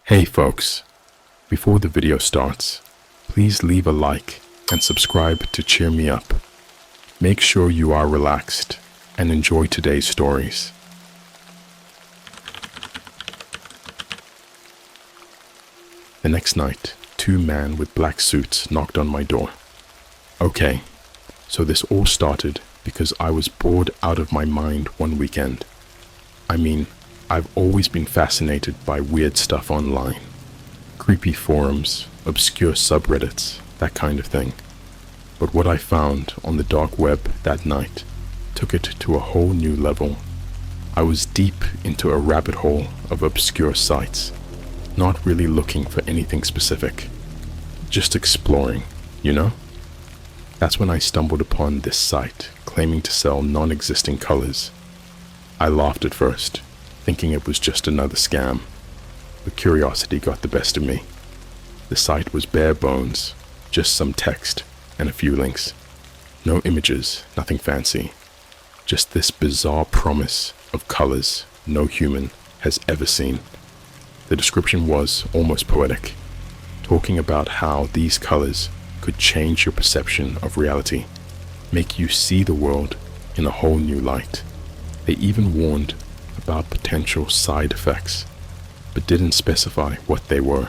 Hey folks, before the video starts, please leave a like and subscribe to cheer me up. Make sure you are relaxed and enjoy today's stories. The next night, two men with black suits knocked on my door. Okay, so this all started because I was bored out of my mind one weekend. I've always been fascinated by weird stuff online. Creepy forums, obscure subreddits, that kind of thing. But what I found on the dark web that night took it to a whole new level. I was deep into a rabbit hole of obscure sites, not really looking for anything specific. Just exploring, you know? That's when I stumbled upon this site claiming to sell non-existing colors. I laughed at first, thinking it was just another scam, but curiosity got the best of me. The site was bare bones, just some text and a few links. No images, nothing fancy. Just this bizarre promise of colors no human has ever seen. The description was almost poetic, talking about how these colors could change your perception of reality, make you see the world in a whole new light. They even warned about potential side effects, but didn't specify what they were.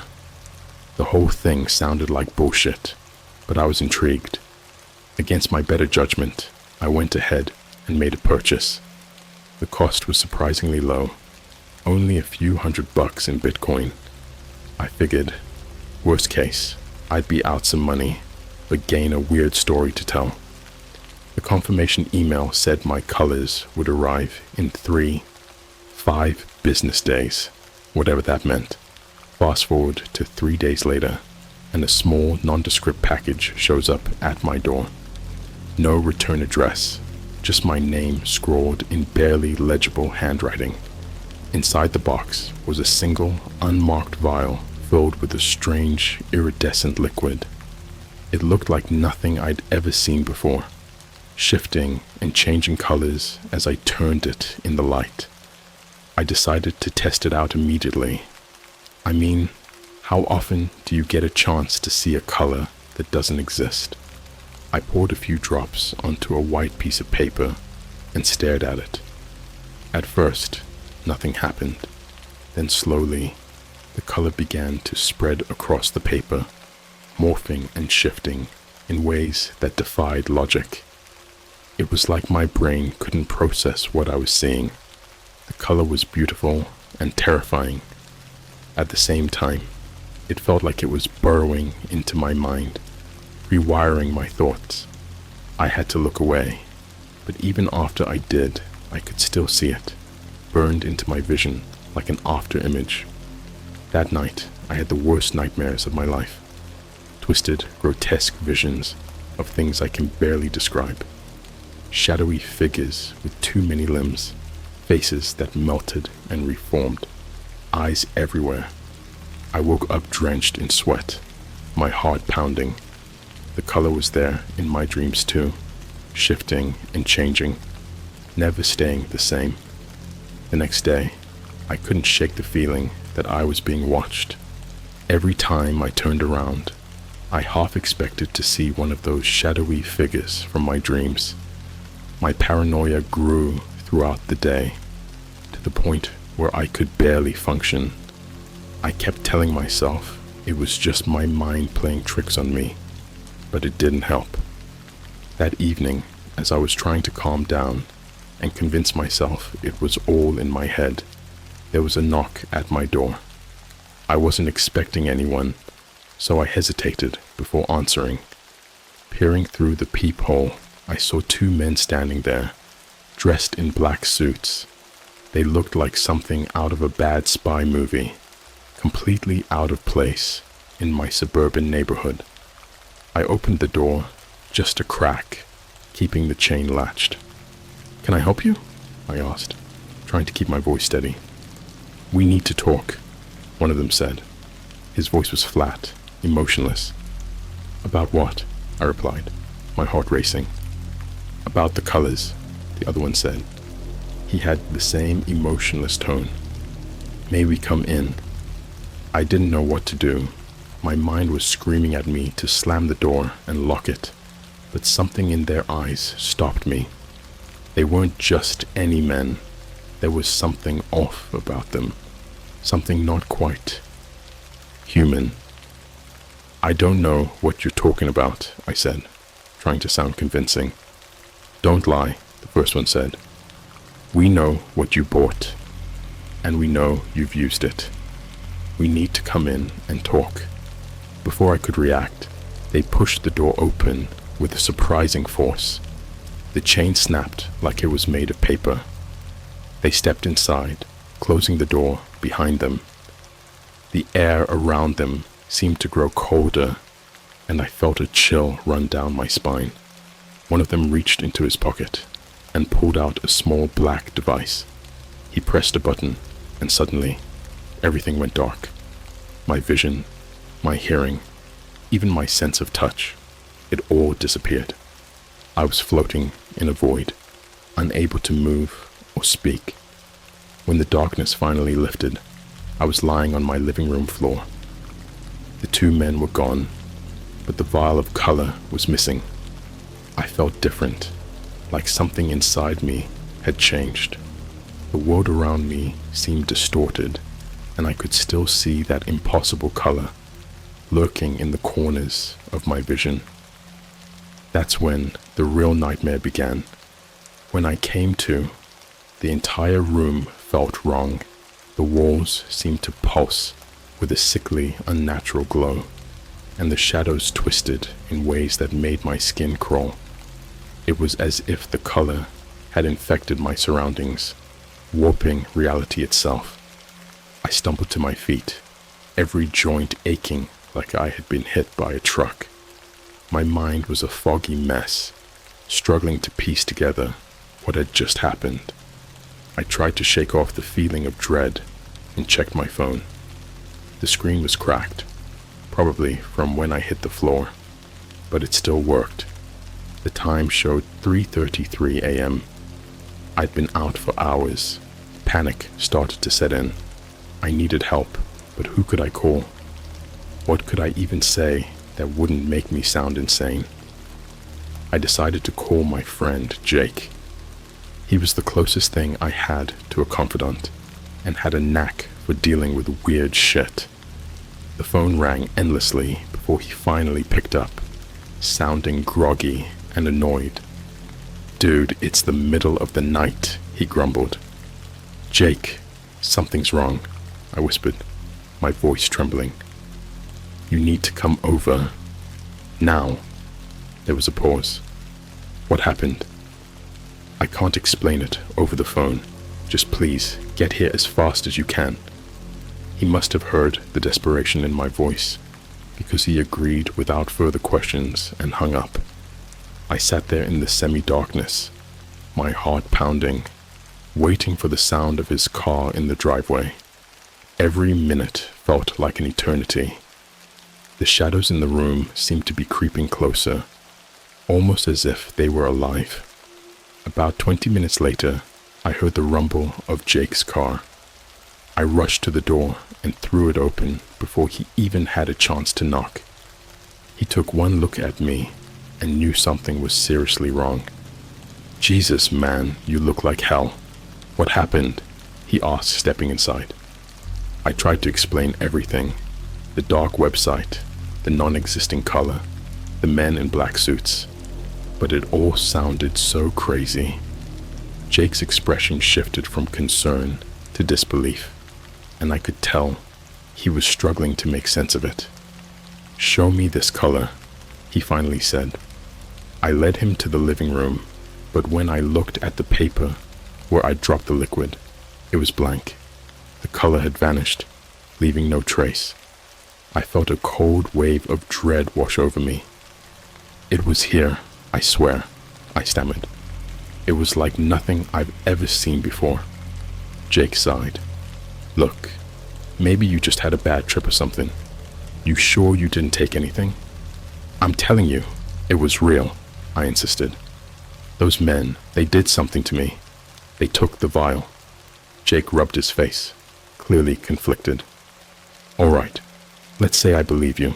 The whole thing sounded like bullshit, but I was intrigued. Against my better judgment, I went ahead and made a purchase. The cost was surprisingly low, only a few $100 in Bitcoin. I figured, worst case, I'd be out some money, but gain a weird story to tell. The confirmation email said my colors would arrive in 5 business days, whatever that meant. Fast forward to 3 days later, and a small nondescript package shows up at my door. No return address, just my name scrawled in barely legible handwriting. Inside the box was a single, unmarked vial filled with a strange, iridescent liquid. It looked like nothing I'd ever seen before, shifting and changing colors as I turned it in the light. I decided to test it out immediately. How often do you get a chance to see a color that doesn't exist? I poured a few drops onto a white piece of paper and stared at it. At first, nothing happened. Then slowly, the color began to spread across the paper, morphing and shifting in ways that defied logic. It was like my brain couldn't process what I was seeing. The color was beautiful and terrifying. At the same time, it felt like it was burrowing into my mind, rewiring my thoughts. I had to look away, but even after I did, I could still see it, burned into my vision like an after image. That night, I had the worst nightmares of my life. Twisted, grotesque visions of things I can barely describe. Shadowy figures with too many limbs, faces that melted and reformed, eyes everywhere. I woke up drenched in sweat, my heart pounding. The color was there in my dreams too, shifting and changing, never staying the same. The next day, I couldn't shake the feeling that I was being watched. Every time I turned around, I half expected to see one of those shadowy figures from my dreams. My paranoia grew throughout the day, to the point where I could barely function. I kept telling myself it was just my mind playing tricks on me, but it didn't help. That evening, as I was trying to calm down and convince myself it was all in my head, there was a knock at my door. I wasn't expecting anyone, so I hesitated before answering. Peering through the peephole, I saw 2 men standing there, dressed in black suits. They looked like something out of a bad spy movie, completely out of place in my suburban neighborhood. I opened the door, just a crack, keeping the chain latched. "Can I help you?" I asked, trying to keep my voice steady. "We need to talk," one of them said. His voice was flat, emotionless. "About what?" I replied, my heart racing. "About the colors," the other one said. He had the same emotionless tone. "May we come in?" I didn't know what to do. My mind was screaming at me to slam the door and lock it, but something in their eyes stopped me. They weren't just any men. There was something off about them, something not quite human. I don't know what you're talking about, I said, trying to sound convincing. Don't lie, the first one said. We know what you bought, and we know you've used it. We need to come in and talk. Before I could react, they pushed the door open with a surprising force. The chain snapped like it was made of paper. They stepped inside, closing the door behind them. The air around them seemed to grow colder, and I felt a chill run down my spine. One of them reached into his pocket and pulled out a small black device. He pressed a button, and suddenly, everything went dark. My vision, my hearing, even my sense of touch, it all disappeared. I was floating in a void, unable to move or speak. When the darkness finally lifted, I was lying on my living room floor. The two men were gone, but the vial of color was missing. I felt different, like something inside me had changed. The world around me seemed distorted, and I could still see that impossible color lurking in the corners of my vision. That's when the real nightmare began. When I came to, the entire room felt wrong. The walls seemed to pulse with a sickly, unnatural glow, and the shadows twisted in ways that made my skin crawl. It was as if the color had infected my surroundings, warping reality itself. I stumbled to my feet, every joint aching like I had been hit by a truck. My mind was a foggy mess, struggling to piece together what had just happened. I tried to shake off the feeling of dread and checked my phone. The screen was cracked, probably from when I hit the floor, but it still worked. The time showed 3:33 a.m. I'd been out for hours. Panic started to set in. I needed help, but who could I call? What could I even say that wouldn't make me sound insane? I decided to call my friend Jake. He was the closest thing I had to a confidant, and had a knack for dealing with weird shit. The phone rang endlessly before he finally picked up, sounding groggy and annoyed. "Dude, it's the middle of the night," he grumbled. "Jake, something's wrong," I whispered, my voice trembling. "You need to come over. Now." There was a pause. "What happened?" "I can't explain it over the phone. Just please, get here as fast as you can." He must have heard the desperation in my voice, because he agreed without further questions and hung up. I sat there in the semi-darkness, my heart pounding, waiting for the sound of his car in the driveway. Every minute felt like an eternity. The shadows in the room seemed to be creeping closer, almost as if they were alive. About 20 minutes later, I heard the rumble of Jake's car. I rushed to the door and threw it open before he even had a chance to knock. He took one look at me and knew something was seriously wrong. "Jesus, man, you look like hell. What happened?" he asked, stepping inside. I tried to explain everything: the dark website, the non-existing color, the men in black suits. But it all sounded so crazy. Jake's expression shifted from concern to disbelief, and I could tell he was struggling to make sense of it. "Show me this color," he finally said. I led him to the living room, but when I looked at the paper where I dropped the liquid, it was blank. The color had vanished, leaving no trace. I felt a cold wave of dread wash over me. "It was here, I swear," I stammered. "It was like nothing I've ever seen before." Jake sighed. "Look, maybe you just had a bad trip or something. You sure you didn't take anything?" "I'm telling you, it was real," I insisted. "Those men, they did something to me. They took the vial." Jake rubbed his face, clearly conflicted. All right, let's say I believe you.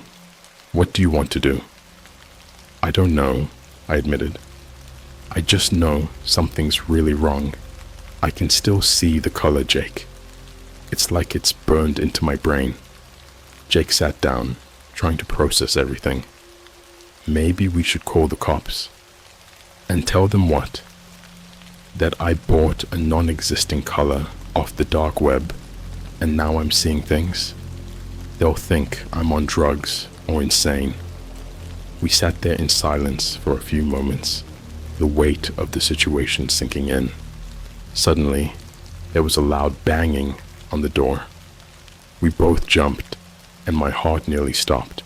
What do you want to do? I don't know, I admitted. I just know something's really wrong. I can still see the color, Jake. It's like it's burned into my brain. Jake sat down, trying to process everything. Maybe we should call the cops. And tell them what? That I bought a non-existing color off the dark web, and now I'm seeing things. They'll think I'm on drugs or insane. We sat there in silence for a few moments, the weight of the situation sinking in. Suddenly, there was a loud banging on the door. We both jumped, and my heart nearly stopped.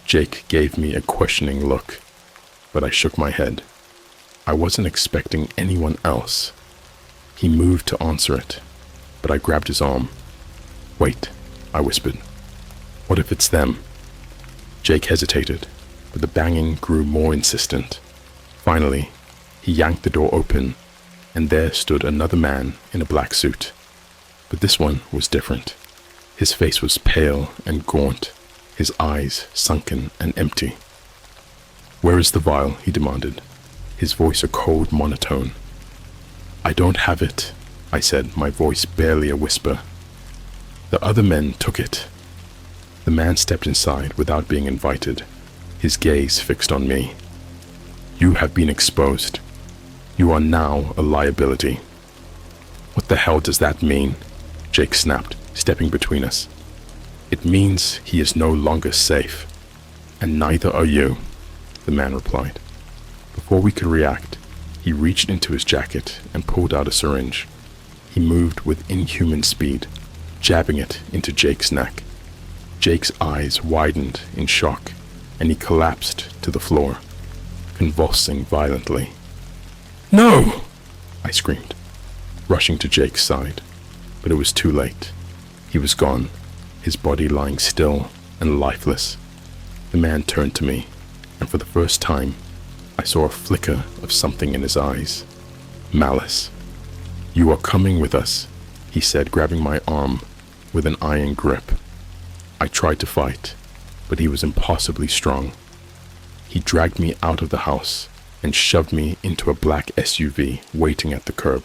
Jake gave me a questioning look, but I shook my head. I wasn't expecting anyone else. He moved to answer it, but I grabbed his arm. Wait, I whispered. What if it's them? Jake hesitated, but the banging grew more insistent. Finally, he yanked the door open, and there stood another man in a black suit. But this one was different. His face was pale and gaunt, his eyes sunken and empty. Where is the vial? He demanded, his voice a cold monotone. I don't have it, I said, my voice barely a whisper. The other men took it. The man stepped inside without being invited, his gaze fixed on me. You have been exposed. You are now a liability. What the hell does that mean? Jake snapped, stepping between us. It means he is no longer safe, and neither are you, the man replied. Before we could react, he reached into his jacket and pulled out a syringe. He moved with inhuman speed, jabbing it into Jake's neck. Jake's eyes widened in shock, and he collapsed to the floor, convulsing violently. No! I screamed, rushing to Jake's side, but it was too late. He was gone, his body lying still and lifeless. The man turned to me, and for the first time, I saw a flicker of something in his eyes. Malice. You are coming with us, he said, grabbing my arm with an iron grip. I tried to fight, but he was impossibly strong. He dragged me out of the house and shoved me into a black SUV waiting at the curb.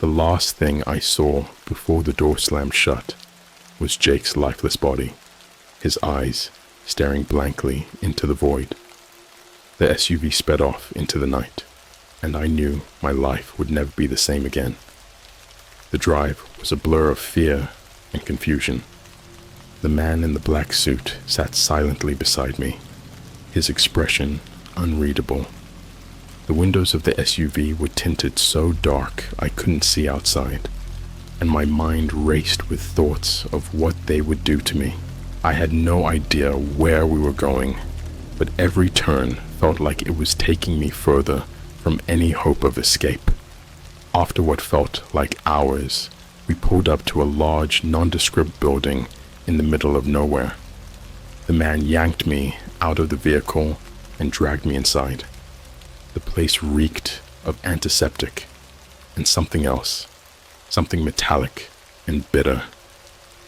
The last thing I saw before the door slammed shut was Jake's lifeless body, his eyes staring blankly into the void. The SUV sped off into the night, and I knew my life would never be the same again. The drive was a blur of fear and confusion. The man in the black suit sat silently beside me, his expression unreadable. The windows of the SUV were tinted so dark I couldn't see outside, and my mind raced with thoughts of what they would do to me. I had no idea where we were going, but every turn felt like it was taking me further from any hope of escape. After what felt like hours, we pulled up to a large, nondescript building in the middle of nowhere. The man yanked me out of the vehicle and dragged me inside. The place reeked of antiseptic and something else, something metallic and bitter.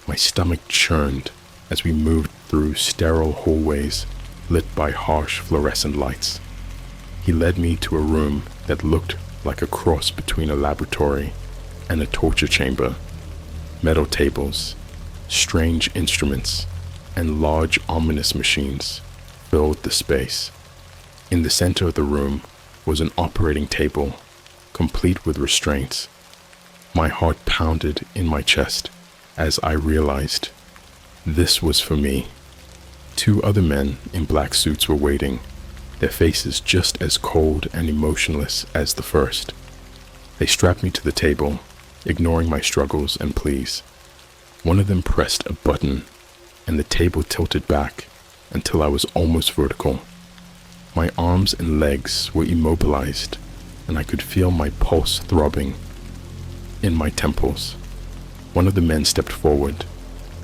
My stomach churned as we moved through sterile hallways lit by harsh fluorescent lights. He led me to a room that looked like a cross between a laboratory and a torture chamber. Metal tables, strange instruments, and large ominous machines filled the space. In the center of the room was an operating table, complete with restraints. My heart pounded in my chest as I realized this was for me. Two other men in black suits were waiting, their faces just as cold and emotionless as the first. They strapped me to the table, ignoring my struggles and pleas. One of them pressed a button, and the table tilted back until I was almost vertical. My arms and legs were immobilized, and I could feel my pulse throbbing in my temples. One of the men stepped forward,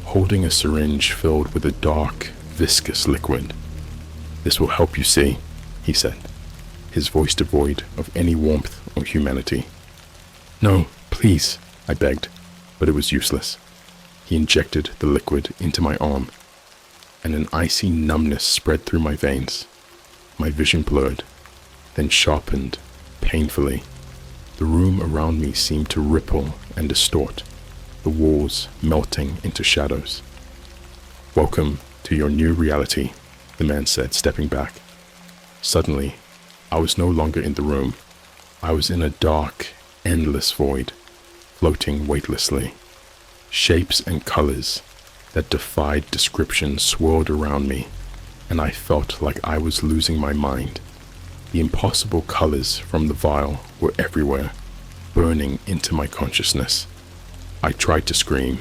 holding a syringe filled with a dark, viscous liquid. This will help you see, he said, his voice devoid of any warmth or humanity. No, please, I begged, but it was useless. He injected the liquid into my arm, and an icy numbness spread through my veins. My vision blurred, then sharpened painfully. The room around me seemed to ripple and distort, the walls melting into shadows. "Welcome to your new reality," the man said, stepping back. Suddenly, I was no longer in the room. I was in a dark, endless void, floating weightlessly. Shapes and colors that defied description swirled around me, and I felt like I was losing my mind. The impossible colors from the vial were everywhere, burning into my consciousness. I tried to scream,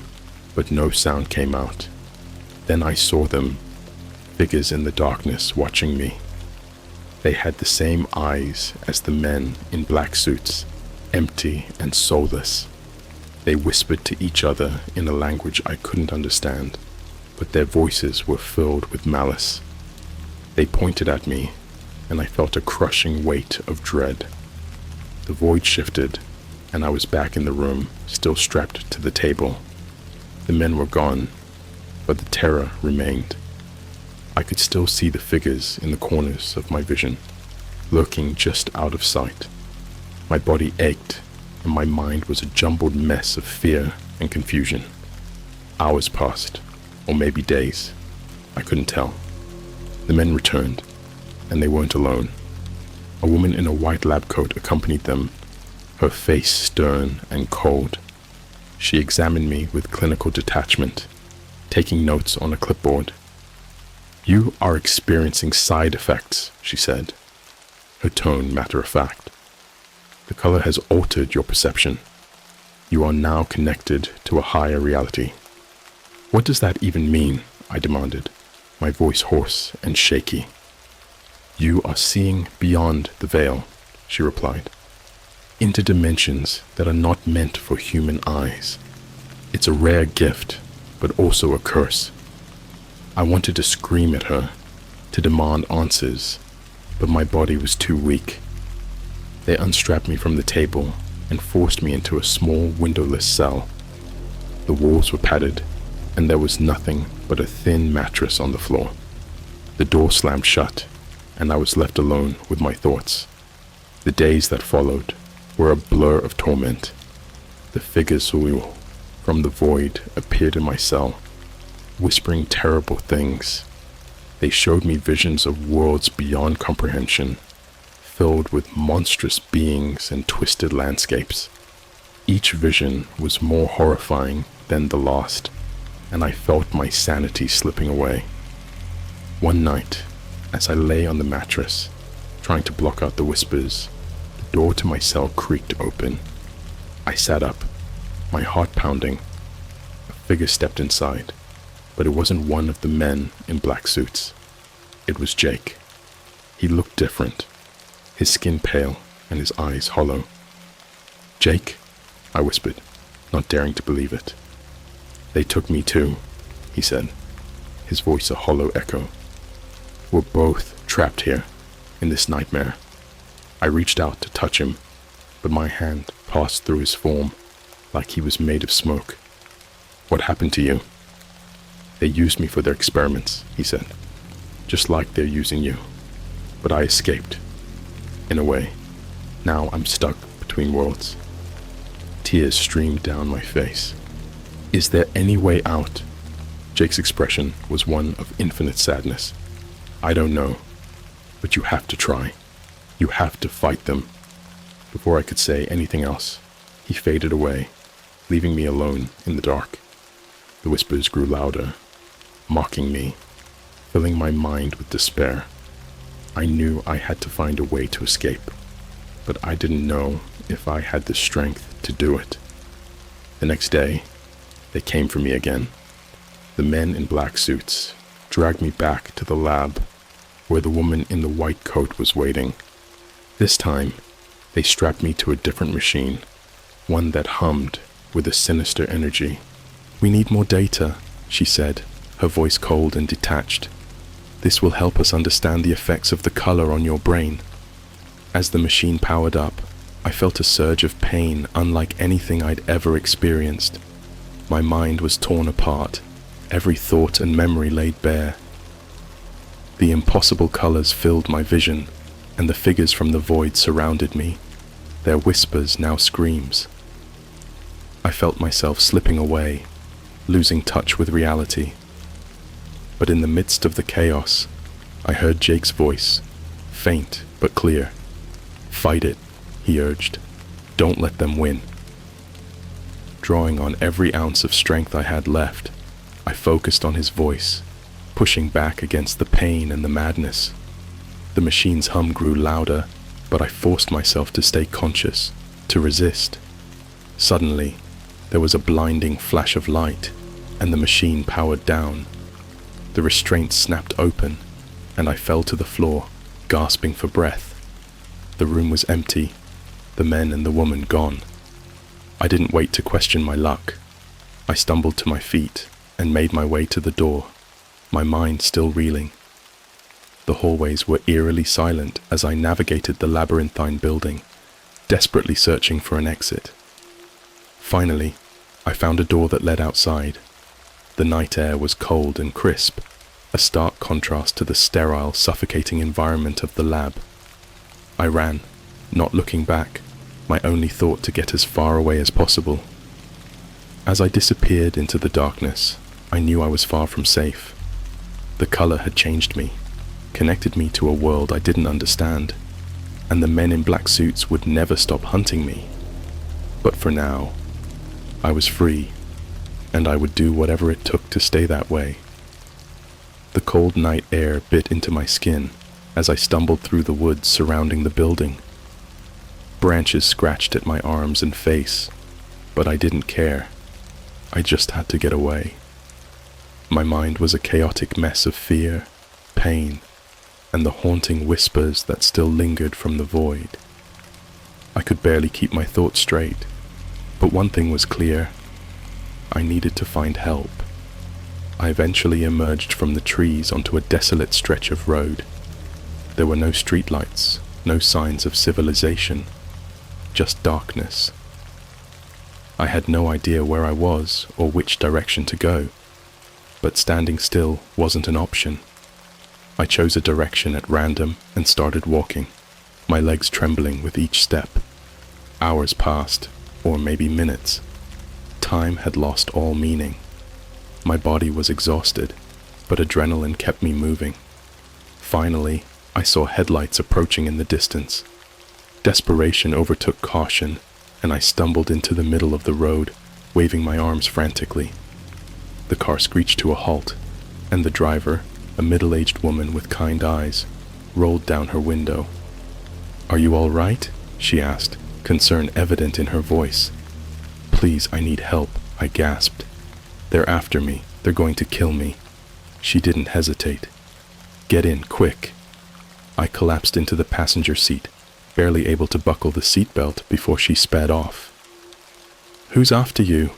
but no sound came out. Then I saw them, figures in the darkness watching me. They had the same eyes as the men in black suits, empty and soulless. They whispered to each other in a language I couldn't understand, but their voices were filled with malice. They pointed at me, and I felt a crushing weight of dread. The void shifted, and I was back in the room, still strapped to the table. The men were gone, but the terror remained. I could still see the figures in the corners of my vision, lurking just out of sight. My body ached, and my mind was a jumbled mess of fear and confusion. Hours passed, or maybe days. I couldn't tell. The men returned, and they weren't alone. A woman in a white lab coat accompanied them, her face stern and cold. She examined me with clinical detachment, taking notes on a clipboard. "You are experiencing side effects," she said, her tone matter-of-fact. "The color has altered your perception. You are now connected to a higher reality." "What does that even mean?" I demanded, my voice hoarse and shaky. "You are seeing beyond the veil," she replied, "into dimensions that are not meant for human eyes. It's a rare gift, but also a curse." I wanted to scream at her, to demand answers, but my body was too weak. They unstrapped me from the table and forced me into a small windowless cell. The walls were padded, and there was nothing but a thin mattress on the floor. The door slammed shut, and I was left alone with my thoughts. The days that followed were a blur of torment. The figures from the void appeared in my cell, whispering terrible things. They showed me visions of worlds beyond comprehension, filled with monstrous beings and twisted landscapes. Each vision was more horrifying than the last, and I felt my sanity slipping away. One night, as I lay on the mattress, trying to block out the whispers, the door to my cell creaked open. I sat up, my heart pounding. A figure stepped inside, but it wasn't one of the men in black suits. It was Jake. He looked different, his skin pale and his eyes hollow. "Jake?" I whispered, not daring to believe it. "They took me too," he said, his voice a hollow echo. "We're both trapped here, in this nightmare." I reached out to touch him, but my hand passed through his form like he was made of smoke. "What happened to you?" "They used me for their experiments," he said, "just like they're using you. But I escaped, in a way. Now I'm stuck between worlds." Tears streamed down my face. "Is there any way out?" Jake's expression was one of infinite sadness. "I don't know, but you have to try. You have to fight them." Before I could say anything else, he faded away, leaving me alone in the dark. The whispers grew louder, mocking me, filling my mind with despair. I knew I had to find a way to escape, but I didn't know if I had the strength to do it. The next day, they came for me again. The men in black suits dragged me back to the lab where the woman in the white coat was waiting. This time, they strapped me to a different machine, one that hummed with a sinister energy. "We need more data," she said, her voice cold and detached. "This will help us understand the effects of the color on your brain." As the machine powered up, I felt a surge of pain unlike anything I'd ever experienced. My mind was torn apart, every thought and memory laid bare. The impossible colors filled my vision, and the figures from the void surrounded me, their whispers now screams. I felt myself slipping away, losing touch with reality. But in the midst of the chaos, I heard Jake's voice, faint but clear. "Fight it," he urged. "Don't let them win." Drawing on every ounce of strength I had left, I focused on his voice, pushing back against the pain and the madness. The machine's hum grew louder, but I forced myself to stay conscious, to resist. Suddenly, there was a blinding flash of light, and the machine powered down. The restraint snapped open, and I fell to the floor, gasping for breath. The room was empty, the men and the woman gone. I didn't wait to question my luck. I stumbled to my feet and made my way to the door, my mind still reeling. The hallways were eerily silent as I navigated the labyrinthine building, desperately searching for an exit. Finally, I found a door that led outside. The night air was cold and crisp, a stark contrast to the sterile, suffocating environment of the lab. I ran, not looking back, my only thought to get as far away as possible. As I disappeared into the darkness, I knew I was far from safe. The color had changed me, connected me to a world I didn't understand, and the men in black suits would never stop hunting me. But for now, I was free, and I would do whatever it took to stay that way. The cold night air bit into my skin as I stumbled through the woods surrounding the building. Branches scratched at my arms and face, but I didn't care. I just had to get away. My mind was a chaotic mess of fear, pain, and the haunting whispers that still lingered from the void. I could barely keep my thoughts straight, but one thing was clear. I needed to find help. I eventually emerged from the trees onto a desolate stretch of road. There were no streetlights, no signs of civilization, just darkness. I had no idea where I was or which direction to go, but standing still wasn't an option. I chose a direction at random and started walking, my legs trembling with each step. Hours passed, or maybe minutes. Time had lost all meaning. My body was exhausted, but adrenaline kept me moving. Finally, I saw headlights approaching in the distance. Desperation overtook caution, and I stumbled into the middle of the road, waving my arms frantically. The car screeched to a halt, and the driver, a middle-aged woman with kind eyes, rolled down her window. "Are you all right?" she asked, concern evident in her voice. "Please, I need help," I gasped. "They're after me. They're going to kill me." She didn't hesitate. "Get in, quick." I collapsed into the passenger seat, barely able to buckle the seatbelt before she sped off. "Who's after you?"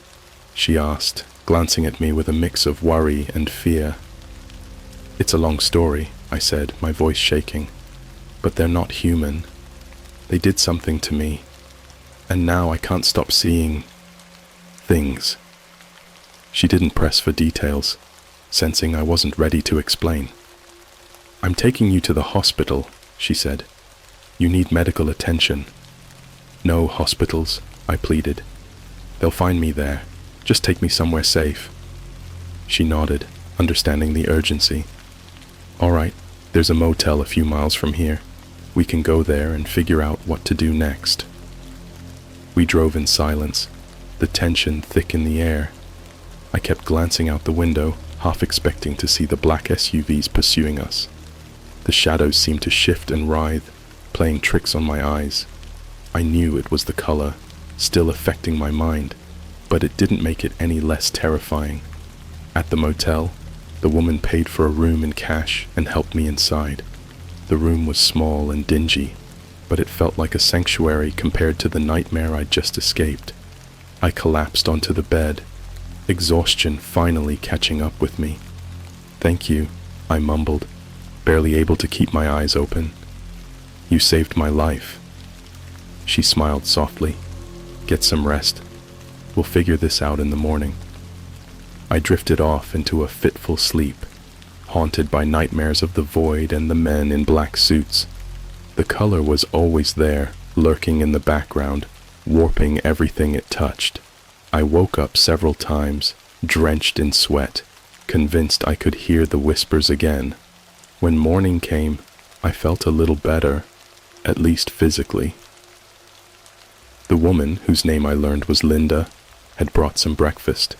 she asked, glancing at me with a mix of worry and fear. "It's a long story," I said, my voice shaking. "But they're not human. They did something to me, and now I can't stop seeing things." She didn't press for details, sensing I wasn't ready to explain. "I'm taking you to the hospital," she said. "You need medical attention." "No hospitals," I pleaded. "They'll find me there. Just take me somewhere safe." She nodded, understanding the urgency. "All right, there's a motel a few miles from here. We can go there and figure out what to do next." We drove in silence, the tension thick in the air. I kept glancing out the window, half expecting to see the black SUVs pursuing us. The shadows seemed to shift and writhe, playing tricks on my eyes. I knew it was the color, still affecting my mind, but it didn't make it any less terrifying. At the motel, the woman paid for a room in cash and helped me inside. The room was small and dingy, but it felt like a sanctuary compared to the nightmare I'd just escaped. I collapsed onto the bed, exhaustion finally catching up with me. "Thank you," I mumbled, barely able to keep my eyes open. "You saved my life." She smiled softly. "Get some rest. We'll figure this out in the morning." I drifted off into a fitful sleep, haunted by nightmares of the void and the men in black suits. The color was always there, lurking in the background, warping everything it touched. I woke up several times, drenched in sweat, convinced I could hear the whispers again. When morning came, I felt a little better, at least physically. The woman, whose name I learned was Linda, had brought some breakfast.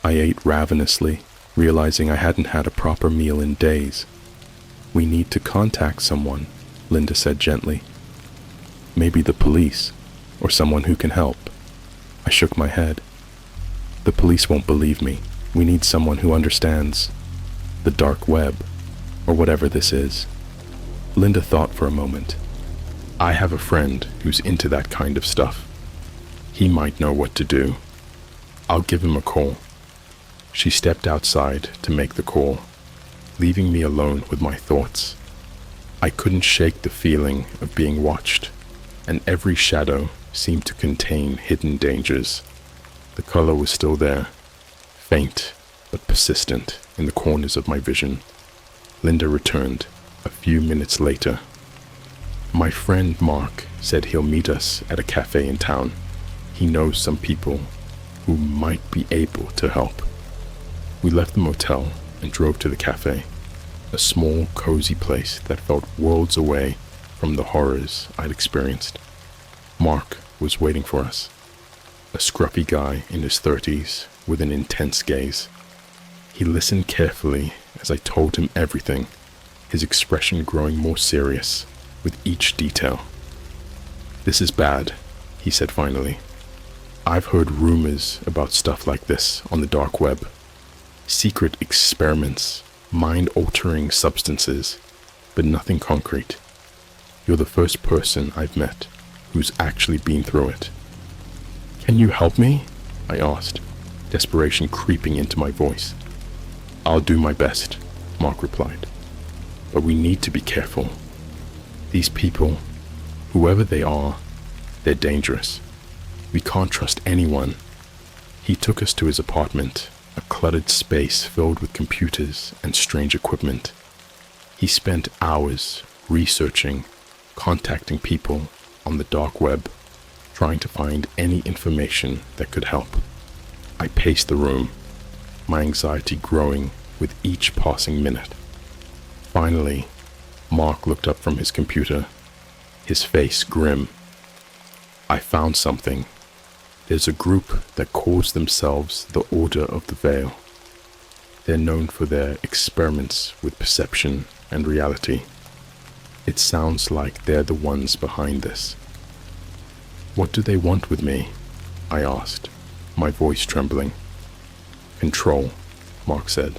I ate ravenously, realizing I hadn't had a proper meal in days. "We need to contact someone," Linda said gently. "Maybe the police, or someone who can help." I shook my head. "The police won't believe me. We need someone who understands the dark web, or whatever this is." Linda thought for a moment. "I have a friend who's into that kind of stuff. He might know what to do. I'll give him a call." She stepped outside to make the call, leaving me alone with my thoughts. I couldn't shake the feeling of being watched, and every shadow seemed to contain hidden dangers. The color was still there, faint but persistent in the corners of my vision. Linda returned a few minutes later. "My friend Mark said he'll meet us at a cafe in town. He knows some people who might be able to help." We left the motel and drove to the cafe, a small, cozy place that felt worlds away from the horrors I'd experienced. Mark was waiting for us, a scruffy guy in his 30s with an intense gaze. He listened carefully as I told him everything, his expression growing more serious with each detail. "This is bad," he said finally. "I've heard rumors about stuff like this on the dark web. Secret experiments, mind-altering substances, but nothing concrete. You're the first person I've met who's actually been through it." "Can you help me?" I asked, desperation creeping into my voice. "I'll do my best," Mark replied. "But we need to be careful. These people, whoever they are, they're dangerous. We can't trust anyone." He took us to his apartment, a cluttered space filled with computers and strange equipment. He spent hours researching, contacting people on the dark web, trying to find any information that could help. I paced the room, my anxiety growing with each passing minute. Finally, Mark looked up from his computer, his face grim. "I found something. There's a group that calls themselves the Order of the Veil. They're known for their experiments with perception and reality. It sounds like they're the ones behind this." "What do they want with me?" I asked, my voice trembling. "Control," Mark said.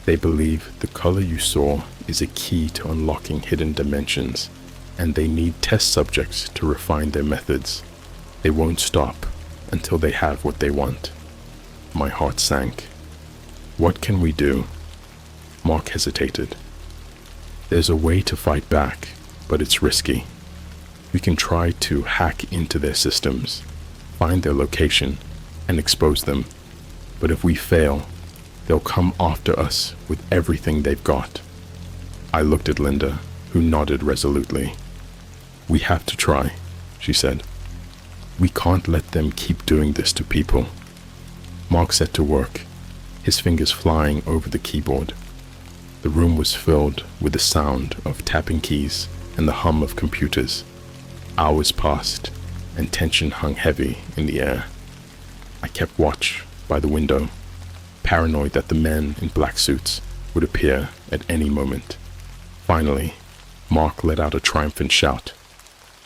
"They believe the color you saw is a key to unlocking hidden dimensions, and they need test subjects to refine their methods. They won't stop until they have what they want." My heart sank. "What can we do?" Mark hesitated. "There's a way to fight back, but it's risky. We can try to hack into their systems, find their location, and expose them. But if we fail, they'll come after us with everything they've got." I looked at Linda, who nodded resolutely. "We have to try," she said. "We can't let them keep doing this to people." Mark set to work, his fingers flying over the keyboard. The room was filled with the sound of tapping keys and the hum of computers. Hours passed, and tension hung heavy in the air. I kept watch by the window, paranoid that the men in black suits would appear at any moment. Finally, Mark let out a triumphant shout.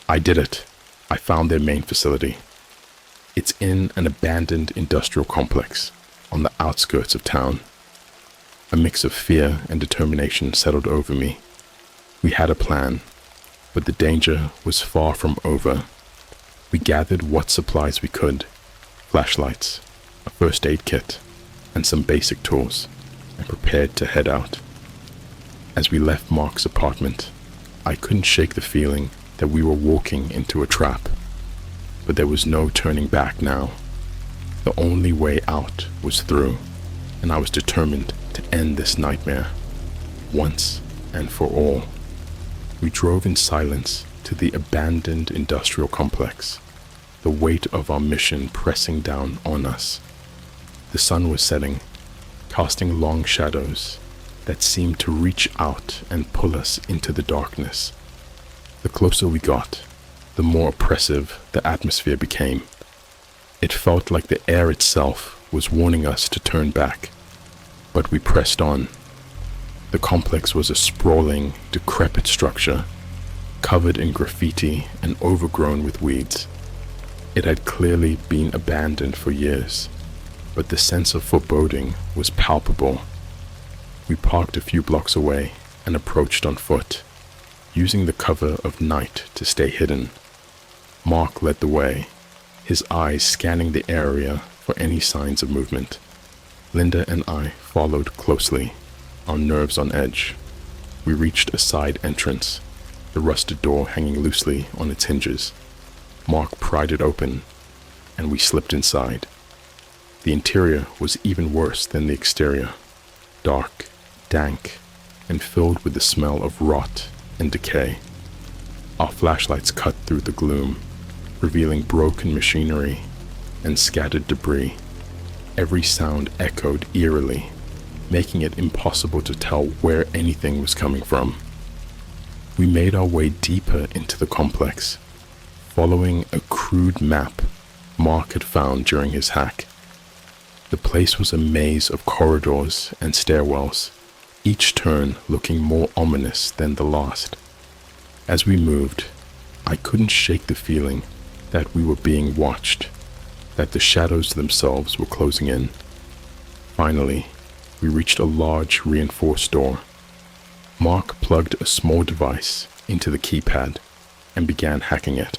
"I did it! I found their main facility. It's in an abandoned industrial complex on the outskirts of town." A mix of fear and determination settled over me. We had a plan, but the danger was far from over. We gathered what supplies we could, flashlights, a first aid kit, and some basic tools, and prepared to head out. As we left Mark's apartment, I couldn't shake the feeling that we were walking into a trap. But there was no turning back now. The only way out was through. and I was determined to end this nightmare, once and for all. We drove in silence to the abandoned industrial complex, the weight of our mission pressing down on us. The sun was setting, casting long shadows that seemed to reach out and pull us into the darkness. The closer we got, the more oppressive the atmosphere became. It felt like the air itself was warning us to turn back, but we pressed on. The complex was a sprawling, decrepit structure, covered in graffiti and overgrown with weeds. It had clearly been abandoned for years, but the sense of foreboding was palpable. We parked a few blocks away and approached on foot, using the cover of night to stay hidden. Mark led the way, his eyes scanning the area for any signs of movement. Linda and I followed closely, our nerves on edge. We reached a side entrance, the rusted door hanging loosely on its hinges. Mark pried it open, and we slipped inside. The interior was even worse than the exterior, dark, dank, and filled with the smell of rot and decay. Our flashlights cut through the gloom, revealing broken machinery and scattered debris. Every sound echoed eerily, making it impossible to tell where anything was coming from. We made our way deeper into the complex, following a crude map Mark had found during his hack. The place was a maze of corridors and stairwells, each turn looking more ominous than the last. As we moved, I couldn't shake the feeling that we were being watched, that the shadows themselves were closing in. Finally, we reached a large reinforced door. Mark plugged a small device into the keypad and began hacking it.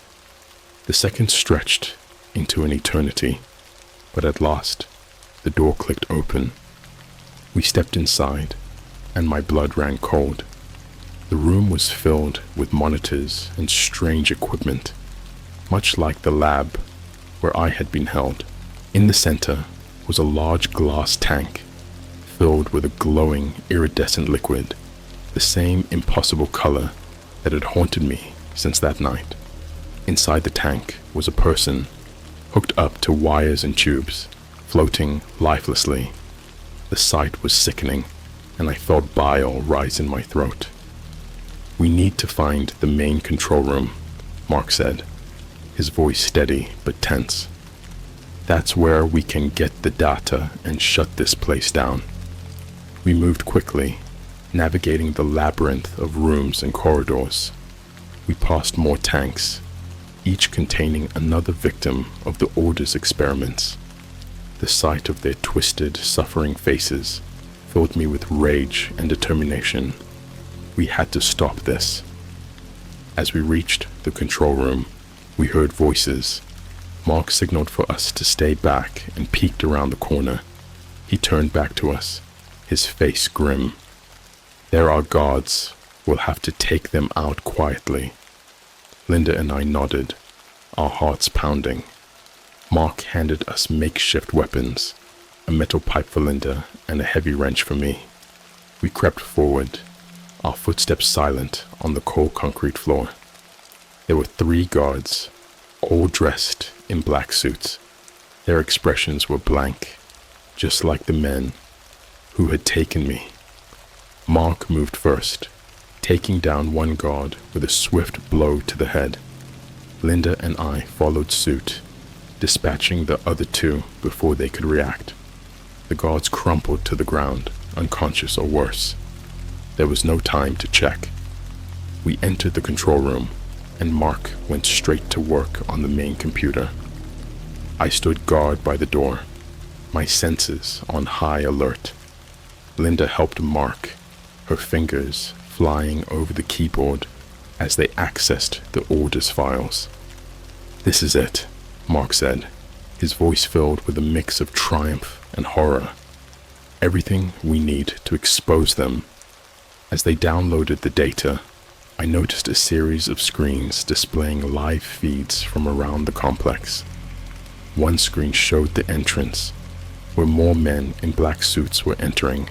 The seconds stretched into an eternity, but at last, the door clicked open. We stepped inside, and my blood ran cold. The room was filled with monitors and strange equipment, much like the lab where I had been held. In the center was a large glass tank filled with a glowing, iridescent liquid, the same impossible color that had haunted me since that night. Inside the tank was a person, hooked up to wires and tubes, floating lifelessly. The sight was sickening, and I felt bile rise in my throat. "We need to find the main control room," Mark said, his voice steady but tense. "That's where we can get the data and shut this place down." We moved quickly, navigating the labyrinth of rooms and corridors. We passed more tanks, each containing another victim of the Order's experiments. The sight of their twisted, suffering faces filled me with rage and determination. We had to stop this. As we reached the control room, we heard voices. Mark signaled for us to stay back and peeked around the corner. He turned back to us, his face grim. "There are guards. We'll have to take them out quietly." Linda and I nodded, our hearts pounding. Mark handed us makeshift weapons, a metal pipe for Linda and a heavy wrench for me. We crept forward, our footsteps silent on the cold concrete floor. There were 3 guards, all dressed in black suits. Their expressions were blank, just like the men who had taken me. Mark moved first, taking down one guard with a swift blow to the head. Linda and I followed suit, dispatching the other 2 before they could react. The guards crumpled to the ground, unconscious or worse. There was no time to check. We entered the control room, and Mark went straight to work on the main computer. I stood guard by the door, my senses on high alert. Linda helped Mark, her fingers flying over the keyboard as they accessed the Order's files. "This is it," Mark said, his voice filled with a mix of triumph and horror. "Everything we need to expose them." As they downloaded the data, I noticed a series of screens displaying live feeds from around the complex. One screen showed the entrance, where more men in black suits were entering.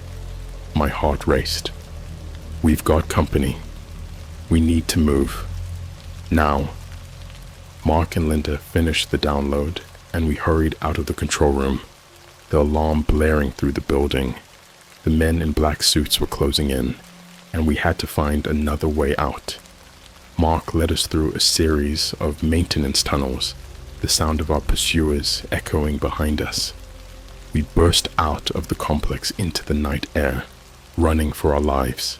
My heart raced. We've got company. We need to move. Now. Mark and Linda finished the download, and we hurried out of the control room, the alarm blaring through the building. The men in black suits were closing in, and we had to find another way out. Mark led us through a series of maintenance tunnels, the sound of our pursuers echoing behind us. We burst out of the complex into the night air, running for our lives.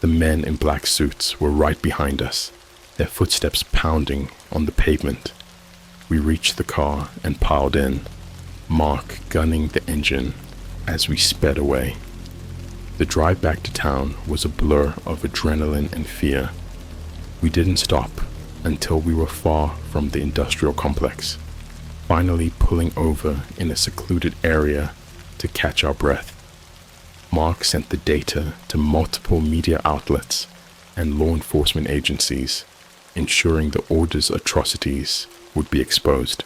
The men in black suits were right behind us, their footsteps pounding on the pavement. We reached the car and piled in, Mark gunning the engine as we sped away. The drive back to town was a blur of adrenaline and fear. We didn't stop until we were far from the industrial complex, finally pulling over in a secluded area to catch our breath. Mark sent the data to multiple media outlets and law enforcement agencies, ensuring the order's atrocities would be exposed.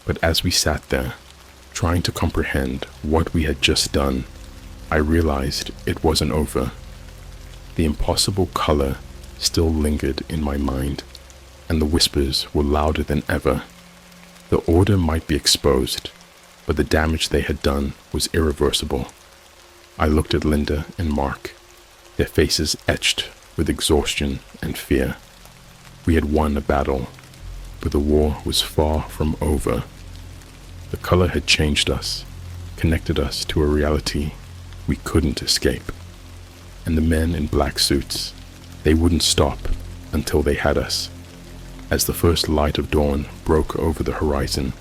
But as we sat there, trying to comprehend what we had just done, I realized it wasn't over. The impossible color still lingered in my mind, and the whispers were louder than ever. The order might be exposed, but the damage they had done was irreversible. I looked at Linda and Mark, their faces etched with exhaustion and fear. We had won a battle, but the war was far from over. The color had changed us, connected us to a reality we couldn't escape. And the men in black suits, they wouldn't stop until they had us. As the first light of dawn broke over the horizon,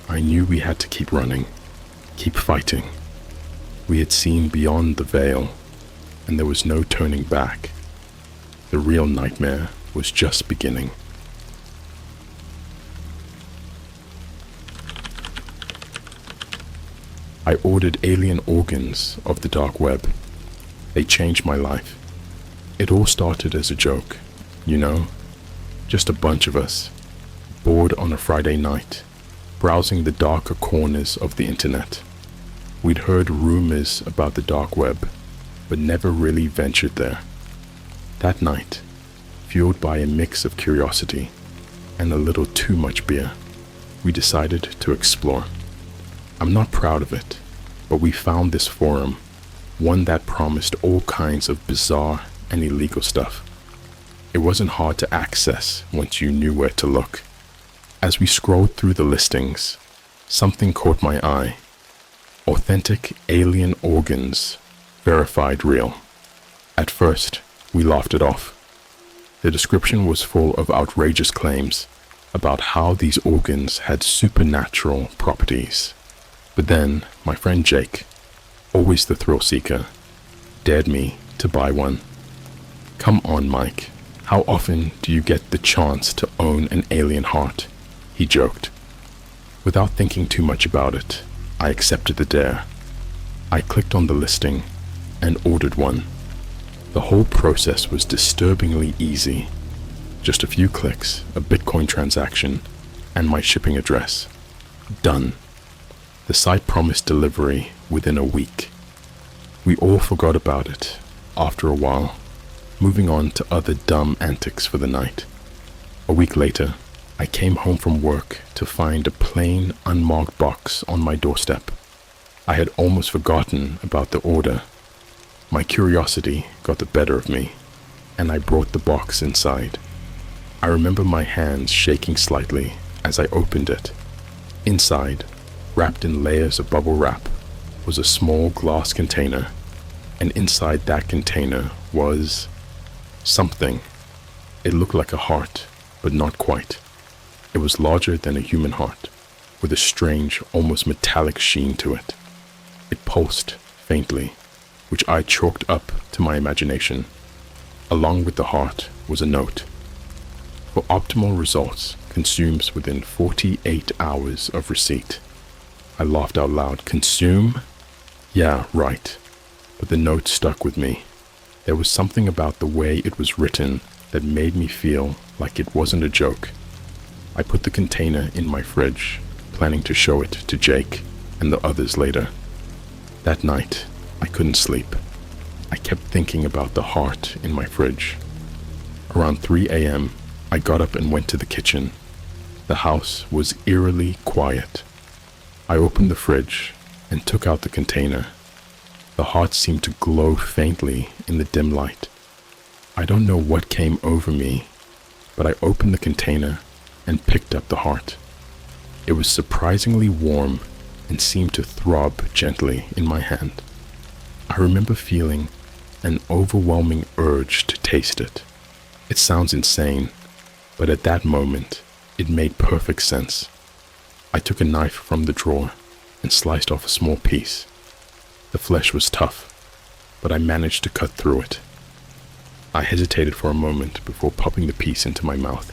I knew we had to keep running, keep fighting. We had seen beyond the veil, and there was no turning back. The real nightmare was just beginning. I ordered alien organs of the dark web. They changed my life. It all started as a joke, you know, just a bunch of us, bored on a Friday night, browsing the darker corners of the internet. We'd heard rumors about the dark web, but never really ventured there. That night, fueled by a mix of curiosity and a little too much beer, we decided to explore. I'm not proud of it, but we found this forum, one that promised all kinds of bizarre and illegal stuff. It wasn't hard to access once you knew where to look. As we scrolled through the listings, something caught my eye. Authentic alien organs, verified real. At first, we laughed it off. The description was full of outrageous claims about how these organs had supernatural properties. But then, my friend Jake, always the thrill seeker, dared me to buy one. Come on, Mike. How often do you get the chance to own an alien heart? He joked. Without thinking too much about it, I accepted the dare. I clicked on the listing and ordered one. The whole process was disturbingly easy. Just a few clicks, a Bitcoin transaction, and my shipping address. Done. The site promised delivery within a week. We all forgot about it after a while, moving on to other dumb antics for the night. A week later, I came home from work to find a plain, unmarked box on my doorstep. I had almost forgotten about the order. My curiosity got the better of me, and I brought the box inside. I remember my hands shaking slightly as I opened it. Inside, wrapped in layers of bubble wrap, was a small glass container, and inside that container was something. It looked like a heart, but not quite. It was larger than a human heart, with a strange, almost metallic sheen to it. It pulsed faintly, which I chalked up to my imagination. Along with the heart was a note. For optimal results, consumes within 48 hours of receipt. I laughed out loud. Consume? Yeah, right. But the note stuck with me. There was something about the way it was written that made me feel like it wasn't a joke. I put the container in my fridge, planning to show it to Jake and the others later. That night, I couldn't sleep. I kept thinking about the heart in my fridge. Around 3 a.m., I got up and went to the kitchen. The house was eerily quiet. I opened the fridge and took out the container. The heart seemed to glow faintly in the dim light. I don't know what came over me, but I opened the container and picked up the heart. It was surprisingly warm and seemed to throb gently in my hand. I remember feeling an overwhelming urge to taste it. It sounds insane, but at that moment, it made perfect sense. I took a knife from the drawer and sliced off a small piece. The flesh was tough, but I managed to cut through it. I hesitated for a moment before popping the piece into my mouth.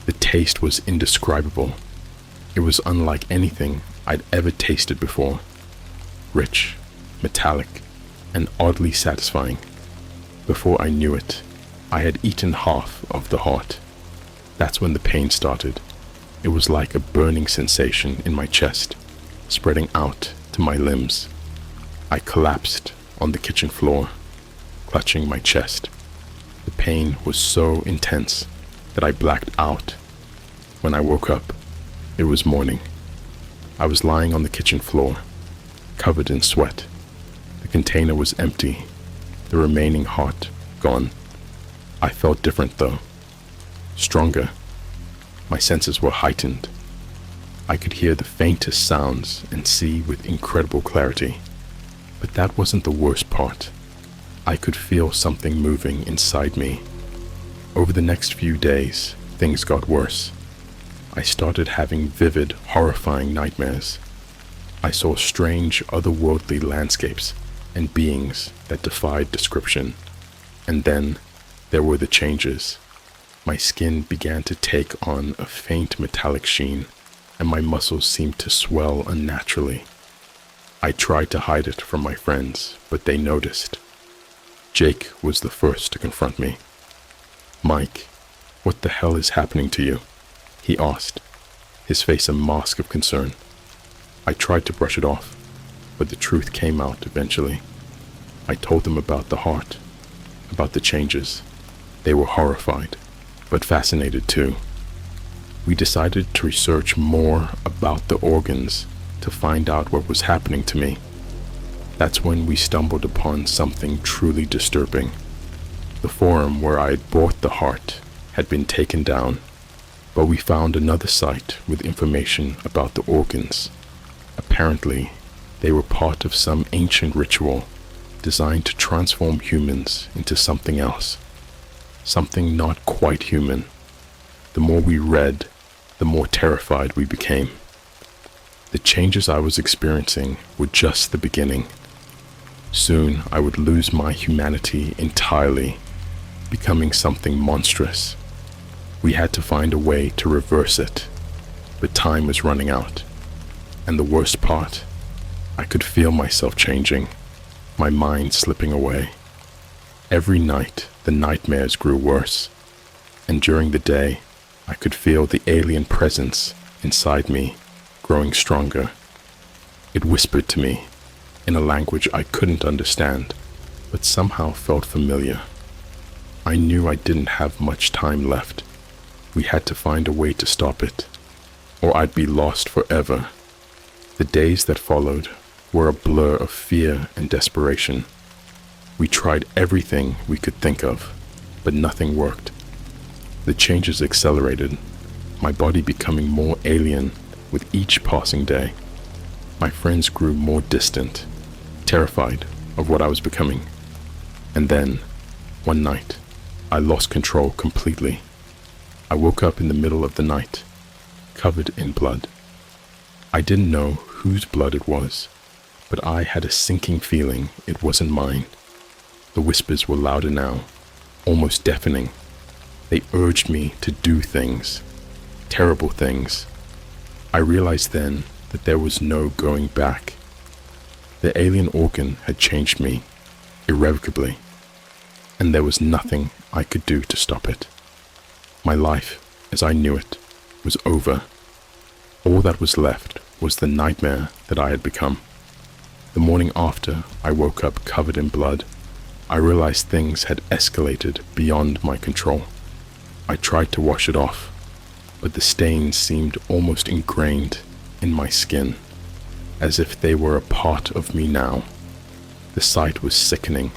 The taste was indescribable. It was unlike anything I'd ever tasted before. Rich, metallic, and oddly satisfying. Before I knew it, I had eaten half of the heart. That's when the pain started. It was like a burning sensation in my chest, spreading out to my limbs. I collapsed on the kitchen floor, clutching my chest. The pain was so intense that I blacked out. When I woke up, it was morning. I was lying on the kitchen floor, covered in sweat. The container was empty, the remaining heart gone. I felt different though, stronger. My senses were heightened. I could hear the faintest sounds and see with incredible clarity. But that wasn't the worst part. I could feel something moving inside me. Over the next few days, things got worse. I started having vivid, horrifying nightmares. I saw strange, otherworldly landscapes and beings that defied description. And then there were the changes. My skin began to take on a faint metallic sheen, and my muscles seemed to swell unnaturally. I tried to hide it from my friends, but they noticed. Jake was the first to confront me. "Mike, what the hell is happening to you?" he asked, his face a mask of concern. I tried to brush it off, but the truth came out eventually. I told them about the heart, about the changes. They were horrified, but fascinated too. We decided to research more about the organs to find out what was happening to me. That's when we stumbled upon something truly disturbing. The forum where I had bought the heart had been taken down, but we found another site with information about the organs. Apparently, they were part of some ancient ritual designed to transform humans into something else, something not quite human. The more we read, the more terrified we became. The changes I was experiencing were just the beginning. Soon I would lose my humanity entirely, becoming something monstrous. We had to find a way to reverse it, but time was running out. And the worst part, I could feel myself changing, my mind slipping away. Every night, the nightmares grew worse, and during the day, I could feel the alien presence inside me growing stronger. It whispered to me in a language I couldn't understand, but somehow felt familiar. I knew I didn't have much time left. We had to find a way to stop it, or I'd be lost forever. The days that followed were a blur of fear and desperation. We tried everything we could think of, but nothing worked. The changes accelerated, my body becoming more alien with each passing day. My friends grew more distant, terrified of what I was becoming. And then, one night, I lost control completely. I woke up in the middle of the night, covered in blood. I didn't know whose blood it was, but I had a sinking feeling it wasn't mine. The whispers were louder now, almost deafening. They urged me to do things, terrible things. I realized then that there was no going back. The alien organ had changed me, irrevocably, and there was nothing I could do to stop it. My life, as I knew it, was over. All that was left was the nightmare that I had become. The morning after I woke up covered in blood, I realized things had escalated beyond my control. I tried to wash it off, but the stains seemed almost ingrained in my skin, as if they were a part of me now. The sight was sickening,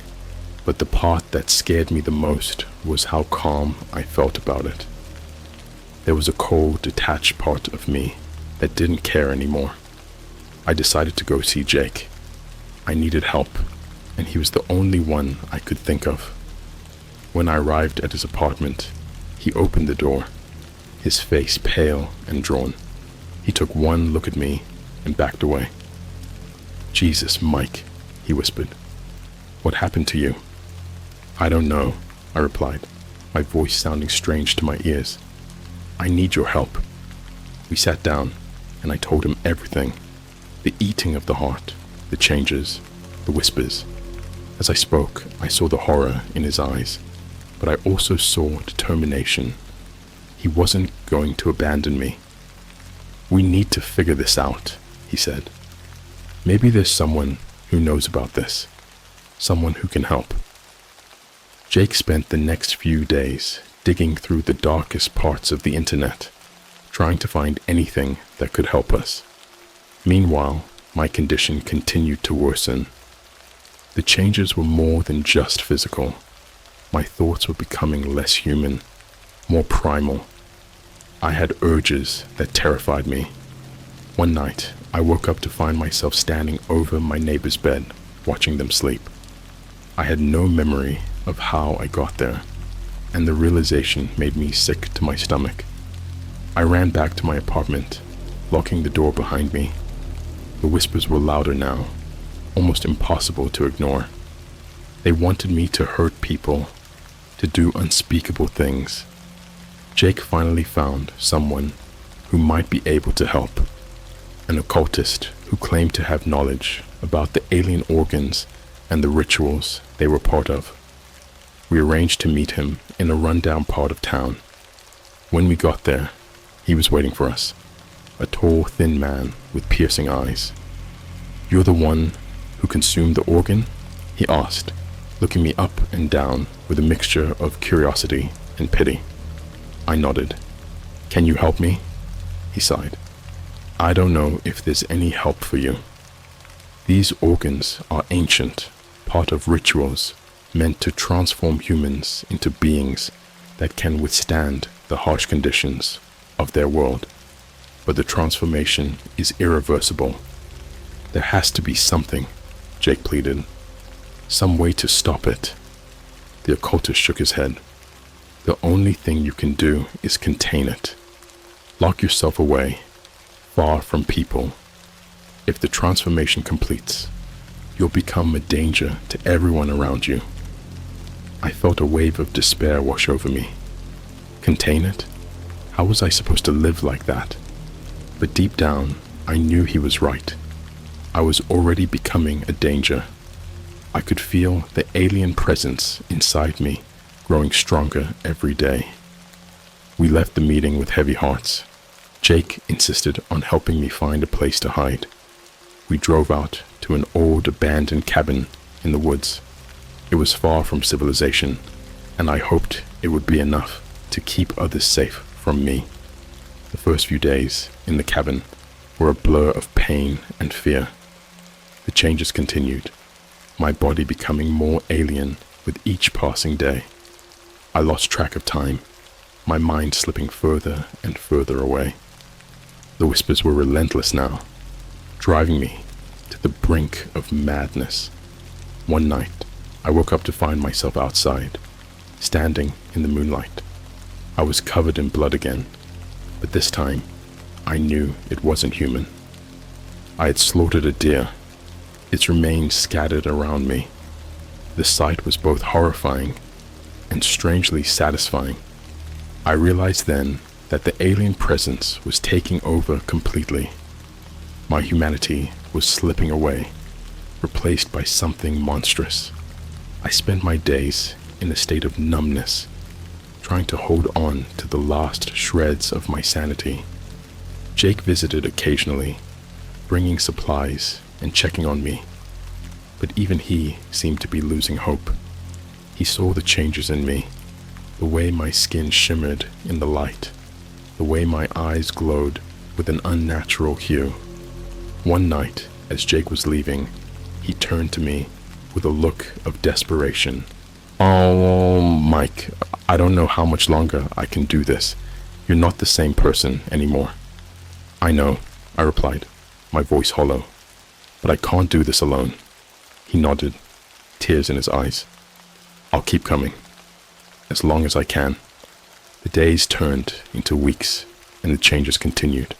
but the part that scared me the most was how calm I felt about it. There was a cold, detached part of me that didn't care anymore. I decided to go see Jake. I needed help, and he was the only one I could think of. When I arrived at his apartment, he opened the door, his face pale and drawn. He took one look at me and backed away. "Jesus, Mike," he whispered. "What happened to you?" "I don't know," I replied, my voice sounding strange to my ears. "I need your help." We sat down, and I told him everything. The eating of the heart, the changes, the whispers. As I spoke, I saw the horror in his eyes, but I also saw determination. He wasn't going to abandon me. "We need to figure this out," he said. "Maybe there's someone who knows about this, someone who can help." Jake spent the next few days digging through the darkest parts of the internet, trying to find anything that could help us. Meanwhile, my condition continued to worsen. The changes were more than just physical. My thoughts were becoming less human, more primal. I had urges that terrified me. One night, I woke up to find myself standing over my neighbor's bed, watching them sleep. I had no memory of how I got there, and the realization made me sick to my stomach. I ran back to my apartment, locking the door behind me. The whispers were louder now, almost impossible to ignore. They wanted me to hurt people, to do unspeakable things. Jake finally found someone who might be able to help, an occultist who claimed to have knowledge about the alien organs and the rituals they were part of. We arranged to meet him in a rundown part of town. When we got there, he was waiting for us, a tall, thin man with piercing eyes. "You're the one who consumed the organ?" he asked, looking me up and down with a mixture of curiosity and pity. I nodded. "Can you help me?" He sighed. "I don't know if there's any help for you. These organs are ancient, part of rituals meant to transform humans into beings that can withstand the harsh conditions of their world. But the transformation is irreversible. There has to be something," Jake pleaded. "Some way to stop it." The occultist shook his head. "The only thing you can do is contain it. Lock yourself away, far from people. If the transformation completes, you'll become a danger to everyone around you." I felt a wave of despair wash over me. Contain it? How was I supposed to live like that? But deep down, I knew he was right. I was already becoming a danger. I could feel the alien presence inside me growing stronger every day. We left the meeting with heavy hearts. Jake insisted on helping me find a place to hide. We drove out to an old abandoned cabin in the woods. It was far from civilization, and I hoped it would be enough to keep others safe from me. The first few days in the cabin were a blur of pain and fear. The changes continued, my body becoming more alien with each passing day. I lost track of time, my mind slipping further and further away. The whispers were relentless now, driving me to the brink of madness. One night, I woke up to find myself outside, standing in the moonlight. I was covered in blood again, but this time, I knew it wasn't human. I had slaughtered a deer, its remains scattered around me. The sight was both horrifying and strangely satisfying. I realized then that the alien presence was taking over completely. My humanity was slipping away, replaced by something monstrous. I spent my days in a state of numbness, trying to hold on to the last shreds of my sanity. Jake visited occasionally, bringing supplies and checking on me, but even he seemed to be losing hope. He saw the changes in me, the way my skin shimmered in the light, the way my eyes glowed with an unnatural hue. One night, as Jake was leaving, he turned to me with a look of desperation. "Oh, Mike, I don't know how much longer I can do this. You're not the same person anymore." "I know," I replied, my voice hollow, "but I can't do this alone." He nodded, tears in his eyes. "I'll keep coming, as long as I can." The days turned into weeks, and the changes continued.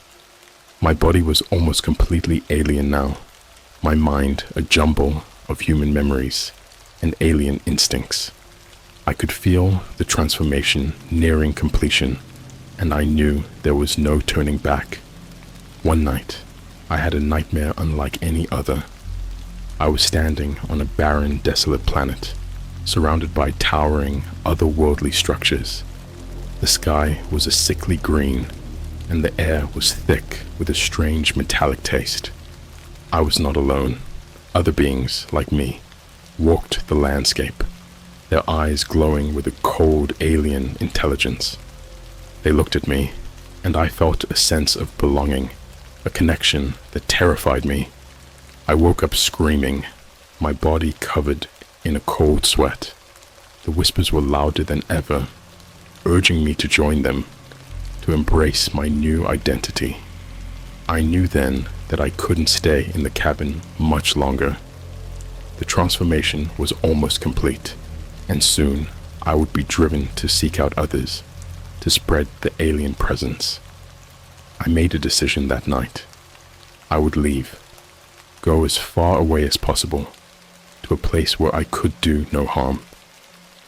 My body was almost completely alien now, my mind a jumble of human memories and alien instincts. I could feel the transformation nearing completion, and I knew there was no turning back. One night, I had a nightmare unlike any other. I was standing on a barren, desolate planet, surrounded by towering, otherworldly structures. The sky was a sickly green, and the air was thick with a strange metallic taste. I was not alone. Other beings, like me, walked the landscape, their eyes glowing with a cold, alien intelligence. They looked at me, and I felt a sense of belonging, a connection that terrified me. I woke up screaming, my body covered in a cold sweat. The whispers were louder than ever, urging me to join them, to embrace my new identity. I knew then that I couldn't stay in the cabin much longer. The transformation was almost complete, and soon I would be driven to seek out others, to spread the alien presence. I made a decision that night. I would leave, go as far away as possible, to a place where I could do no harm.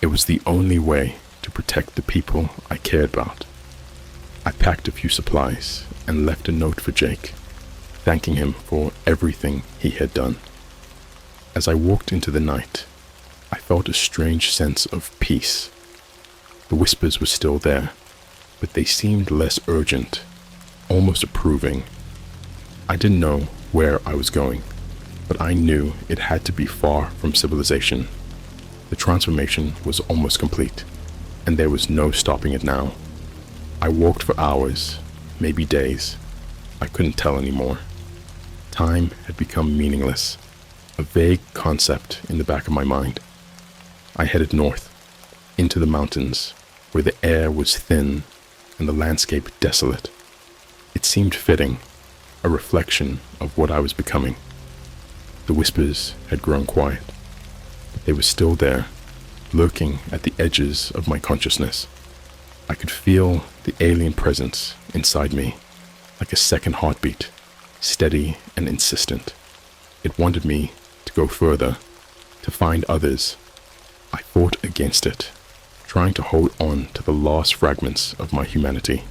It was the only way to protect the people I cared about. I packed a few supplies and left a note for Jake, thanking him for everything he had done. As I walked into the night, I felt a strange sense of peace. The whispers were still there, but they seemed less urgent, almost approving. I didn't know where I was going, but I knew it had to be far from civilization. The transformation was almost complete, and there was no stopping it now. I walked for hours, maybe days. I couldn't tell anymore. Time had become meaningless, a vague concept in the back of my mind. I headed north, into the mountains, where the air was thin and the landscape desolate. It seemed fitting, a reflection of what I was becoming. The whispers had grown quiet, but they were still there, lurking at the edges of my consciousness. I could feel the alien presence inside me, like a second heartbeat, steady and insistent. It wanted me to go further, to find others. I fought against it, trying to hold on to the last fragments of my humanity.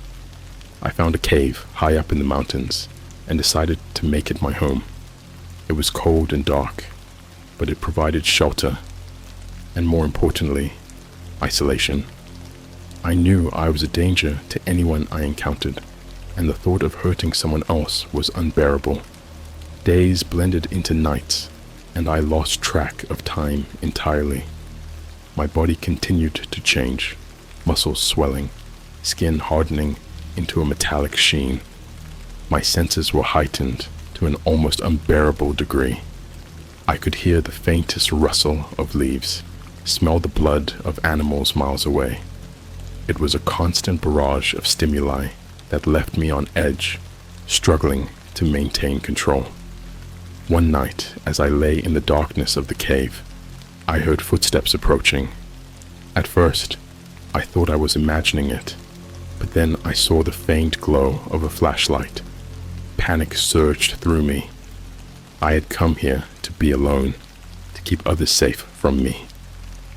I found a cave high up in the mountains and decided to make it my home. It was cold and dark, but it provided shelter, and more importantly, isolation. I knew I was a danger to anyone I encountered, and the thought of hurting someone else was unbearable. Days blended into nights, and I lost track of time entirely. My body continued to change, muscles swelling, skin hardening into a metallic sheen. My senses were heightened to an almost unbearable degree. I could hear the faintest rustle of leaves, smell the blood of animals miles away. It was a constant barrage of stimuli that left me on edge, struggling to maintain control. One night, as I lay in the darkness of the cave, I heard footsteps approaching. At first, I thought I was imagining it, but then I saw the faint glow of a flashlight. Panic surged through me. I had come here to be alone, to keep others safe from me.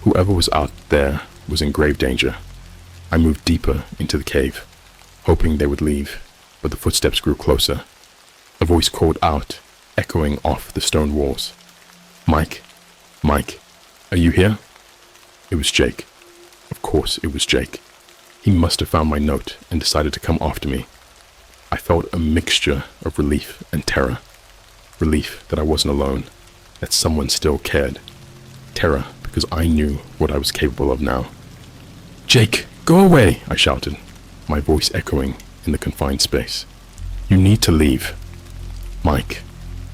Whoever was out there was in grave danger. I moved deeper into the cave, hoping they would leave, but the footsteps grew closer. A voice called out, echoing off the stone walls. "Mike, Mike, are you here?" It was Jake. Of course it was Jake. He must have found my note and decided to come after me. I felt a mixture of relief and terror. Relief that I wasn't alone, that someone still cared. Terror, because I knew what I was capable of now. "Jake, go away!" I shouted, my voice echoing in the confined space. "You need to leave." "Mike,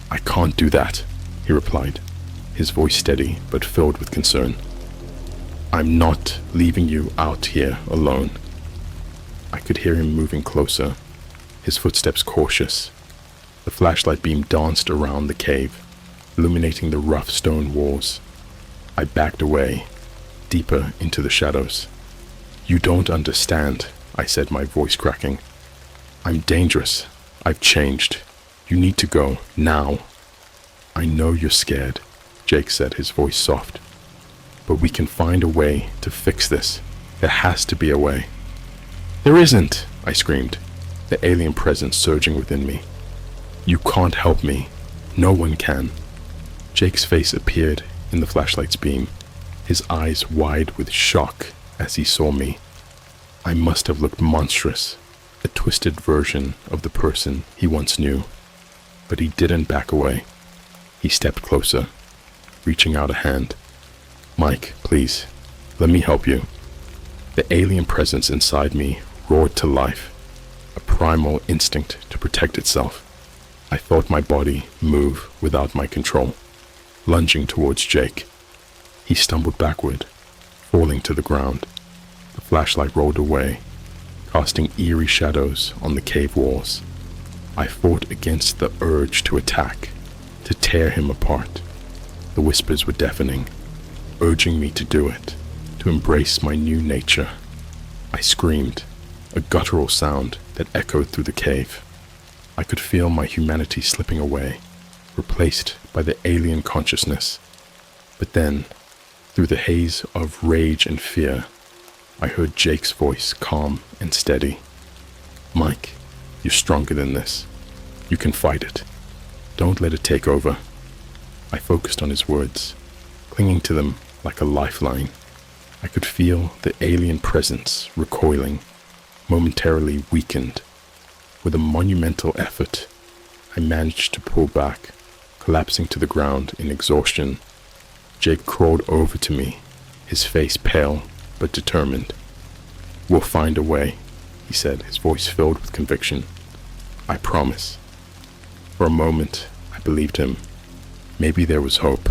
I can't do that," he replied, his voice steady but filled with concern. "I'm not leaving you out here alone." I could hear him moving closer, his footsteps cautious. The flashlight beam danced around the cave, illuminating the rough stone walls. I backed away, deeper into the shadows. "You don't understand," I said, my voice cracking. "I'm dangerous. I've changed. You need to go, now." "I know you're scared," Jake said, his voice soft. "But we can find a way to fix this. There has to be a way." "There isn't," I screamed, the alien presence surging within me. "You can't help me. No one can." Jake's face appeared in the flashlight's beam, his eyes wide with shock as he saw me. I must have looked monstrous, a twisted version of the person he once knew. But he didn't back away. He stepped closer, reaching out a hand. "Mike, please, let me help you." The alien presence inside me roared to life, a primal instinct to protect itself. I felt my body move without my control, lunging towards Jake. He stumbled backward, falling to the ground. The flashlight rolled away, casting eerie shadows on the cave walls. I fought against the urge to attack, to tear him apart. The whispers were deafening, urging me to do it, to embrace my new nature. I screamed, a guttural sound that echoed through the cave. I could feel my humanity slipping away, replaced by the alien consciousness. But then, through the haze of rage and fear, I heard Jake's voice, calm and steady. "Mike, you're stronger than this. You can fight it. Don't let it take over." I focused on his words, clinging to them like a lifeline. I could feel the alien presence recoiling, momentarily weakened. With a monumental effort, I managed to pull back, collapsing to the ground in exhaustion. Jake crawled over to me, his face pale but determined. "We'll find a way," he said, his voice filled with conviction. "I promise." For a moment, I believed him. Maybe there was hope.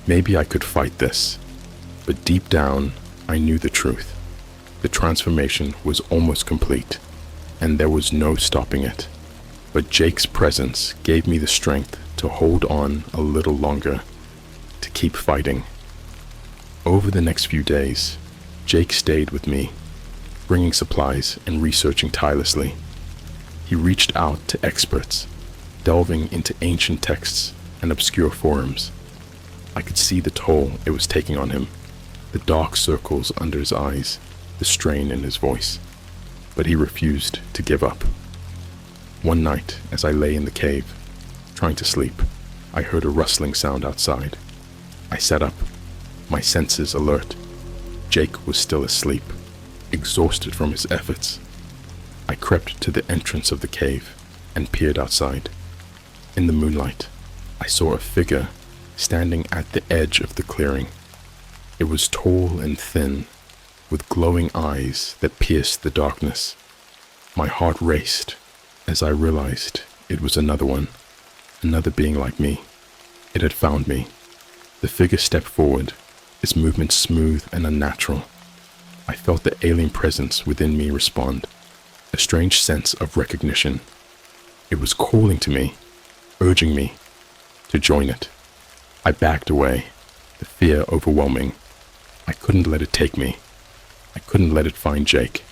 Maybe I could fight this. But deep down, I knew the truth. The transformation was almost complete, and there was no stopping it. But Jake's presence gave me the strength to hold on a little longer, to keep fighting. Over the next few days, Jake stayed with me, bringing supplies and researching tirelessly. He reached out to experts, delving into ancient texts and obscure forums. I could see the toll it was taking on him, the dark circles under his eyes, the strain in his voice. But he refused to give up. One night, as I lay in the cave, trying to sleep, I heard a rustling sound outside. I sat up, my senses alert. Jake was still asleep, exhausted from his efforts. I crept to the entrance of the cave and peered outside. In the moonlight, I saw a figure standing at the edge of the clearing. It was tall and thin, with glowing eyes that pierced the darkness. My heart raced as I realized it was another one, another being like me. It had found me. The figure stepped forward, its movement smooth and unnatural. I felt the alien presence within me respond, a strange sense of recognition. It was calling to me, urging me to join it. I backed away, the fear overwhelming. I couldn't let it take me. I couldn't let it find Jake.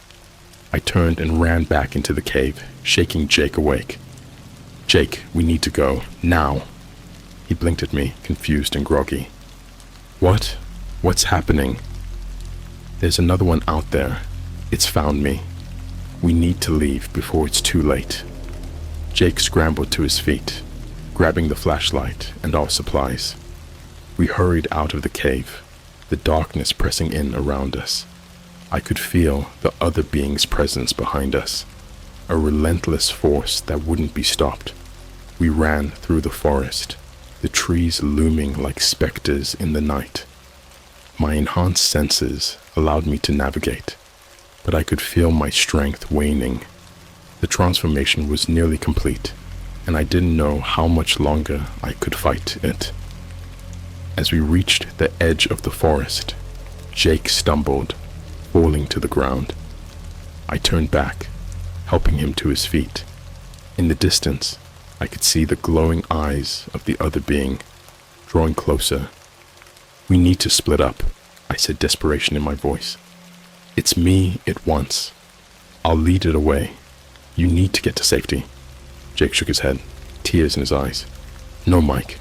I turned and ran back into the cave, shaking Jake awake. "Jake, we need to go, now." He blinked at me, confused and groggy. "What? What's happening?" "There's another one out there. It's found me. We need to leave before it's too late." Jake scrambled to his feet, grabbing the flashlight and our supplies. We hurried out of the cave, the darkness pressing in around us. I could feel the other being's presence behind us, a relentless force that wouldn't be stopped. We ran through the forest, the the trees looming like specters in the night. My enhanced senses allowed me to navigate, but I could feel my strength waning. The transformation was nearly complete, and I didn't know how much longer I could fight it. As we reached the edge of the forest, Jake stumbled, falling to the ground. I turned back, helping him to his feet. In the distance, I could see the glowing eyes of the other being, drawing closer. "We need to split up," I said, desperation in my voice. "It's me it wants. I'll lead it away. You need to get to safety." Jake shook his head, tears in his eyes. "No, Mike,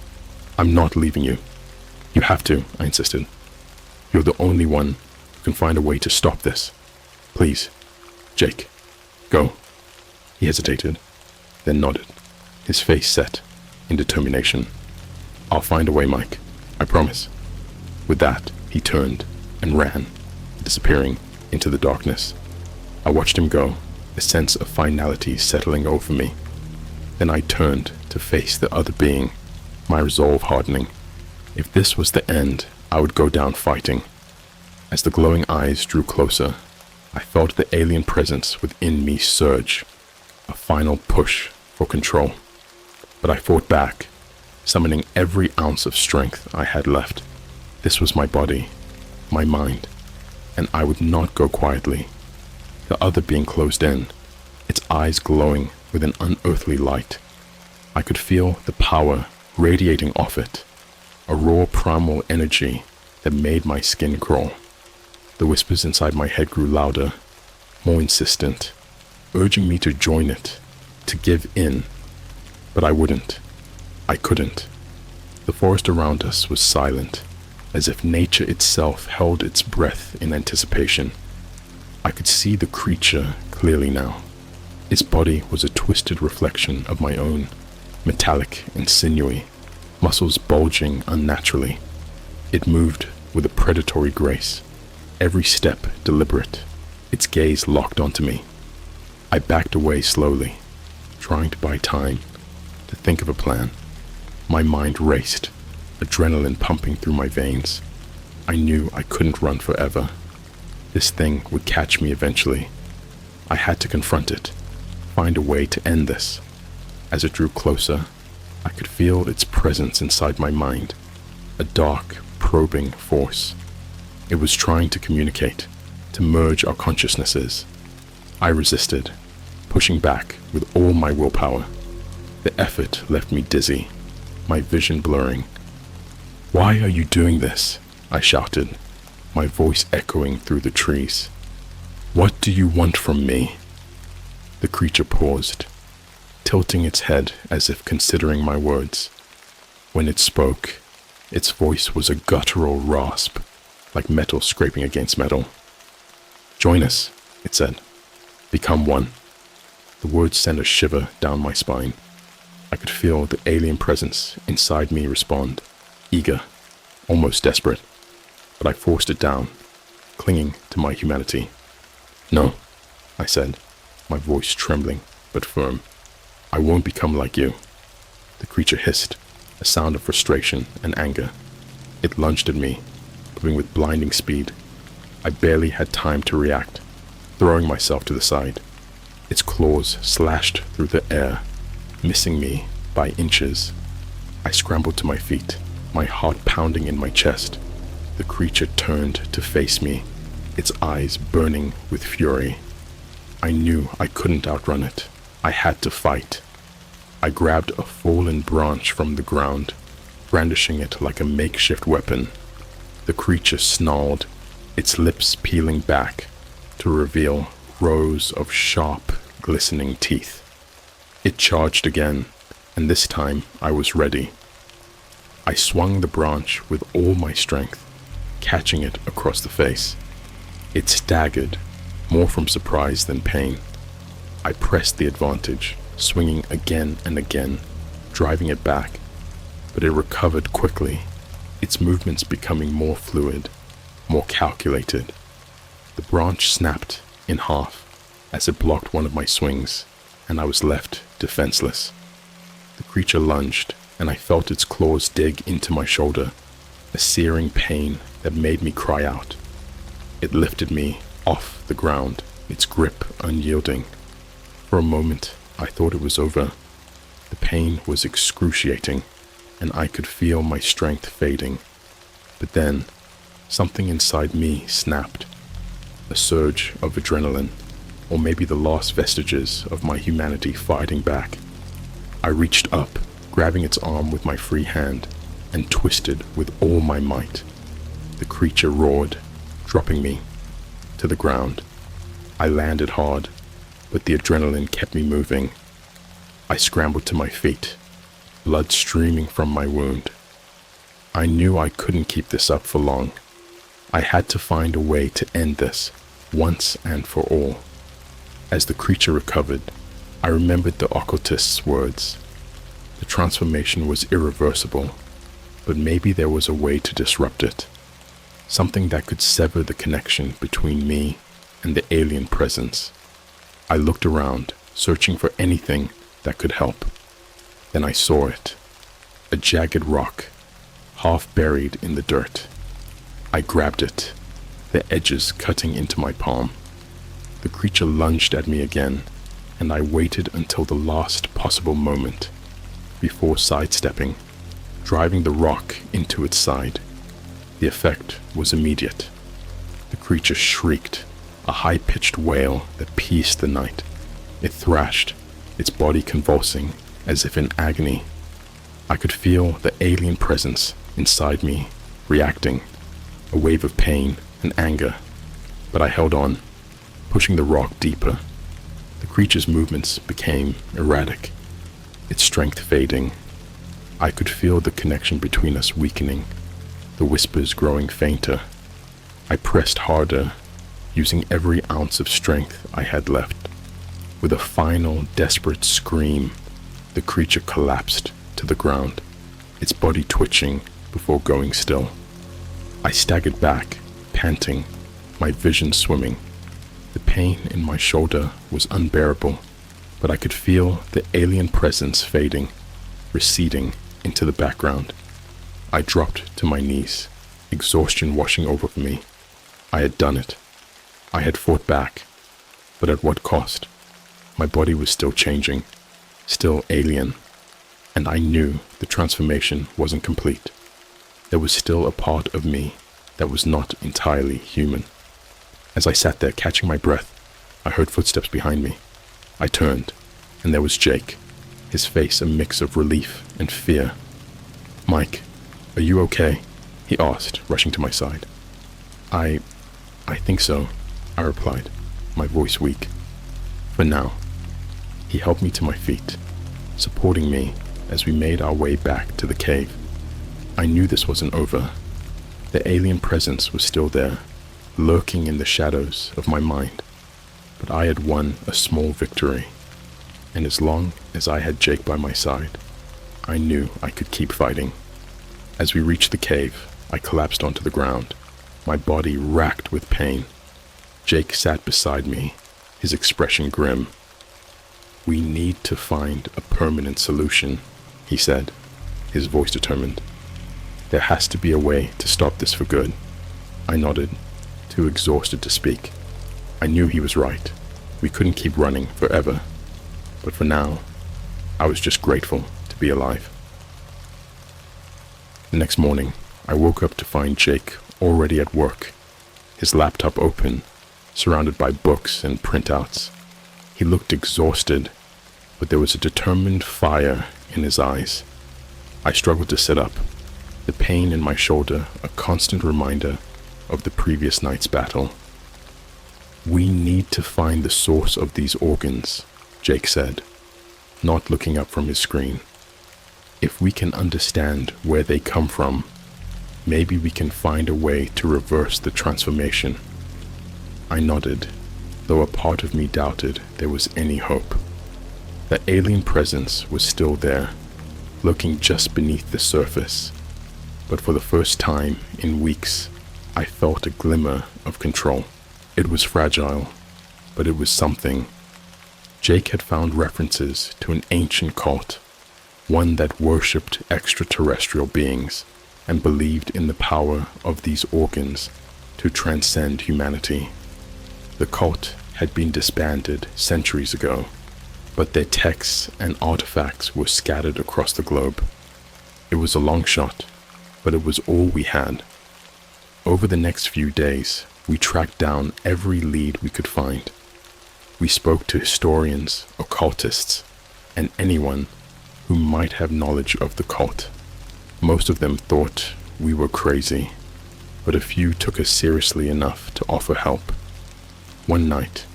I'm not leaving you. You have to," I insisted. "You're the only one who can find a way to stop this. Please, Jake, go." He hesitated, then nodded, his face set in determination. "I'll find a way, Mike. I promise." With that, he turned and ran, disappearing into the darkness. I watched him go, a sense of finality settling over me. Then I turned to face the other being, my resolve hardening. If this was the end, I would go down fighting. As the glowing eyes drew closer, I felt the alien presence within me surge, a final push for control. But I fought back, summoning every ounce of strength I had left. This was my body, my mind, and I would not go quietly. The other being closed in, its eyes glowing with an unearthly light. I could feel the power radiating off it, a raw primal energy that made my skin crawl. The whispers inside my head grew louder, more insistent, urging me to join it, to give in. But I wouldn't. I couldn't. The forest around us was silent, as if nature itself held its breath in anticipation. I could see the creature clearly now. Its body was a twisted reflection of my own, metallic and sinewy, muscles bulging unnaturally. It moved with a predatory grace, every step deliberate, its gaze locked onto me. I backed away slowly, trying to buy time, to think of a plan. My mind raced, adrenaline pumping through my veins. I knew I couldn't run forever. This thing would catch me eventually. I had to confront it, find a way to end this. As it drew closer, I could feel its presence inside my mind, a dark, probing force. It was trying to communicate, to merge our consciousnesses. I resisted, pushing back with all my willpower. The effort left me dizzy, my vision blurring. "Why are you doing this?" I shouted, my voice echoing through the trees. "What do you want from me?" The creature paused, tilting its head as if considering my words. When it spoke, its voice was a guttural rasp, like metal scraping against metal. "Join us," it said. "Become one." The words sent a shiver down my spine. I could feel the alien presence inside me respond, eager, almost desperate. But I forced it down, clinging to my humanity. "No," I said, my voice trembling but firm. "I won't become like you." The creature hissed, a sound of frustration and anger. It lunged at me, moving with blinding speed. I barely had time to react, throwing myself to the side. Its claws slashed through the air, missing me by inches. I scrambled to my feet, my heart pounding in my chest. The creature turned to face me, its eyes burning with fury. I knew I couldn't outrun it. I had to fight. I grabbed a fallen branch from the ground, brandishing it like a makeshift weapon. The creature snarled, its lips peeling back to reveal rows of sharp, glistening teeth. It charged again, and this time I was ready. I swung the branch with all my strength, catching it across the face. It staggered, more from surprise than pain. I pressed the advantage, swinging again and again, driving it back, but it recovered quickly, its movements becoming more fluid, more calculated. The branch snapped in half as it blocked one of my swings, and I was left defenseless. The creature lunged, and I felt its claws dig into my shoulder, a searing pain that made me cry out. It lifted me off the ground, its grip unyielding. For a moment, I thought it was over. The pain was excruciating, and I could feel my strength fading. But then, something inside me snapped. A surge of adrenaline, or maybe the last vestiges of my humanity fighting back. I reached up, grabbing its arm with my free hand, and twisted with all my might. The creature roared, dropping me to the ground. I landed hard, but the adrenaline kept me moving. I scrambled to my feet, blood streaming from my wound. I knew I couldn't keep this up for long. I had to find a way to end this, once and for all. As the creature recovered, I remembered the occultist's words. The transformation was irreversible, but maybe there was a way to disrupt it. Something that could sever the connection between me and the alien presence. I looked around, searching for anything that could help. Then I saw it. A jagged rock, half buried in the dirt. I grabbed it, the edges cutting into my palm. The creature lunged at me again, and I waited until the last possible moment before sidestepping, driving the rock into its side. The effect was immediate. The creature shrieked, a high-pitched wail that pierced the night. It thrashed, its body convulsing as if in agony. I could feel the alien presence inside me reacting, a wave of pain and anger, but I held on, pushing the rock deeper. The creature's movements became erratic, its strength fading. I could feel the connection between us weakening, the whispers growing fainter. I pressed harder, using every ounce of strength I had left. With a final, desperate scream, the creature collapsed to the ground, its body twitching before going still. I staggered back, panting, my vision swimming. The pain in my shoulder was unbearable, but I could feel the alien presence fading, receding into the background. I dropped to my knees, exhaustion washing over me. I had done it. I had fought back, but at what cost? My body was still changing, still alien, and I knew the transformation wasn't complete. There was still a part of me that was not entirely human. As I sat there catching my breath, I heard footsteps behind me. I turned, and there was Jake, his face a mix of relief and fear. "Mike, are you okay?" he asked, rushing to my side. I think so," I replied, my voice weak. "For now." He helped me to my feet, supporting me as we made our way back to the cave. I knew this wasn't over. The alien presence was still there, lurking in the shadows of my mind. But I had won a small victory, and as long as I had Jake by my side, I knew I could keep fighting. As we reached the cave, I collapsed onto the ground, my body racked with pain. Jake sat beside me, his expression grim. "We need to find a permanent solution," he said, his voice determined. "There has to be a way to stop this for good." I nodded, too exhausted to speak. I knew he was right. We couldn't keep running forever. But for now, I was just grateful to be alive. The next morning, I woke up to find Jake already at work, his laptop open, surrounded by books and printouts. He looked exhausted, but there was a determined fire in his eyes. I struggled to sit up, the pain in my shoulder a constant reminder of the previous night's battle. "We need to find the source of these organs," Jake said, not looking up from his screen. "If we can understand where they come from, maybe we can find a way to reverse the transformation." I nodded, though a part of me doubted there was any hope. The alien presence was still there, lurking just beneath the surface. But for the first time in weeks, I felt a glimmer of control. It was fragile, but it was something. Jake had found references to an ancient cult, one that worshipped extraterrestrial beings and believed in the power of these organs to transcend humanity. The cult had been disbanded centuries ago, but their texts and artifacts were scattered across the globe. It was a long shot, but it was all we had. Over the next few days, we tracked down every lead we could find. We spoke to historians, occultists, and anyone who might have knowledge of the cult. Most of them thought we were crazy, but a few took us seriously enough to offer help. One night,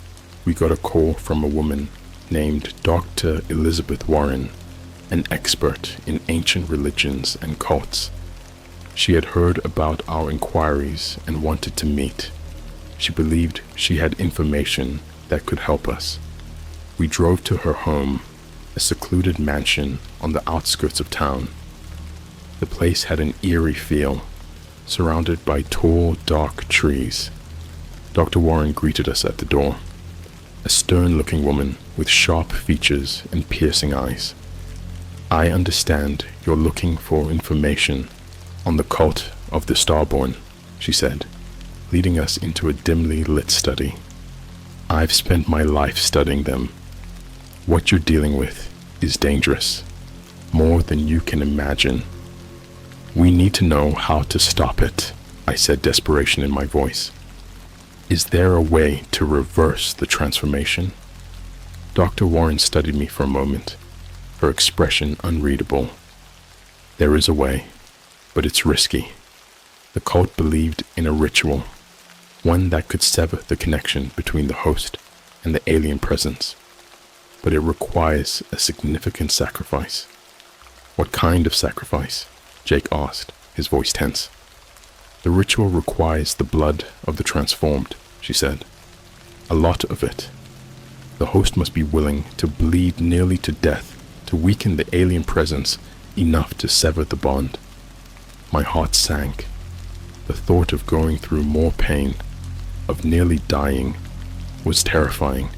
we got a call from a woman named Dr. Elizabeth Warren, an expert in ancient religions and cults. She had heard about our inquiries and wanted to meet. She believed she had information that could help us. We drove to her home, a secluded mansion on the outskirts of town. The place had an eerie feel, surrounded by tall, dark trees. Dr. Warren greeted us at the door, a stern-looking woman with sharp features and piercing eyes. "I understand you're looking for information on the cult of the Starborn," she said, leading us into a dimly lit study. "I've spent my life studying them. What you're dealing with is dangerous, more than you can imagine. We need to know how to stop it," I said, desperation in my voice. "Is there a way to reverse the transformation?" Dr. Warren studied me for a moment, her expression unreadable. "There is a way, but it's risky. The cult believed in a ritual, one that could sever the connection between the host and the alien presence. But it requires a significant sacrifice." "What kind of sacrifice?" Jake asked, his voice tense. "The ritual requires the blood of the transformed," she said. "A lot of it. The host must be willing to bleed nearly to death to weaken the alien presence enough to sever the bond." My heart sank. The thought of going through more pain, of nearly dying, was terrifying.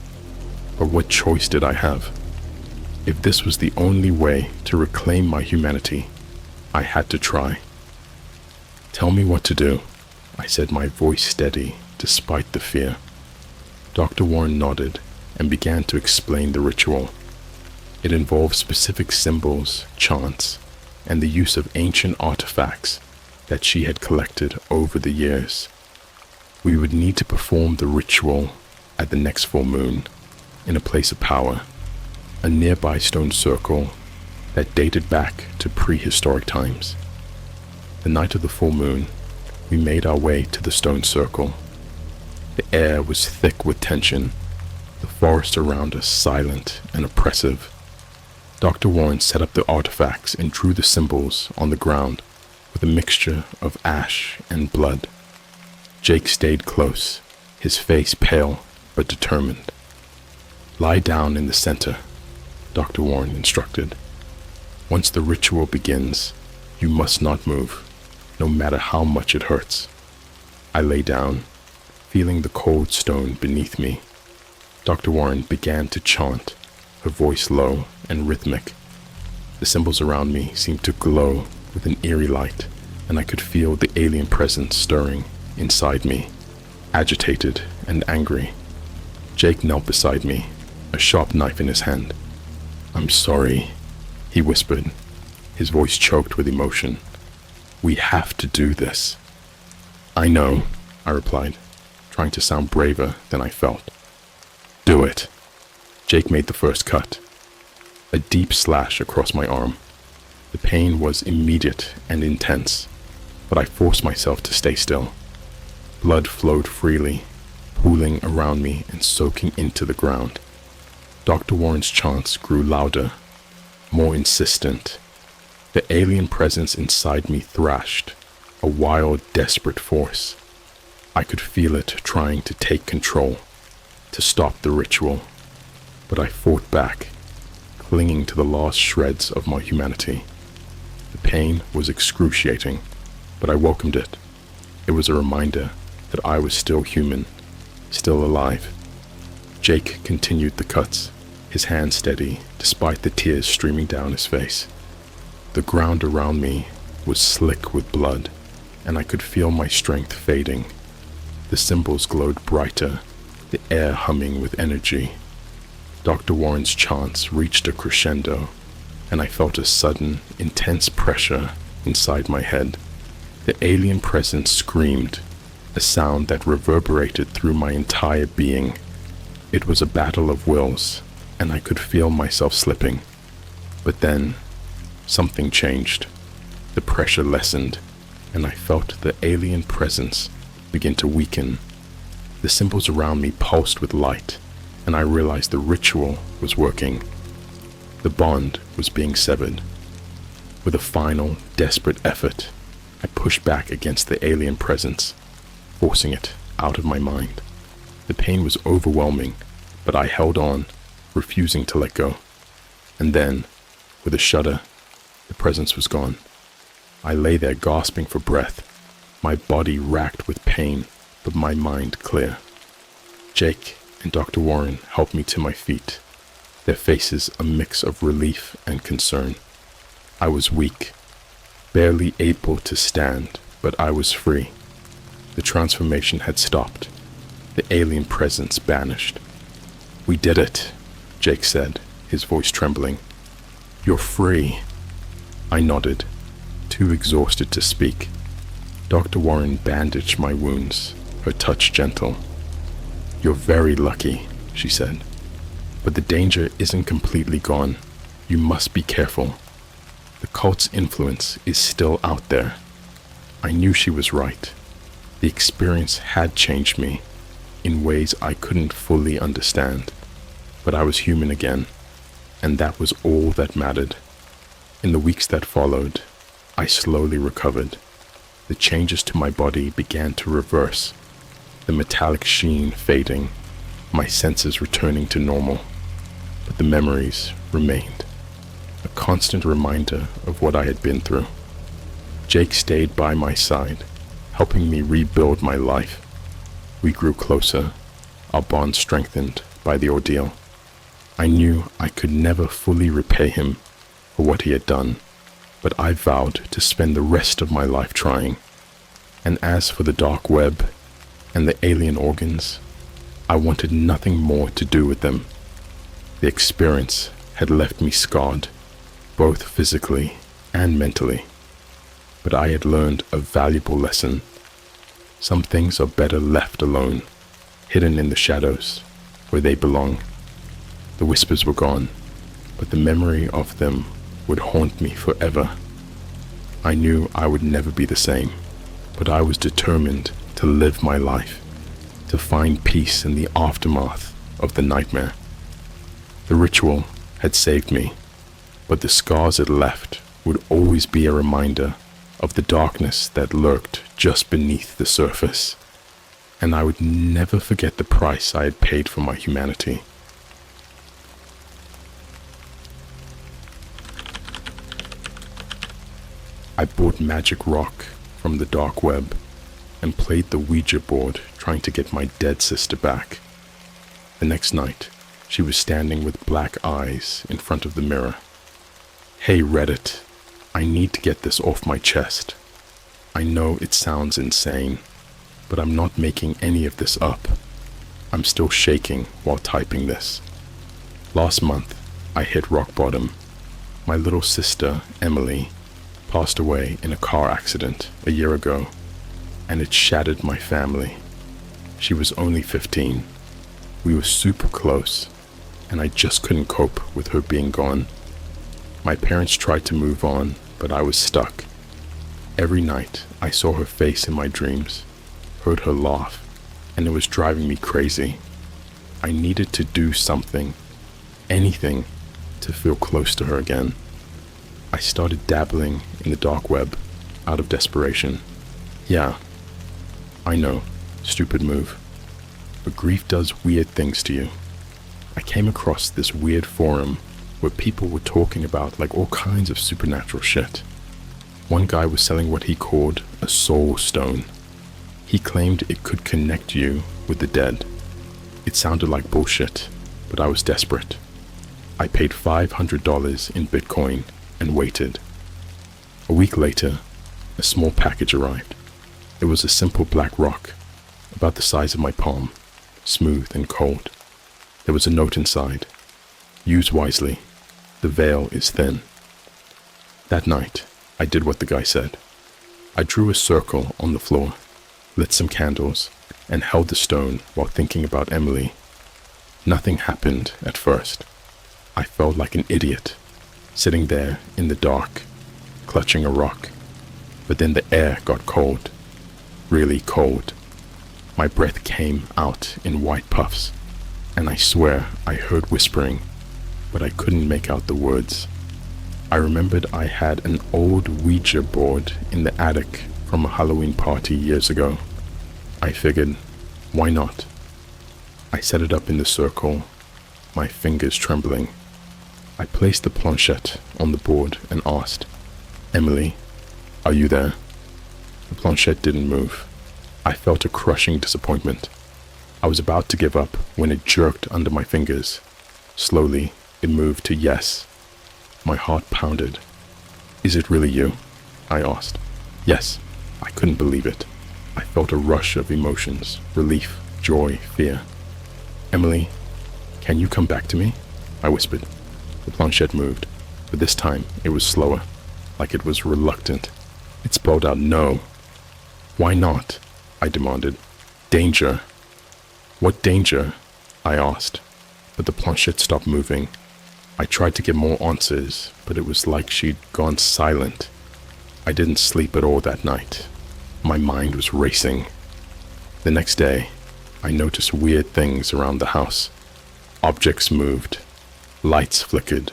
But what choice did I have? If this was the only way to reclaim my humanity, I had to try. "Tell me what to do," I said, my voice steady despite the fear. Dr. Warren nodded and began to explain the ritual. It involved specific symbols, chants, and the use of ancient artifacts that she had collected over the years. We would need to perform the ritual at the next full moon, in a place of power, a nearby stone circle that dated back to prehistoric times. The night of the full moon, we made our way to the stone circle. The air was thick with tension, the forest around us silent and oppressive. Dr. Warren set up the artifacts and drew the symbols on the ground with a mixture of ash and blood. Jake stayed close, his face pale but determined. "Lie down in the center," Dr. Warren instructed. "Once the ritual begins, you must not move, no matter how much it hurts." I lay down, feeling the cold stone beneath me. Dr. Warren began to chant, her voice low and rhythmic. The symbols around me seemed to glow with an eerie light, and I could feel the alien presence stirring inside me, agitated and angry. Jake knelt beside me, a sharp knife in his hand. "I'm sorry," he whispered, his voice choked with emotion. "We have to do this." "I know," I replied, trying to sound braver than I felt. "Do it." Jake made the first cut, a deep slash across my arm. The pain was immediate and intense, but I forced myself to stay still. Blood flowed freely, pooling around me and soaking into the ground. Dr. Warren's chants grew louder, more insistent. The alien presence inside me thrashed, a wild, desperate force. I could feel it trying to take control, to stop the ritual, but I fought back, clinging to the last shreds of my humanity. The pain was excruciating, but I welcomed it. It was a reminder that I was still human, still alive. Jake continued the cuts, his hand steady despite the tears streaming down his face. The ground around me was slick with blood, and I could feel my strength fading. The symbols glowed brighter, the air humming with energy. Dr. Warren's chants reached a crescendo, and I felt a sudden, intense pressure inside my head. The alien presence screamed, a sound that reverberated through my entire being. It was a battle of wills, and I could feel myself slipping. But then, something changed. The pressure lessened, and I felt the alien presence begin to weaken. The symbols around me pulsed with light, and I realized the ritual was working. The bond was being severed. With a final, desperate effort, I pushed back against the alien presence, forcing it out of my mind. The pain was overwhelming, but I held on, refusing to let go. And then, with a shudder, the presence was gone. I lay there gasping for breath, my body racked with pain, but my mind clear. Jake and Dr. Warren helped me to my feet, their faces a mix of relief and concern. I was weak, barely able to stand, but I was free. The transformation had stopped. The alien presence vanished. "We did it," Jake said, his voice trembling. "You're free." I nodded, too exhausted to speak. Dr. Warren bandaged my wounds, her touch gentle. "You're very lucky," she said. "But the danger isn't completely gone. You must be careful. The cult's influence is still out there." I knew she was right. The experience had changed me in ways I couldn't fully understand, but I was human again, and that was all that mattered. In the weeks that followed, I slowly recovered. The changes to my body began to reverse, the metallic sheen fading, my senses returning to normal, but the memories remained, a constant reminder of what I had been through. Jake stayed by my side, helping me rebuild my life. We grew closer, our bond strengthened by the ordeal. I knew I could never fully repay him for what he had done, but I vowed to spend the rest of my life trying. And as for the dark web and the alien organs, I wanted nothing more to do with them. The experience had left me scarred, both physically and mentally. But I had learned a valuable lesson. Some things are better left alone, hidden in the shadows, where they belong. The whispers were gone, but the memory of them would haunt me forever. I knew I would never be the same, but I was determined to live my life, to find peace in the aftermath of the nightmare. The ritual had saved me, but the scars it left would always be a reminder of the darkness that lurked just beneath the surface, and I would never forget the price I had paid for my humanity. I bought magic rock from the dark web and played the Ouija board trying to get my dead sister back. The next night, she was standing with black eyes in front of the mirror. "Hey Reddit, I need to get this off my chest. I know it sounds insane, but I'm not making any of this up. I'm still shaking while typing this. Last month, I hit rock bottom. My little sister, Emily, passed away in a car accident a year ago, and it shattered my family. She was only 15. We were super close, and I just couldn't cope with her being gone. My parents tried to move on, but I was stuck. Every night, I saw her face in my dreams, heard her laugh, and it was driving me crazy. I needed to do something, anything, to feel close to her again. I started dabbling in the dark web out of desperation. Yeah, I know, stupid move, but grief does weird things to you. I came across this weird forum where people were talking about like all kinds of supernatural shit. One guy was selling what he called a soul stone. He claimed it could connect you with the dead. It sounded like bullshit, but I was desperate. I paid $500 in Bitcoin and waited. A week later, a small package arrived. It was a simple black rock, about the size of my palm, smooth and cold. There was a note inside. Use wisely. The veil is thin. That night, I did what the guy said. I drew a circle on the floor, lit some candles, and held the stone while thinking about Emily. Nothing happened at first. I felt like an idiot, sitting there in the dark, clutching a rock. But then the air got cold, really cold. My breath came out in white puffs, and I swear I heard whispering, but I couldn't make out the words. I remembered I had an old Ouija board in the attic from a Halloween party years ago. I figured, why not? I set it up in the circle, my fingers trembling. I placed the planchette on the board and asked, Emily, are you there? The planchette didn't move. I felt a crushing disappointment. I was about to give up when it jerked under my fingers. Slowly, it moved to yes. My heart pounded. Is it really you? I asked. Yes. I couldn't believe it. I felt a rush of emotions, relief, joy, fear. Emily, can you come back to me? I whispered. The planchette moved, but this time it was slower, like it was reluctant. It spelled out no. Why not? I demanded. Danger. What danger? I asked, but the planchette stopped moving. I tried to get more answers, but it was like she'd gone silent. I didn't sleep at all that night. My mind was racing. The next day, I noticed weird things around the house. Objects moved, lights flickered,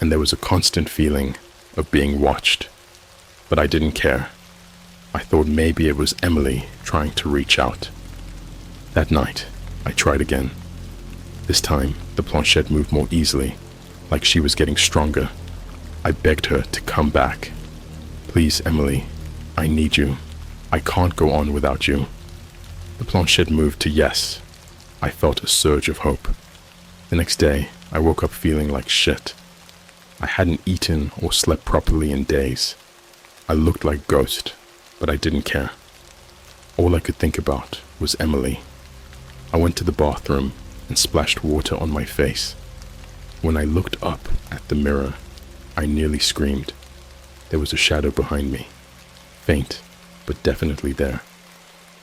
and there was a constant feeling of being watched. But I didn't care. I thought maybe it was Emily trying to reach out. That night, I tried again. This time, the planchette moved more easily, like she was getting stronger. I begged her to come back. Please, Emily, I need you. I can't go on without you. The planchette moved to yes. I felt a surge of hope. The next day, I woke up feeling like shit. I hadn't eaten or slept properly in days. I looked like a ghost, but I didn't care. All I could think about was Emily. I went to the bathroom and splashed water on my face. When I looked up at the mirror, I nearly screamed. There was a shadow behind me, faint, but definitely there.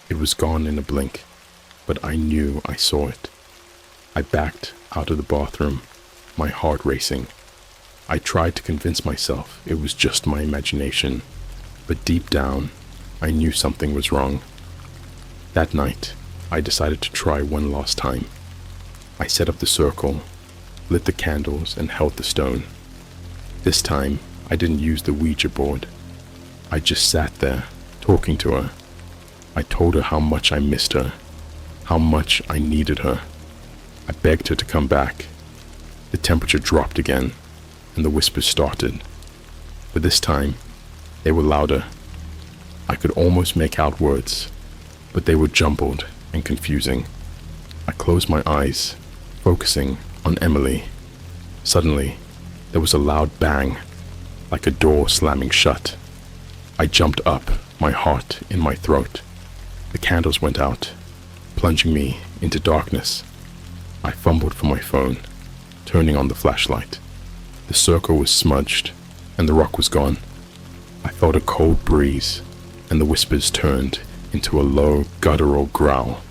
It was gone in a blink, but I knew I saw it. I backed out of the bathroom, my heart racing. I tried to convince myself it was just my imagination, but deep down, I knew something was wrong. That night, I decided to try one last time. I set up the circle, lit the candles, and held the stone. This time, I didn't use the Ouija board. I just sat there, talking to her. I told her how much I missed her, how much I needed her. I begged her to come back. The temperature dropped again, and the whispers started. But this time, they were louder. I could almost make out words, but they were jumbled and confusing. I closed my eyes, focusing on Emily. Suddenly, there was a loud bang, like a door slamming shut. I jumped up, my heart in my throat. The candles went out, plunging me into darkness. I fumbled for my phone, turning on the flashlight. The circle was smudged, and the rock was gone. I felt a cold breeze, and the whispers turned into a low, guttural growl.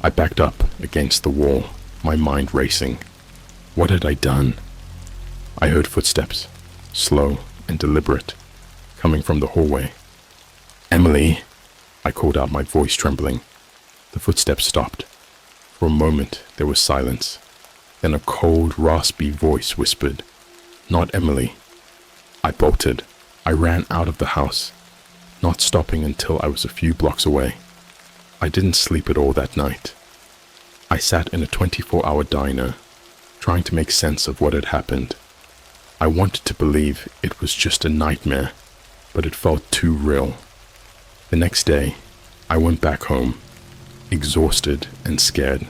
I backed up against the wall, my mind racing. What had I done? I heard footsteps, slow and deliberate, coming from the hallway. Emily, I called out, my voice trembling. The footsteps stopped. For a moment, there was silence. Then a cold, raspy voice whispered, Not Emily. I bolted. I ran out of the house, not stopping until I was a few blocks away. I didn't sleep at all that night. I sat in a 24-hour diner, trying to make sense of what had happened. I wanted to believe it was just a nightmare, but it felt too real. The next day, I went back home, exhausted and scared.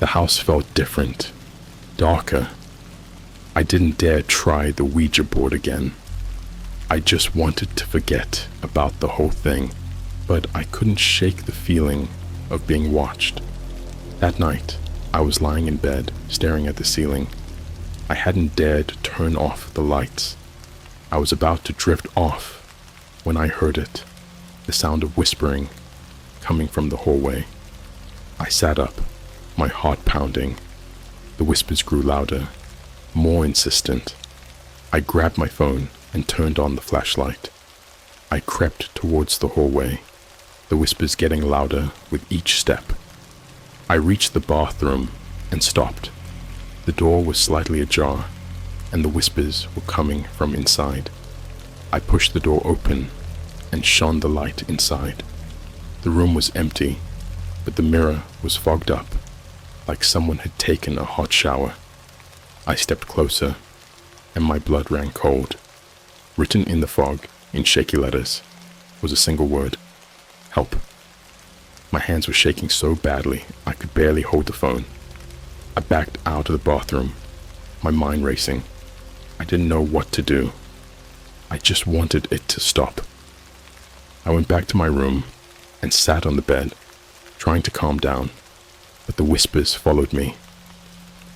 The house felt different, darker. I didn't dare try the Ouija board again. I just wanted to forget about the whole thing, but I couldn't shake the feeling of being watched. That night, I was lying in bed, staring at the ceiling. I hadn't dared to turn off the lights. I was about to drift off when I heard it, the sound of whispering coming from the hallway. I sat up, my heart pounding. The whispers grew louder, more insistent. I grabbed my phone and turned on the flashlight. I crept towards the hallway, the whispers getting louder with each step. I reached the bathroom and stopped. The door was slightly ajar, and the whispers were coming from inside. I pushed the door open and shone the light inside. The room was empty, but the mirror was fogged up, like someone had taken a hot shower. I stepped closer, and my blood ran cold. Written in the fog, in shaky letters, was a single word: help. My hands were shaking so badly I could barely hold the phone. I backed out of the bathroom, my mind racing. I didn't know what to do. I just wanted it to stop. I went back to my room and sat on the bed, trying to calm down, but the whispers followed me.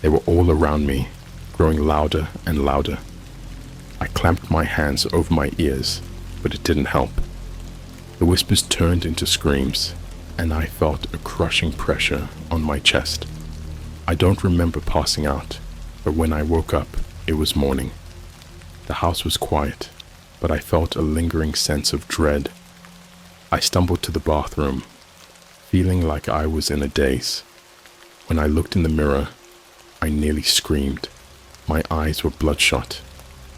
They were all around me, growing louder and louder. I clamped my hands over my ears, but it didn't help. The whispers turned into screams, and I felt a crushing pressure on my chest. I don't remember passing out, but when I woke up, it was morning. The house was quiet, but I felt a lingering sense of dread. I stumbled to the bathroom, feeling like I was in a daze. When I looked in the mirror, I nearly screamed. My eyes were bloodshot,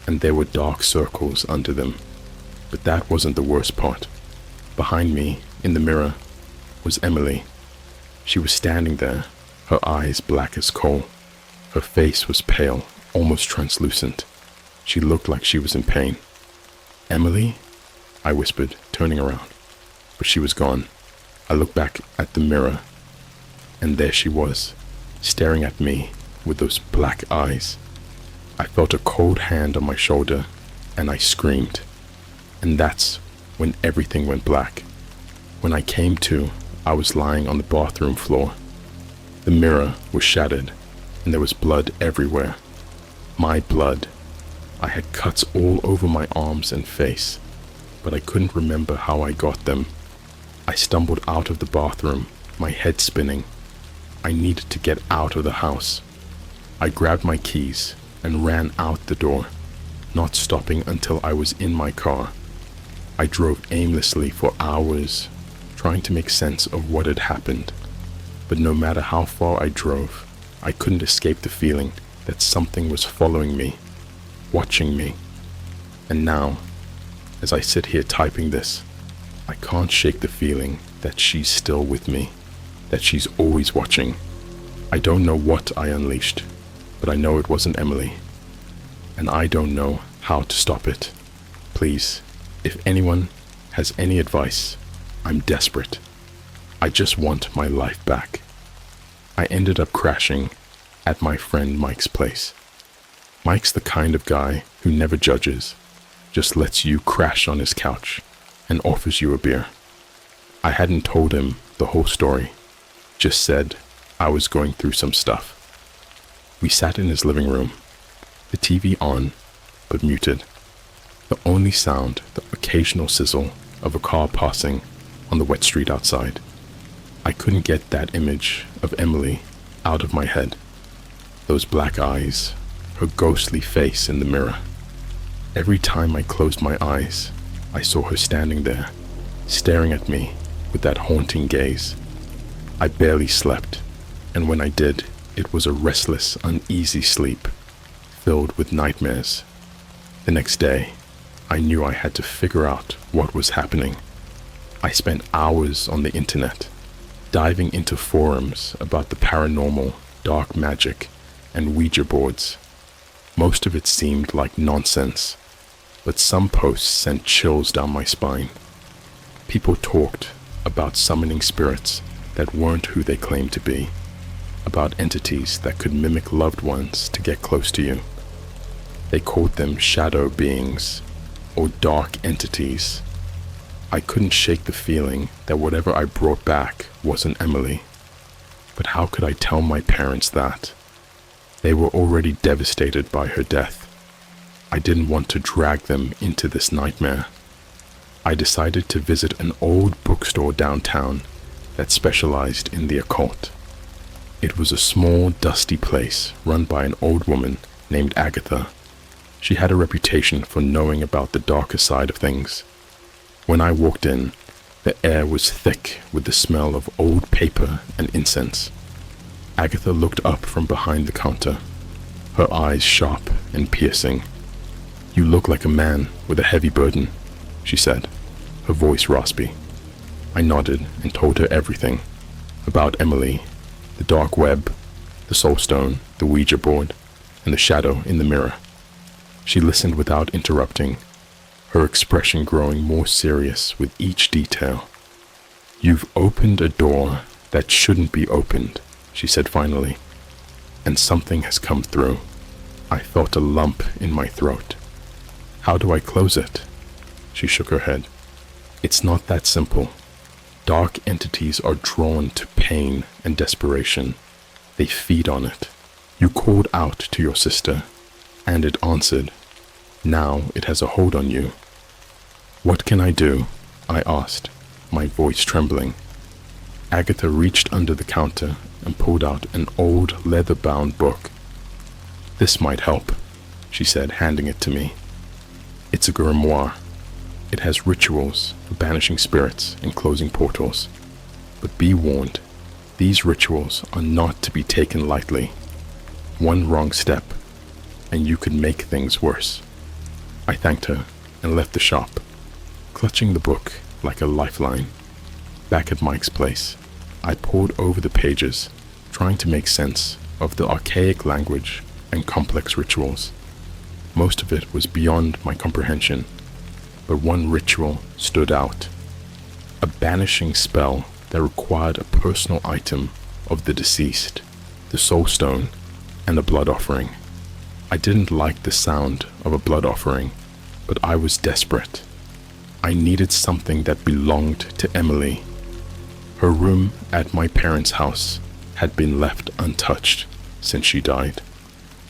and there were dark circles under them. But that wasn't the worst part. Behind me, in the mirror, was Emily. She was standing there, her eyes black as coal. Her face was pale, almost translucent. She looked like she was in pain. "Emily?" I whispered, turning around. But she was gone. I looked back at the mirror, and there she was, staring at me with those black eyes. I felt a cold hand on my shoulder, and I screamed. And that's when everything went black. When I came to, I was lying on the bathroom floor. The mirror was shattered, and there was blood everywhere. My blood. I had cuts all over my arms and face, but I couldn't remember how I got them. I stumbled out of the bathroom, my head spinning. I needed to get out of the house. I grabbed my keys and ran out the door, not stopping until I was in my car. I drove aimlessly for hours, trying to make sense of what had happened. But no matter how far I drove, I couldn't escape the feeling that something was following me, watching me. And now, as I sit here typing this, I can't shake the feeling that she's still with me, that she's always watching. I don't know what I unleashed, but I know it wasn't Emily. And I don't know how to stop it. Please, if anyone has any advice, I'm desperate. I just want my life back. I ended up crashing at my friend Mike's place. Mike's the kind of guy who never judges, just lets you crash on his couch and offers you a beer. I hadn't told him the whole story, just said I was going through some stuff. We sat in his living room, the TV on, but muted. The only sound, the occasional sizzle of a car passing on the wet street outside. I couldn't get that image of Emily out of my head. Those black eyes, her ghostly face in the mirror. Every time I closed my eyes, I saw her standing there, staring at me with that haunting gaze. I barely slept, and when I did, it was a restless, uneasy sleep, filled with nightmares. The next day, I knew I had to figure out what was happening. I spent hours on the internet, diving into forums about the paranormal, dark magic, and Ouija boards. Most of it seemed like nonsense, but some posts sent chills down my spine. People talked about summoning spirits that weren't who they claimed to be, about entities that could mimic loved ones to get close to you. They called them shadow beings, or dark entities. I couldn't shake the feeling that whatever I brought back wasn't Emily. But how could I tell my parents that? They were already devastated by her death. I didn't want to drag them into this nightmare. I decided to visit an old bookstore downtown that specialized in the occult. It was a small, dusty place run by an old woman named Agatha. She had a reputation for knowing about the darker side of things. When I walked in, the air was thick with the smell of old paper and incense. Agatha looked up from behind the counter, her eyes sharp and piercing. "You look like a man with a heavy burden," she said, her voice raspy. I nodded and told her everything about Emily, the dark web, the soul stone, the Ouija board, and the shadow in the mirror. She listened without interrupting, her expression growing more serious with each detail. "You've opened a door that shouldn't be opened," she said finally, "and something has come through." I felt a lump in my throat. "How do I close it?" She shook her head. "It's not that simple. Dark entities are drawn to pain and desperation. They feed on it. You called out to your sister, and it answered. Now it has a hold on you." "What can I do?" I asked, my voice trembling. Agatha reached under the counter and pulled out an old leather-bound book. "This might help," she said, handing it to me. "It's a grimoire. It has rituals for banishing spirits and closing portals. But be warned, these rituals are not to be taken lightly. One wrong step, and you could make things worse." I thanked her and left the shop, clutching the book like a lifeline. Back at Mike's place, I pored over the pages, trying to make sense of the archaic language and complex rituals. Most of it was beyond my comprehension, but one ritual stood out. A banishing spell that required a personal item of the deceased, the soul stone, and a blood offering. I didn't like the sound of a blood offering, but I was desperate. I needed something that belonged to Emily. Her room at my parents' house had been left untouched since she died.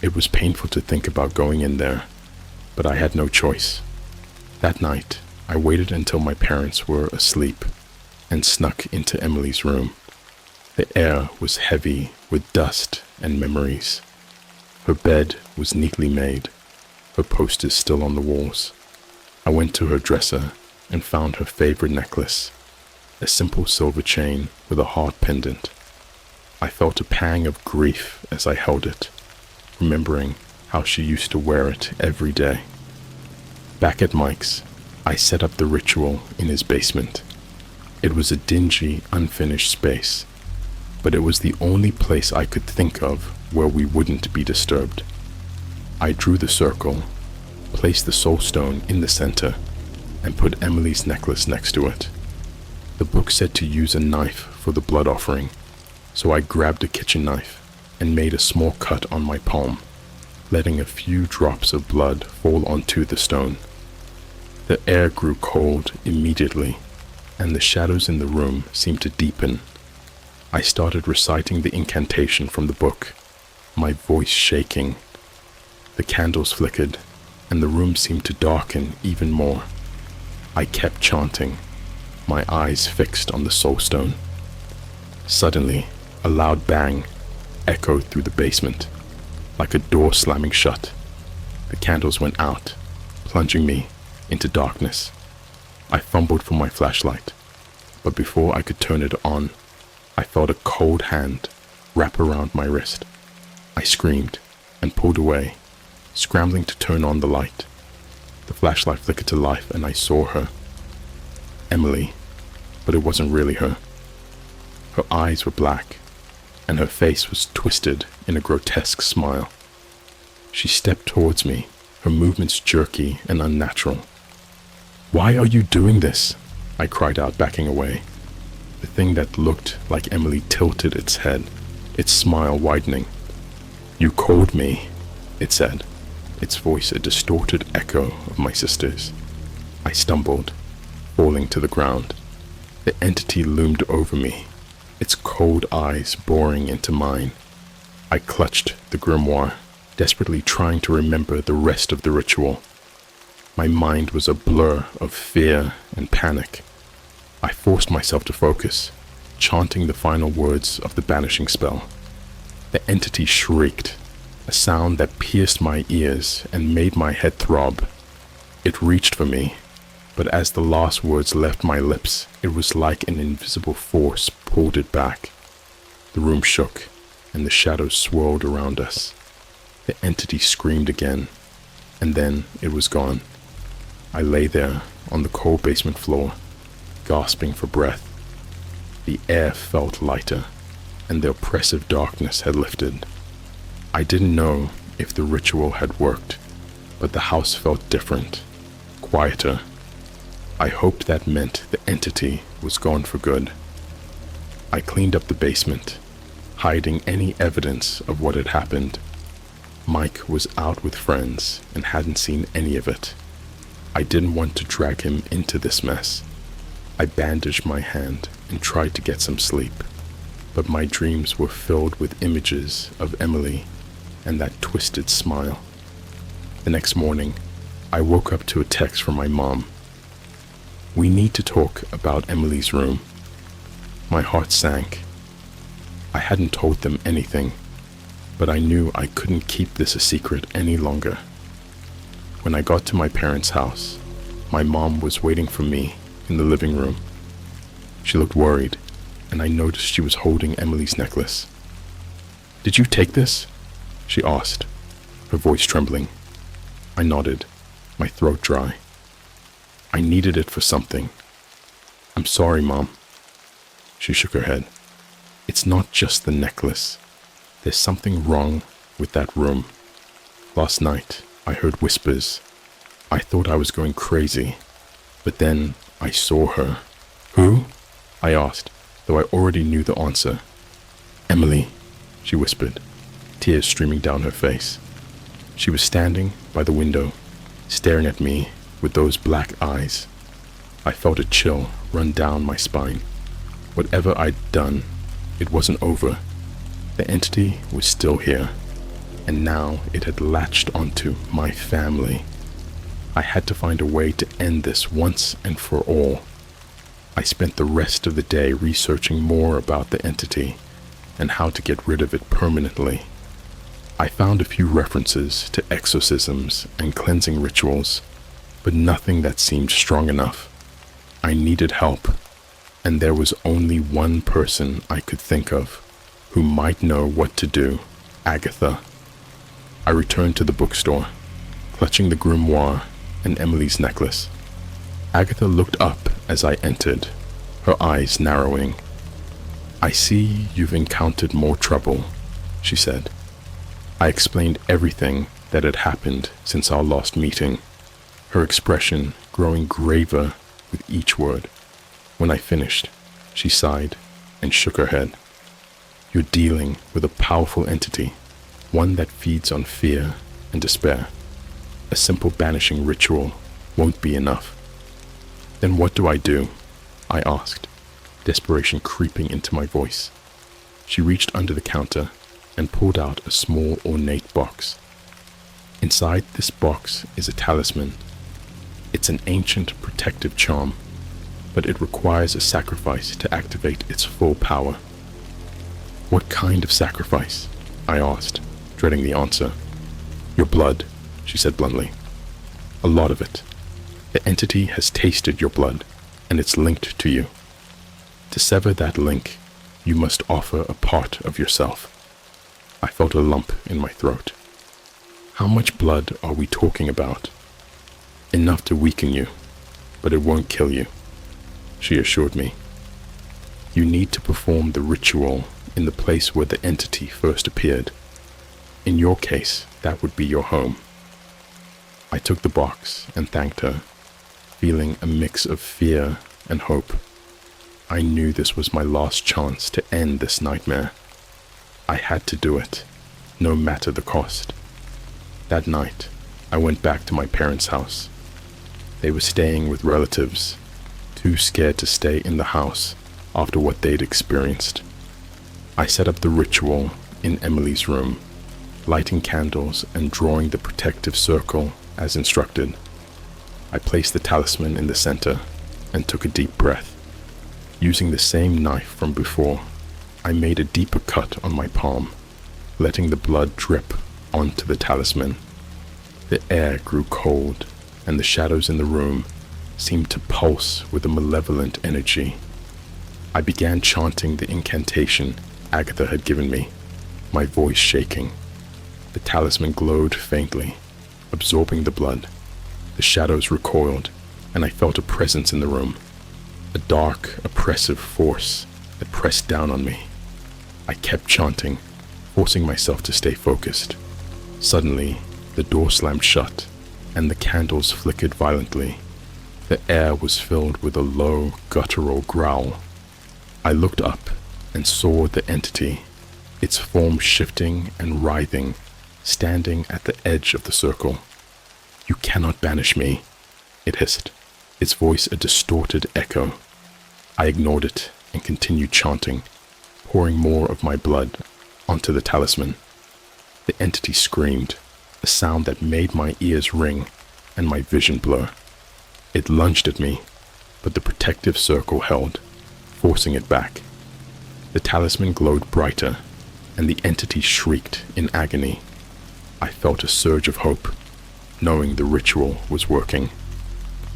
It was painful to think about going in there, but I had no choice. That night, I waited until my parents were asleep and snuck into Emily's room. The air was heavy with dust and memories. Her bed was neatly made, her posters still on the walls. I went to her dresser and found her favorite necklace, a simple silver chain with a heart pendant. I felt a pang of grief as I held it, remembering how she used to wear it every day. Back at Mike's, I set up the ritual in his basement. It was a dingy, unfinished space, but it was the only place I could think of where we wouldn't be disturbed. I drew the circle, placed the soul stone in the center, and put Emily's necklace next to it. The book said to use a knife for the blood offering, so I grabbed a kitchen knife and made a small cut on my palm, letting a few drops of blood fall onto the stone. The air grew cold immediately, and the shadows in the room seemed to deepen. I started reciting the incantation from the book, my voice shaking. The candles flickered, and the room seemed to darken even more. I kept chanting, my eyes fixed on the soul stone. Suddenly, a loud bang echoed through the basement, like a door slamming shut. The candles went out, plunging me into darkness. I fumbled for my flashlight, but before I could turn it on, I felt a cold hand wrap around my wrist. I screamed and pulled away, scrambling to turn on the light. The flashlight flickered to life and I saw her. Emily, but it wasn't really her. Her eyes were black, and her face was twisted in a grotesque smile. She stepped towards me, her movements jerky and unnatural. "Why are you doing this?" I cried out, backing away. The thing that looked like Emily tilted its head, its smile widening. "You called me," it said, its voice a distorted echo of my sister's. I stumbled, falling to the ground. The entity loomed over me, its cold eyes boring into mine. I clutched the grimoire, desperately trying to remember the rest of the ritual. My mind was a blur of fear and panic. I forced myself to focus, chanting the final words of the banishing spell. The entity shrieked, a sound that pierced my ears and made my head throb. It reached for me, but as the last words left my lips, it was like an invisible force pulled it back. The room shook, and the shadows swirled around us. The entity screamed again, and then it was gone. I lay there on the cold basement floor, gasping for breath. The air felt lighter, and the oppressive darkness had lifted. I didn't know if the ritual had worked, but the house felt different, quieter. I hoped that meant the entity was gone for good. I cleaned up the basement, hiding any evidence of what had happened. Mike was out with friends and hadn't seen any of it. I didn't want to drag him into this mess. I bandaged my hand and tried to get some sleep, but my dreams were filled with images of Emily and that twisted smile. The next morning, I woke up to a text from my mom. "We need to talk about Emily's room." My heart sank. I hadn't told them anything, but I knew I couldn't keep this a secret any longer. When I got to my parents' house, my mom was waiting for me in the living room. She looked worried, and I noticed she was holding Emily's necklace. "Did you take this?" she asked, her voice trembling. I nodded, my throat dry. "I needed it for something." "I'm sorry, Mom." She shook her head. "It's not just the necklace. There's something wrong with that room. Last night, I heard whispers. I thought I was going crazy, but then I saw her." "Who?" I asked, though I already knew the answer. "Emily," she whispered, tears streaming down her face. She was standing by the window, staring at me with those black eyes. I felt a chill run down my spine. Whatever I'd done, it wasn't over. The entity was still here, and now it had latched onto my family. I had to find a way to end this once and for all. I spent the rest of the day researching more about the entity and how to get rid of it permanently. I found a few references to exorcisms and cleansing rituals, but nothing that seemed strong enough. I needed help, and there was only one person I could think of who might know what to do: Agatha. I returned to the bookstore, clutching the grimoire and Emily's necklace. Agatha looked up as I entered, her eyes narrowing. "I see you've encountered more trouble," she said. I explained everything that had happened since our last meeting, her expression growing graver with each word. When I finished, she sighed and shook her head. "You're dealing with a powerful entity, one that feeds on fear and despair. A simple banishing ritual won't be enough." "Then what do I do?" I asked, desperation creeping into my voice. She reached under the counter and pulled out a small ornate box. Inside this box is a talisman. It's an ancient protective charm, but it requires a sacrifice to activate its full power. "What kind of sacrifice?" I asked, dreading the answer. "Your blood," she said bluntly. "A lot of it. The entity has tasted your blood, and it's linked to you. To sever that link, you must offer a part of yourself." I felt a lump in my throat. "How much blood are we talking about?" "Enough to weaken you, but it won't kill you," she assured me. "You need to perform the ritual in the place where the entity first appeared. In your case, that would be your home." I took the box and thanked her, feeling a mix of fear and hope. I knew this was my last chance to end this nightmare. I had to do it, no matter the cost. That night, I went back to my parents' house. They were staying with relatives, too scared to stay in the house after what they'd experienced. I set up the ritual in Emily's room, lighting candles and drawing the protective circle as instructed. I placed the talisman in the center and took a deep breath. Using the same knife from before, I made a deeper cut on my palm, letting the blood drip onto the talisman. The air grew cold, and the shadows in the room seemed to pulse with a malevolent energy. I began chanting the incantation Agatha had given me, my voice shaking. The talisman glowed faintly, absorbing the blood. The shadows recoiled, and I felt a presence in the room, a dark, oppressive force that pressed down on me. I kept chanting, forcing myself to stay focused. Suddenly, the door slammed shut, and the candles flickered violently. The air was filled with a low, guttural growl. I looked up and saw the entity, its form shifting and writhing, standing at the edge of the circle. "You cannot banish me," it hissed, its voice a distorted echo. I ignored it and continued chanting, pouring more of my blood onto the talisman. The entity screamed, a sound that made my ears ring and my vision blur. It lunged at me, but the protective circle held, forcing it back. The talisman glowed brighter, and the entity shrieked in agony. I felt a surge of hope, knowing the ritual was working.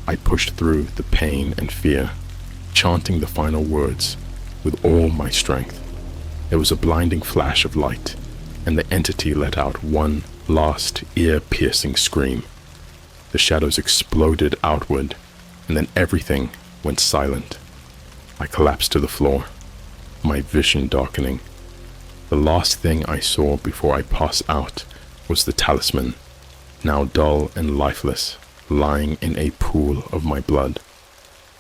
I pushed through the pain and fear, chanting the final words with all my strength. There was a blinding flash of light, and the entity let out one last ear-piercing scream. The shadows exploded outward, and then everything went silent. I collapsed to the floor, my vision darkening. The last thing I saw before I passed out was the talisman, now dull and lifeless, lying in a pool of my blood.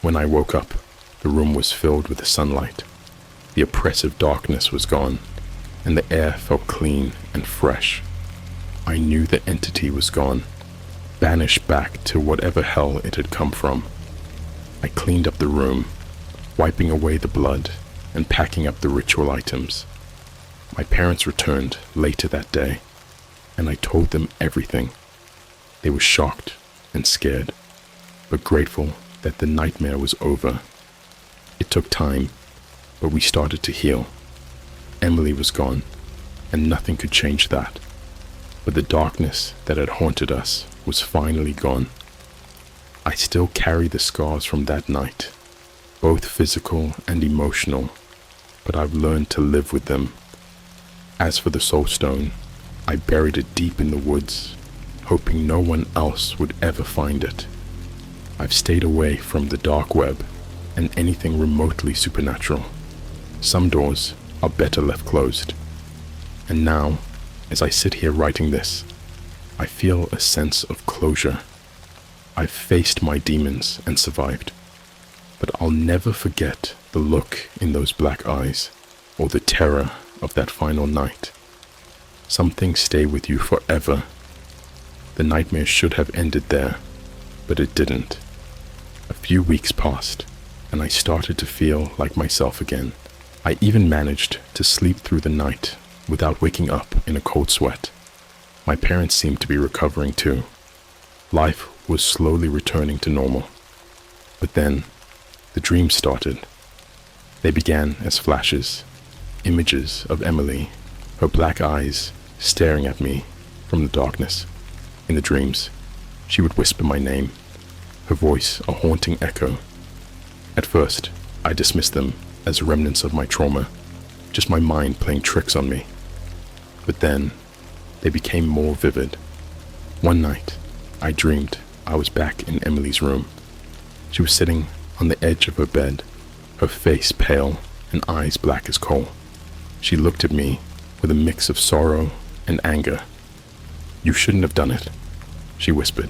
When I woke up, the room was filled with the sunlight. The oppressive darkness was gone, and the air felt clean and fresh. I knew the entity was gone, banished back to whatever hell it had come from. I cleaned up the room, wiping away the blood and packing up the ritual items. My parents returned later that day, and I told them everything. They were shocked and scared, but grateful that the nightmare was over. It took time, but we started to heal. Emily was gone, and nothing could change that. But the darkness that had haunted us was finally gone. I still carry the scars from that night, both physical and emotional, but I've learned to live with them. As for the soul stone, I buried it deep in the woods, hoping no one else would ever find it. I've stayed away from the dark web and anything remotely supernatural. Some doors are better left closed. And now, as I sit here writing this, I feel a sense of closure. I've faced my demons and survived, but I'll never forget the look in those black eyes or the terror of that final night. Some things stay with you forever. The nightmare should have ended there, but it didn't. A few weeks passed, and I started to feel like myself again. I even managed to sleep through the night without waking up in a cold sweat. My parents seemed to be recovering too. Life was slowly returning to normal. But then, the dreams started. They began as flashes, images of Emily, her black eyes staring at me from the darkness. In the dreams, she would whisper my name, her voice a haunting echo. At first, I dismissed them as remnants of my trauma, just my mind playing tricks on me. But then, they became more vivid. One night, I dreamed I was back in Emily's room. She was sitting on the edge of her bed, her face pale and eyes black as coal. She looked at me with a mix of sorrow and anger. "You shouldn't have done it," she whispered.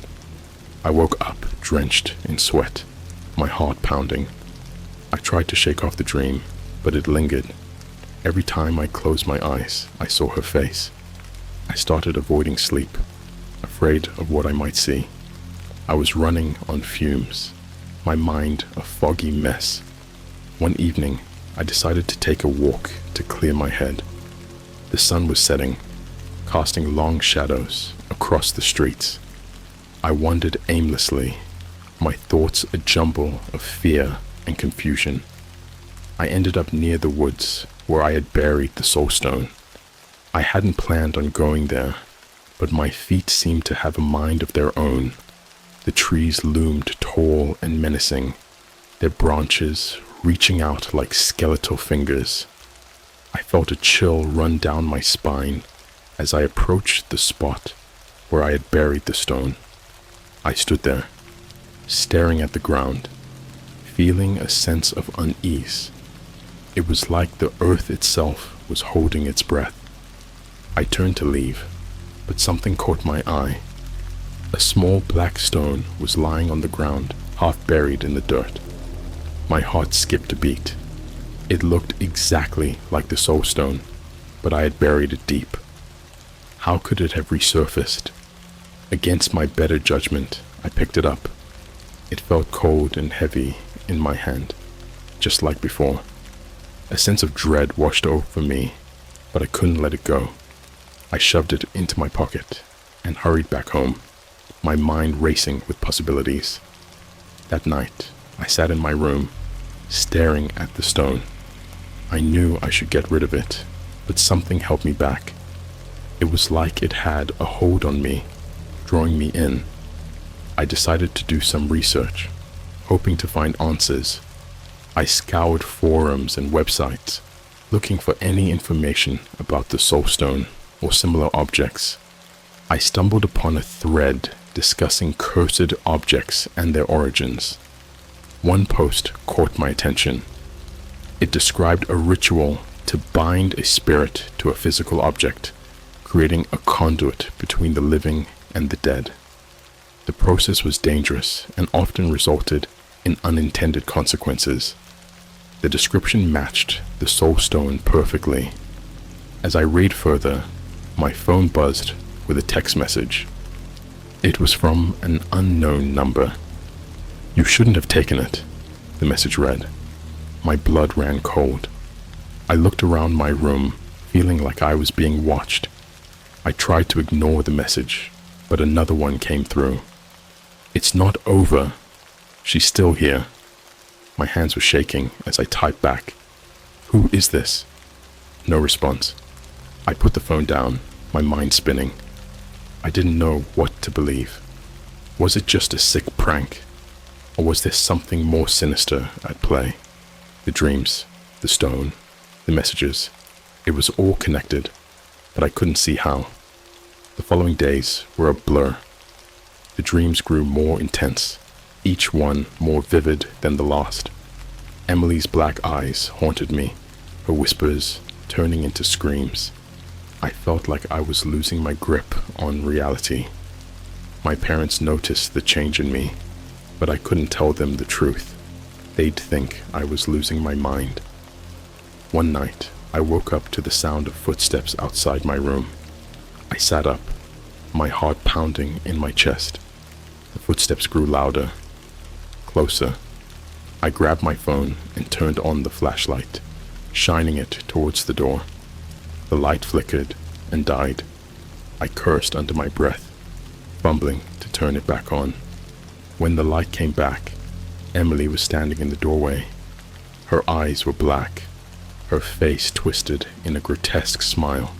I woke up drenched in sweat, my heart pounding. I tried to shake off the dream, but it lingered. Every time I closed my eyes, I saw her face. I started avoiding sleep, afraid of what I might see. I was running on fumes, my mind a foggy mess. One evening, I decided to take a walk to clear my head. The sun was setting, casting long shadows across the streets. I wandered aimlessly, my thoughts a jumble of fear and confusion. I ended up near the woods where I had buried the soul stone. I hadn't planned on going there, but my feet seemed to have a mind of their own. The trees loomed tall and menacing, their branches reaching out like skeletal fingers. I felt a chill run down my spine as I approached the spot where I had buried the stone. I stood there, staring at the ground, feeling a sense of unease. It was like the earth itself was holding its breath. I turned to leave, but something caught my eye. A small black stone was lying on the ground, half buried in the dirt. My heart skipped a beat. It looked exactly like the soul stone, but I had buried it deep. How could it have resurfaced? Against my better judgment, I picked it up. It felt cold and heavy in my hand, just like before. A sense of dread washed over me, but I couldn't let it go. I shoved it into my pocket and hurried back home, my mind racing with possibilities. That night, I sat in my room, staring at the stone. I knew I should get rid of it, but something held me back. It was like it had a hold on me, drawing me in. I decided to do some research, hoping to find answers. I scoured forums and websites, looking for any information about the soul stone or similar objects. I stumbled upon a thread discussing cursed objects and their origins. One post caught my attention. It described a ritual to bind a spirit to a physical object, creating a conduit between the living and the dead. The process was dangerous and often resulted in unintended consequences. The description matched the soul stone perfectly. As I read further, my phone buzzed with a text message. It was from an unknown number. "You shouldn't have taken it," the message read. My blood ran cold. I looked around my room, feeling like I was being watched. I tried to ignore the message, but another one came through. "It's not over. She's still here." My hands were shaking as I typed back, "Who is this?" No response. I put the phone down, my mind spinning. I didn't know what to believe. Was it just a sick prank? Or was there something more sinister at play? The dreams, the stone, the messages, it was all connected, but I couldn't see how. The following days were a blur. The dreams grew more intense, each one more vivid than the last. Emily's black eyes haunted me, her whispers turning into screams. I felt like I was losing my grip on reality. My parents noticed the change in me, but I couldn't tell them the truth. They'd think I was losing my mind. One night, I woke up to the sound of footsteps outside my room. I sat up, my heart pounding in my chest. The footsteps grew louder, closer. I grabbed my phone and turned on the flashlight, shining it towards the door. The light flickered and died. I cursed under my breath, fumbling to turn it back on. When the light came back, Emily was standing in the doorway. Her eyes were black, her face twisted in a grotesque smile.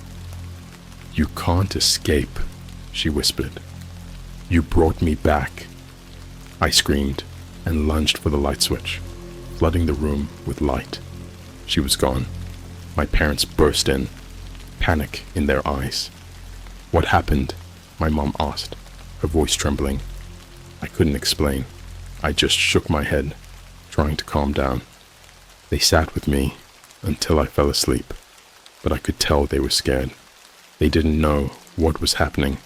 "You can't escape," she whispered. "You brought me back." I screamed and lunged for the light switch, flooding the room with light. She was gone. My parents burst in, panic in their eyes. "What happened?" my mom asked, her voice trembling. I couldn't explain. I just shook my head, trying to calm down. They sat with me until I fell asleep, but I could tell they were scared. They didn't know what was happening,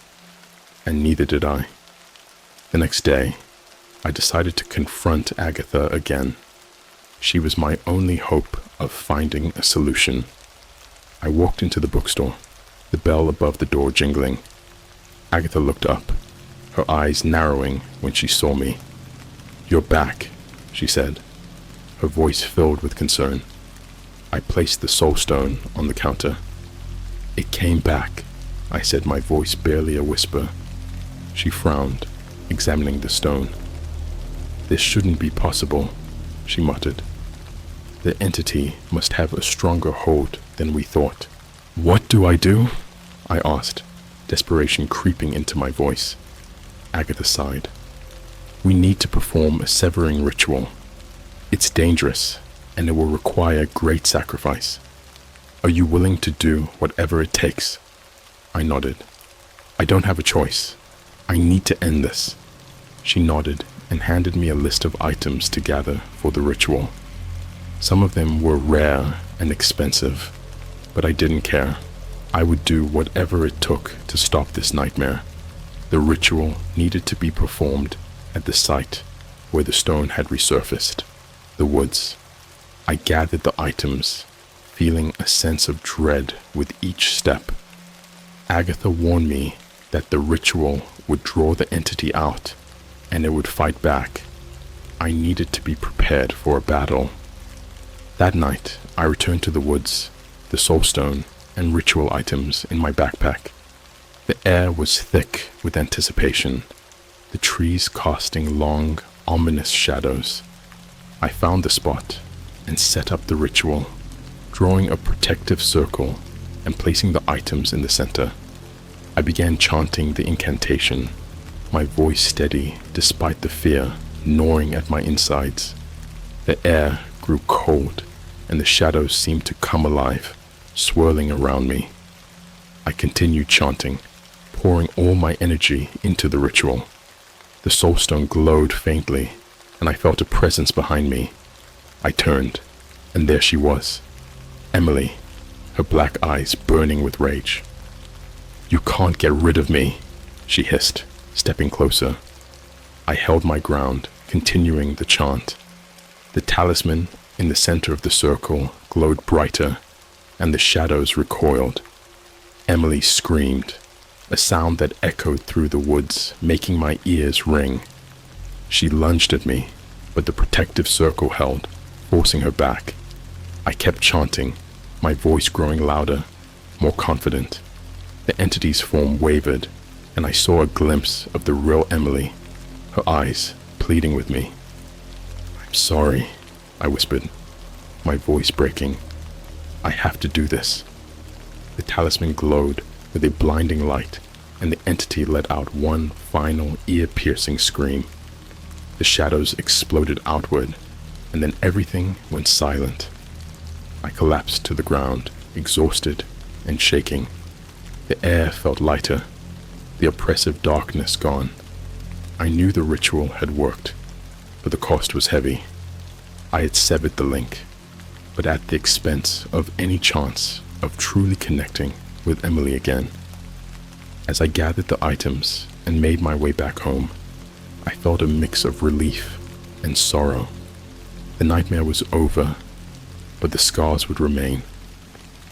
and neither did I. The next day, I decided to confront Agatha again. She was my only hope of finding a solution. I walked into the bookstore, the bell above the door jingling. Agatha looked up, her eyes narrowing when she saw me. "You're back," she said, her voice filled with concern. I placed the soul stone on the counter. "It came back," I said, my voice barely a whisper. She frowned, examining the stone. "This shouldn't be possible," she muttered. "The entity must have a stronger hold than we thought." "What do I do?" I asked, desperation creeping into my voice. Agatha sighed. "We need to perform a severing ritual. It's dangerous, and it will require great sacrifice. Are you willing to do whatever it takes?" I nodded. "I don't have a choice. I need to end this." She nodded and handed me a list of items to gather for the ritual. Some of them were rare and expensive, but I didn't care. I would do whatever it took to stop this nightmare. The ritual needed to be performed at the site where the stone had resurfaced, the woods. I gathered the items, feeling a sense of dread with each step. Agatha warned me that the ritual would draw the entity out, and it would fight back. I needed to be prepared for a battle. That night, I returned to the woods, the soul stone and ritual items in my backpack. The air was thick with anticipation, the trees casting long, ominous shadows. I found the spot and set up the ritual, drawing a protective circle and placing the items in the center. I began chanting the incantation, my voice steady despite the fear gnawing at my insides. The air grew cold, and the shadows seemed to come alive, swirling around me. I continued chanting, pouring all my energy into the ritual. The soulstone glowed faintly, and I felt a presence behind me. I turned, and there she was, Emily, her black eyes burning with rage. "You can't get rid of me," she hissed, stepping closer. I held my ground, continuing the chant. The talisman in the center of the circle glowed brighter, and the shadows recoiled. Emily screamed, a sound that echoed through the woods, making my ears ring. She lunged at me, but the protective circle held, forcing her back. I kept chanting, my voice growing louder, more confident. The entity's form wavered, and I saw a glimpse of the real Emily, her eyes pleading with me. "I'm sorry," I whispered, my voice breaking. "I have to do this." The talisman glowed with a blinding light, and the entity let out one final ear-piercing scream. The shadows exploded outward, and then everything went silent. I collapsed to the ground, exhausted and shaking. The air felt lighter, the oppressive darkness gone. I knew the ritual had worked, but the cost was heavy. I had severed the link, but at the expense of any chance of truly connecting with Emily again. As I gathered the items and made my way back home, I felt a mix of relief and sorrow. The nightmare was over, but the scars would remain.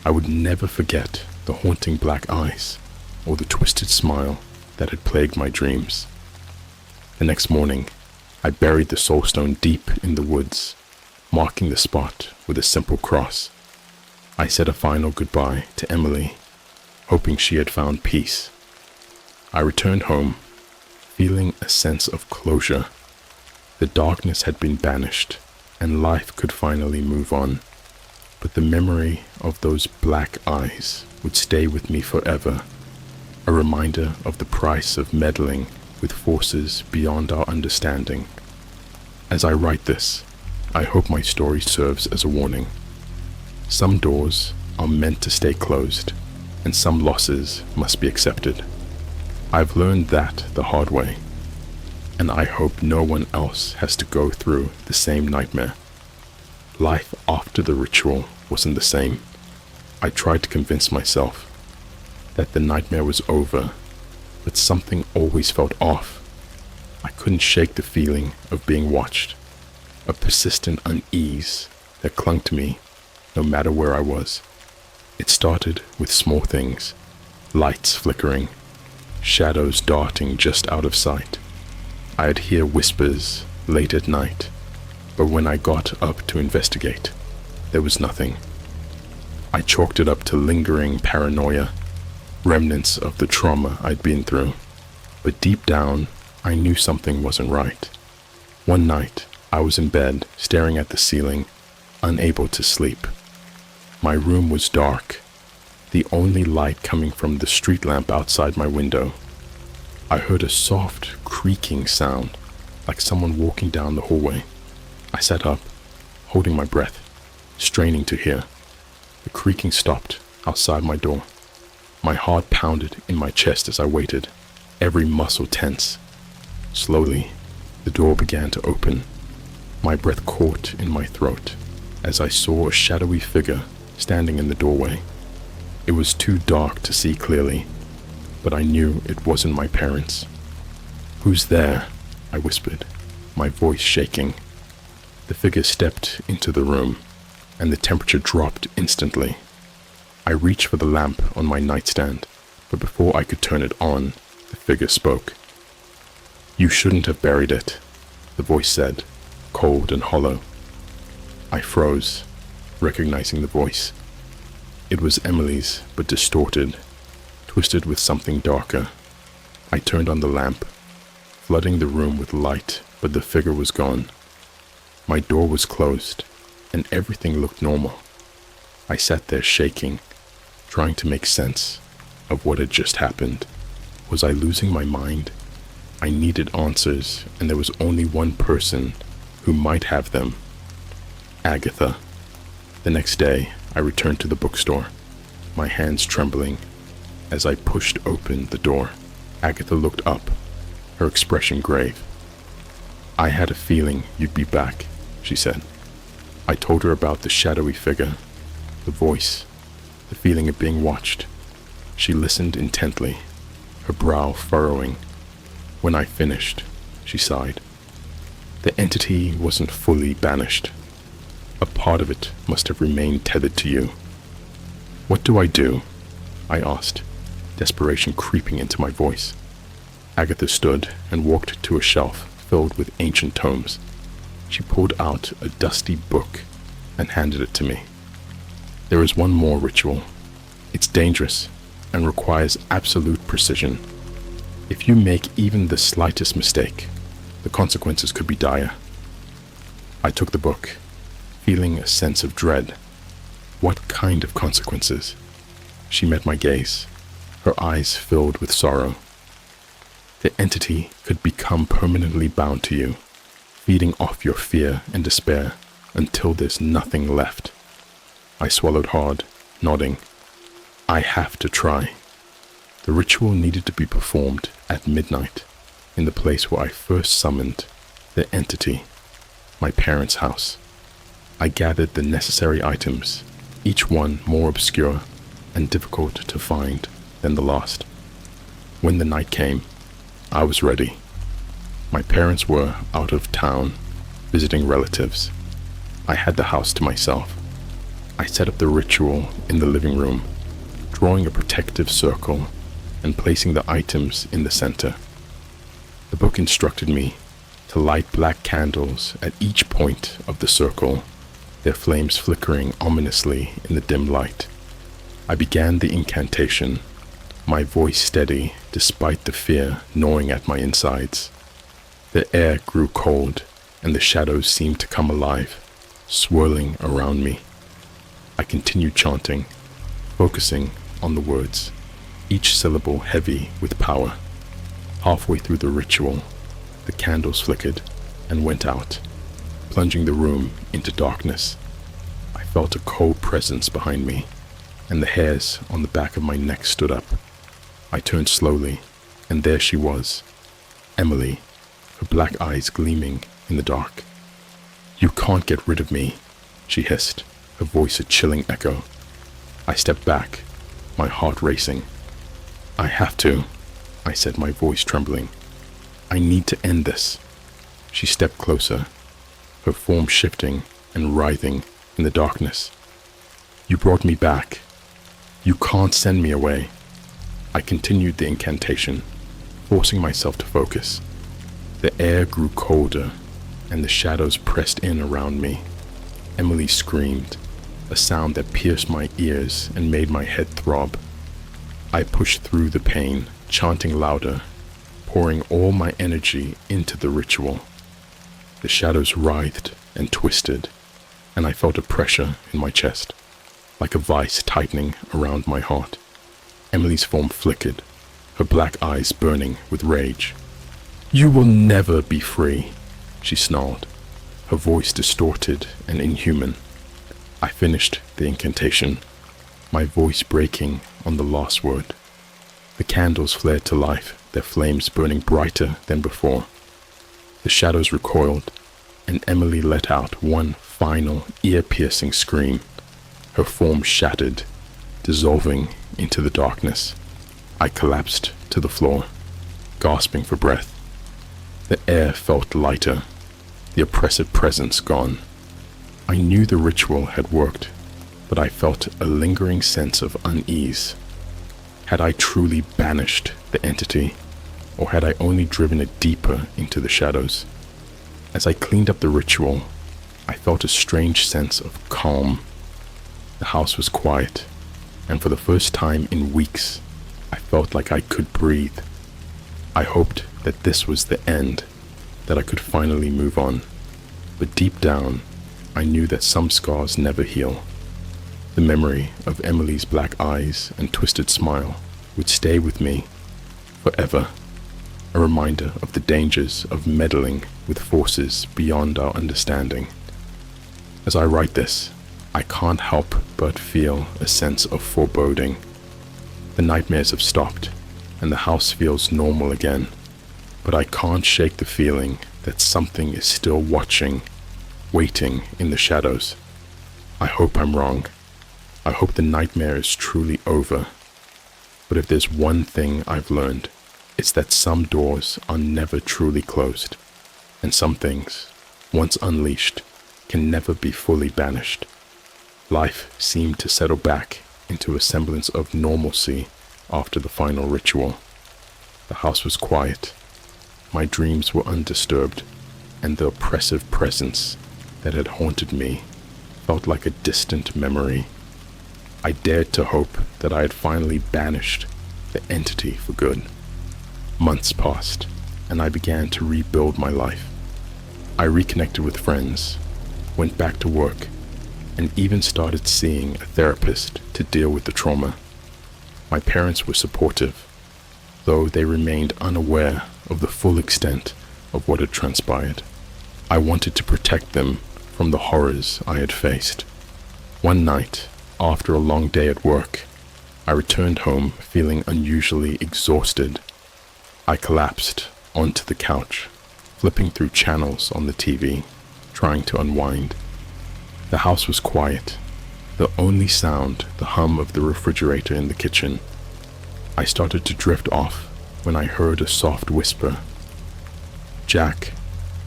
I would never forget the haunting black eyes or the twisted smile that had plagued my dreams. The next morning, I buried the soulstone deep in the woods, marking the spot with a simple cross. I said a final goodbye to Emily, hoping she had found peace. I returned home, feeling a sense of closure. The darkness had been banished, and life could finally move on. But the memory of those black eyes would stay with me forever, a reminder of the price of meddling with forces beyond our understanding. As I write this, I hope my story serves as a warning. Some doors are meant to stay closed, and some losses must be accepted. I've learned that the hard way, and I hope no one else has to go through the same nightmare. Life after the ritual wasn't the same. I tried to convince myself that the nightmare was over, but something always felt off. I couldn't shake the feeling of being watched, a persistent unease that clung to me no matter where I was. It started with small things, lights flickering, shadows darting just out of sight. I'd hear whispers late at night, but when I got up to investigate, there was nothing. I chalked it up to lingering paranoia, remnants of the trauma I'd been through. But deep down, I knew something wasn't right. One night, I was in bed, staring at the ceiling, unable to sleep. My room was dark, the only light coming from the street lamp outside my window. I heard a soft, creaking sound, like someone walking down the hallway. I sat up, holding my breath, straining to hear. The creaking stopped outside my door. My heart pounded in my chest as I waited, every muscle tense. Slowly, the door began to open. My breath caught in my throat as I saw a shadowy figure standing in the doorway. It was too dark to see clearly, but I knew it wasn't my parents. "Who's there?" I whispered, my voice shaking. The figure stepped into the room, and the temperature dropped instantly. I reached for the lamp on my nightstand, but before I could turn it on, the figure spoke. "You shouldn't have buried it," the voice said, cold and hollow. I froze, recognizing the voice. It was Emily's, but distorted, twisted with something darker. I turned on the lamp, flooding the room with light, but the figure was gone. My door was closed, and everything looked normal. I sat there shaking, trying to make sense of what had just happened. Was I losing my mind? I needed answers, and there was only one person who might have them. Agatha. The next day, I returned to the bookstore, my hands trembling. As I pushed open the door, Agatha looked up, her expression grave. "I had a feeling you'd be back," she said. I told her about the shadowy figure, the voice, the feeling of being watched. She listened intently, her brow furrowing. When I finished, she sighed. "The entity wasn't fully banished. A part of it must have remained tethered to you." "What do I do?" I asked, desperation creeping into my voice. Agatha stood and walked to a shelf filled with ancient tomes. She pulled out a dusty book and handed it to me. "There is one more ritual. It's dangerous and requires absolute precision. If you make even the slightest mistake, the consequences could be dire." I took the book, feeling a sense of dread. What kind of consequences? She met my gaze, her eyes filled with sorrow. "The entity could become permanently bound to you, feeding off your fear and despair until there's nothing left." I swallowed hard, nodding. "I have to try." The ritual needed to be performed at midnight, in the place where I first summoned the entity, my parents' house. I gathered the necessary items, each one more obscure and difficult to find than the last. When the night came, I was ready. My parents were out of town, visiting relatives. I had the house to myself. I set up the ritual in the living room, drawing a protective circle and placing the items in the center. The book instructed me to light black candles at each point of the circle, their flames flickering ominously in the dim light. I began the incantation, my voice steady despite the fear gnawing at my insides. The air grew cold, and the shadows seemed to come alive, swirling around me. I continued chanting, focusing on the words, each syllable heavy with power. Halfway through the ritual, the candles flickered and went out, plunging the room into darkness. I felt a cold presence behind me, and the hairs on the back of my neck stood up. I turned slowly, and there she was, Emily, her black eyes gleaming in the dark. "You can't get rid of me," she hissed, her voice a chilling echo. I stepped back, my heart racing. "I have to," I said, my voice trembling. "I need to end this." She stepped closer, her form shifting and writhing in the darkness. "You brought me back. You can't send me away." I continued the incantation, forcing myself to focus. The air grew colder, and the shadows pressed in around me. Emily screamed, a sound that pierced my ears and made my head throb. I pushed through the pain, chanting louder, pouring all my energy into the ritual. The shadows writhed and twisted, and I felt a pressure in my chest, like a vice tightening around my heart. Emily's form flickered, her black eyes burning with rage. "You will never be free," she snarled, her voice distorted and inhuman. I finished the incantation, my voice breaking on the last word. The candles flared to life, their flames burning brighter than before. The shadows recoiled, and Emily let out one final ear-piercing scream. Her form shattered, dissolving into the darkness. I collapsed to the floor, gasping for breath. The air felt lighter, the oppressive presence gone. I knew the ritual had worked, but I felt a lingering sense of unease. Had I truly banished the entity, or had I only driven it deeper into the shadows? As I cleaned up the ritual, I felt a strange sense of calm. The house was quiet, and for the first time in weeks, I felt like I could breathe. I hoped that this was the end, that I could finally move on. But deep down, I knew that some scars never heal. The memory of Emily's black eyes and twisted smile would stay with me forever, a reminder of the dangers of meddling with forces beyond our understanding. As I write this, I can't help but feel a sense of foreboding. The nightmares have stopped, and the house feels normal again, but I can't shake the feeling that something is still watching, waiting in the shadows. I hope I'm wrong. I hope the nightmare is truly over. But if there's one thing I've learned, it's that some doors are never truly closed, and some things, once unleashed, can never be fully banished. Life seemed to settle back into a semblance of normalcy after the final ritual. The house was quiet, my dreams were undisturbed, and the oppressive presence that had haunted me felt like a distant memory. I dared to hope that I had finally banished the entity for good. Months passed, and I began to rebuild my life. I reconnected with friends, went back to work, and even started seeing a therapist to deal with the trauma. My parents were supportive, though they remained unaware of the full extent of what had transpired. I wanted to protect them from the horrors I had faced. One night, after a long day at work, I returned home feeling unusually exhausted. I collapsed onto the couch, flipping through channels on the TV, trying to unwind. The house was quiet, the only sound the hum of the refrigerator in the kitchen. I started to drift off when I heard a soft whisper. "Jack."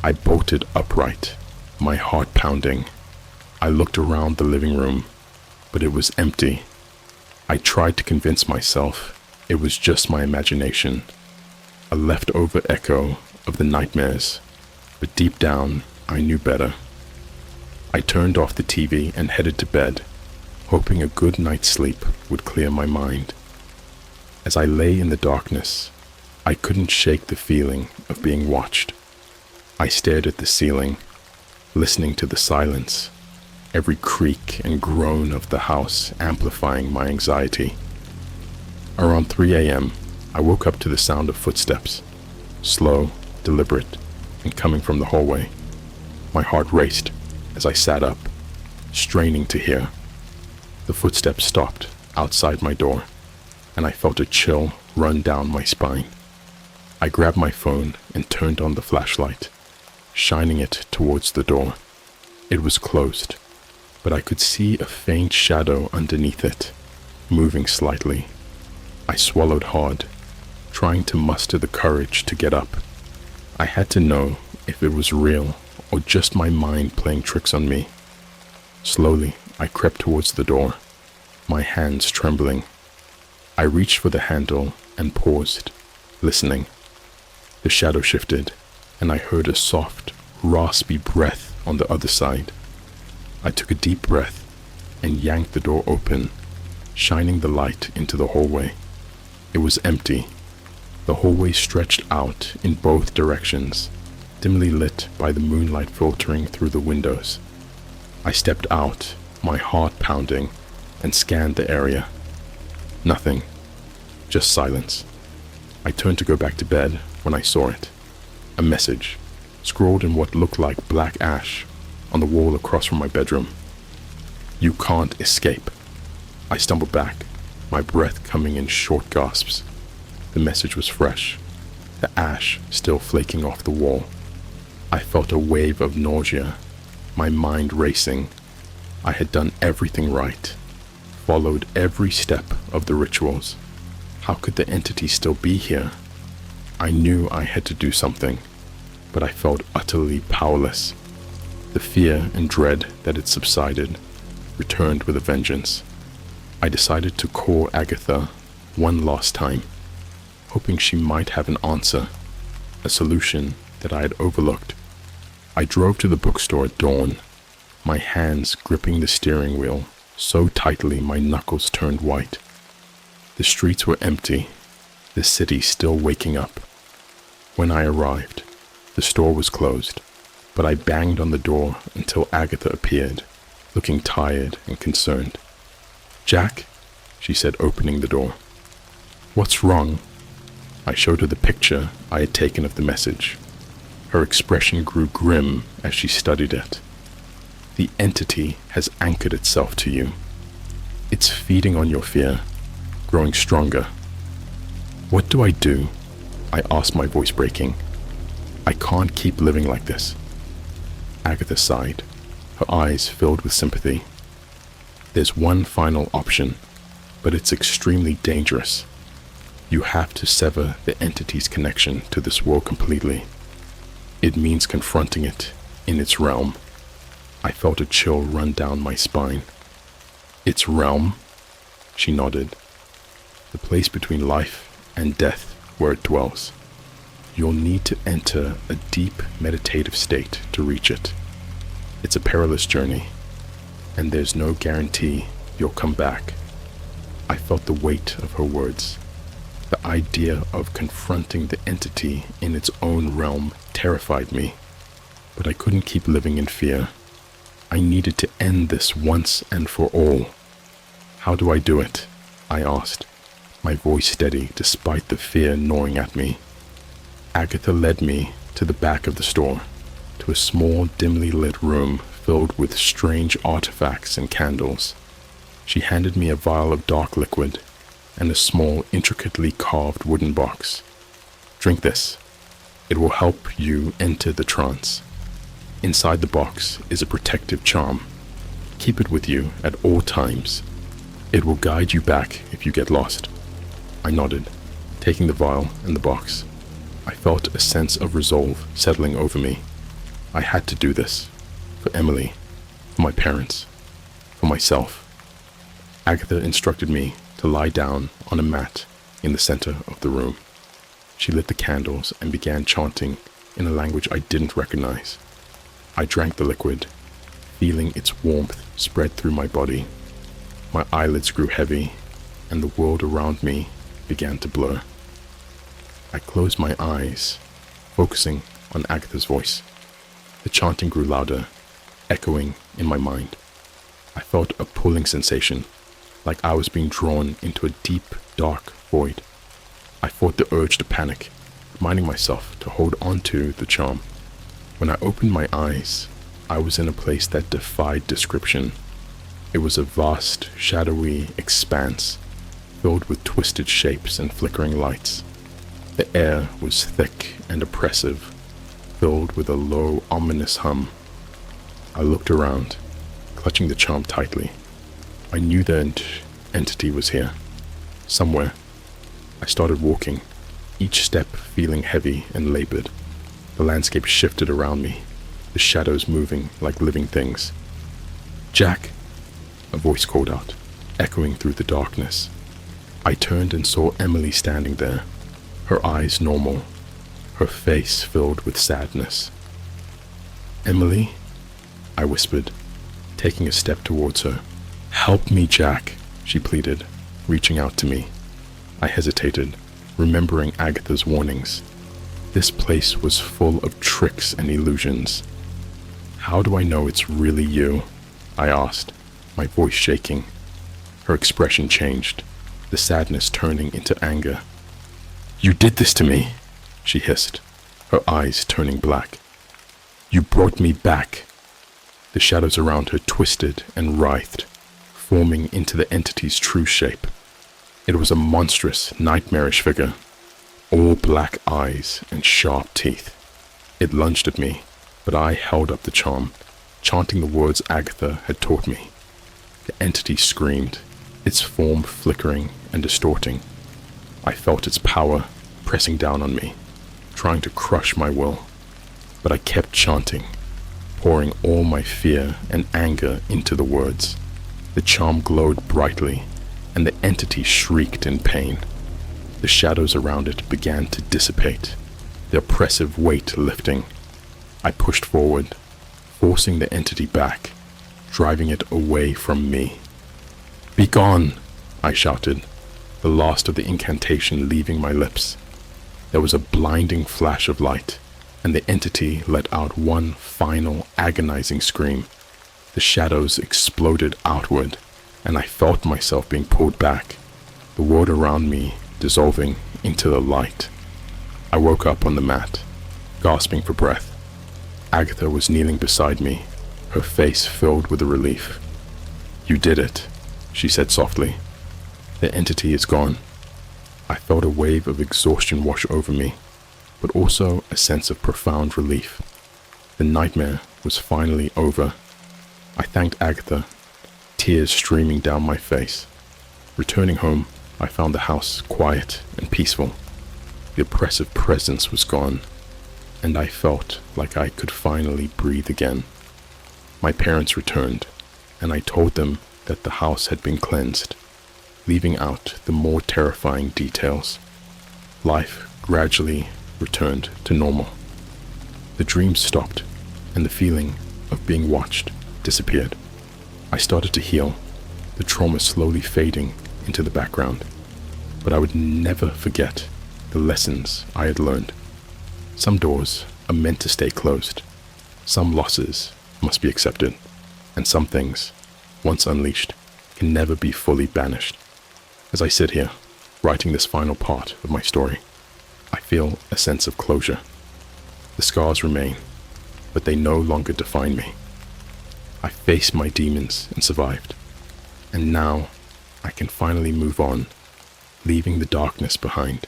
I bolted upright, my heart pounding. I looked around the living room, but it was empty. I tried to convince myself it was just my imagination, a leftover echo of the nightmares, but deep down, I knew better. I turned off the TV and headed to bed, hoping a good night's sleep would clear my mind. As I lay in the darkness, I couldn't shake the feeling of being watched. I stared at the ceiling, listening to the silence, every creak and groan of the house amplifying my anxiety. Around 3 a.m., I woke up to the sound of footsteps, slow, deliberate, and coming from the hallway. My heart raced as I sat up, straining to hear. The footsteps stopped outside my door, and I felt a chill run down my spine. I grabbed my phone and turned on the flashlight, shining it towards the door. It was closed, but I could see a faint shadow underneath it, moving slightly. I swallowed hard, trying to muster the courage to get up. I had to know if it was real or just my mind playing tricks on me. Slowly, I crept towards the door, my hands trembling. I reached for the handle and paused, listening. The shadow shifted, and I heard a soft, raspy breath on the other side. I took a deep breath and yanked the door open, shining the light into the hallway. It was empty. The hallway stretched out in both directions, dimly lit by the moonlight filtering through the windows. I stepped out, my heart pounding, and scanned the area. Nothing. Just silence. I turned to go back to bed when I saw it. A message, scrawled in what looked like black ash, on the wall across from my bedroom. "You can't escape." I stumbled back, my breath coming in short gasps. The message was fresh, the ash still flaking off the wall. I felt a wave of nausea, my mind racing. I had done everything right, followed every step of the rituals. How could the entity still be here? I knew I had to do something, but I felt utterly powerless. The fear and dread that had subsided returned with a vengeance. I decided to call Agatha one last time, hoping she might have an answer, a solution that I had overlooked. I drove to the bookstore at dawn, my hands gripping the steering wheel so tightly my knuckles turned white. The streets were empty, the city still waking up. When I arrived, the store was closed, but I banged on the door until Agatha appeared, looking tired and concerned. "Jack," she said, opening the door. "What's wrong?" I showed her the picture I had taken of the message. Her expression grew grim as she studied it. "The entity has anchored itself to you. It's feeding on your fear, growing stronger." "What do I do?" I asked, my voice breaking. "I can't keep living like this." Agatha sighed, her eyes filled with sympathy. "There's one final option, but it's extremely dangerous. You have to sever the entity's connection to this world completely. It means confronting it in its realm." I felt a chill run down my spine. "Its realm?" She nodded. "The place between life and death where it dwells. You'll need to enter a deep meditative state to reach it. It's a perilous journey, and there's no guarantee you'll come back." I felt the weight of her words. The idea of confronting the entity in its own realm terrified me, but I couldn't keep living in fear. I needed to end this once and for all. "How do I do it?" I asked, my voice steady despite the fear gnawing at me. Agatha led me to the back of the store, to a small, dimly lit room filled with strange artifacts and candles. She handed me a vial of dark liquid and a small, intricately carved wooden box. "Drink this. It will help you enter the trance. Inside the box is a protective charm. Keep it with you at all times. It will guide you back if you get lost." I nodded, taking the vial and the box. I felt a sense of resolve settling over me. I had to do this. For Emily, for my parents, for myself. Agatha instructed me to lie down on a mat in the center of the room. She lit the candles and began chanting in a language I didn't recognize. I drank the liquid, feeling its warmth spread through my body. My eyelids grew heavy, and the world around me began to blur. I closed my eyes, focusing on Agatha's voice. The chanting grew louder, echoing in my mind. I felt a pulling sensation, like I was being drawn into a deep, dark void. I fought the urge to panic, reminding myself to hold on to the charm. When I opened my eyes, I was in a place that defied description. It was a vast, shadowy expanse, filled with twisted shapes and flickering lights. The air was thick and oppressive, filled with a low, ominous hum. I looked around, clutching the charm tightly. I knew the entity was here, somewhere. I started walking, each step feeling heavy and labored. The landscape shifted around me, the shadows moving like living things. "Jack!" a voice called out, echoing through the darkness. I turned and saw Emily standing there, her eyes normal, her face filled with sadness. "Emily?" I whispered, taking a step towards her. "Help me, Jack," she pleaded, reaching out to me. I hesitated, remembering Agatha's warnings. This place was full of tricks and illusions. "How do I know it's really you?" I asked, my voice shaking. Her expression changed, the sadness turning into anger. "You did this to me," she hissed, her eyes turning black. "You brought me back." The shadows around her twisted and writhed, forming into the entity's true shape. It was a monstrous, nightmarish figure, all black eyes and sharp teeth. It lunged at me, but I held up the charm, chanting the words Agatha had taught me. The entity screamed, its form flickering and distorting. I felt its power pressing down on me, trying to crush my will. But I kept chanting, pouring all my fear and anger into the words. The charm glowed brightly, and the entity shrieked in pain. The shadows around it began to dissipate, the oppressive weight lifting. I pushed forward, forcing the entity back, driving it away from me. "Be gone!" I shouted, the last of the incantation leaving my lips. There was a blinding flash of light, and the entity let out one final agonizing scream. The shadows exploded outward, and I felt myself being pulled back, the world around me dissolving into the light. I woke up on the mat, gasping for breath. Agatha was kneeling beside me, her face filled with relief. "You did it," she said softly. "The entity is gone." I felt a wave of exhaustion wash over me, but also a sense of profound relief. The nightmare was finally over. I thanked Agatha, tears streaming down my face. Returning home, I found the house quiet and peaceful. The oppressive presence was gone, and I felt like I could finally breathe again. My parents returned, and I told them that the house had been cleansed, leaving out the more terrifying details. Life gradually returned to normal. The dreams stopped, and the feeling of being watched disappeared. I started to heal, the trauma slowly fading into the background. But I would never forget the lessons I had learned. Some doors are meant to stay closed. Some losses must be accepted, and some things, once unleashed, can never be fully banished. As I sit here, writing this final part of my story, I feel a sense of closure. The scars remain, but they no longer define me. I faced my demons and survived, and now I can finally move on, leaving the darkness behind.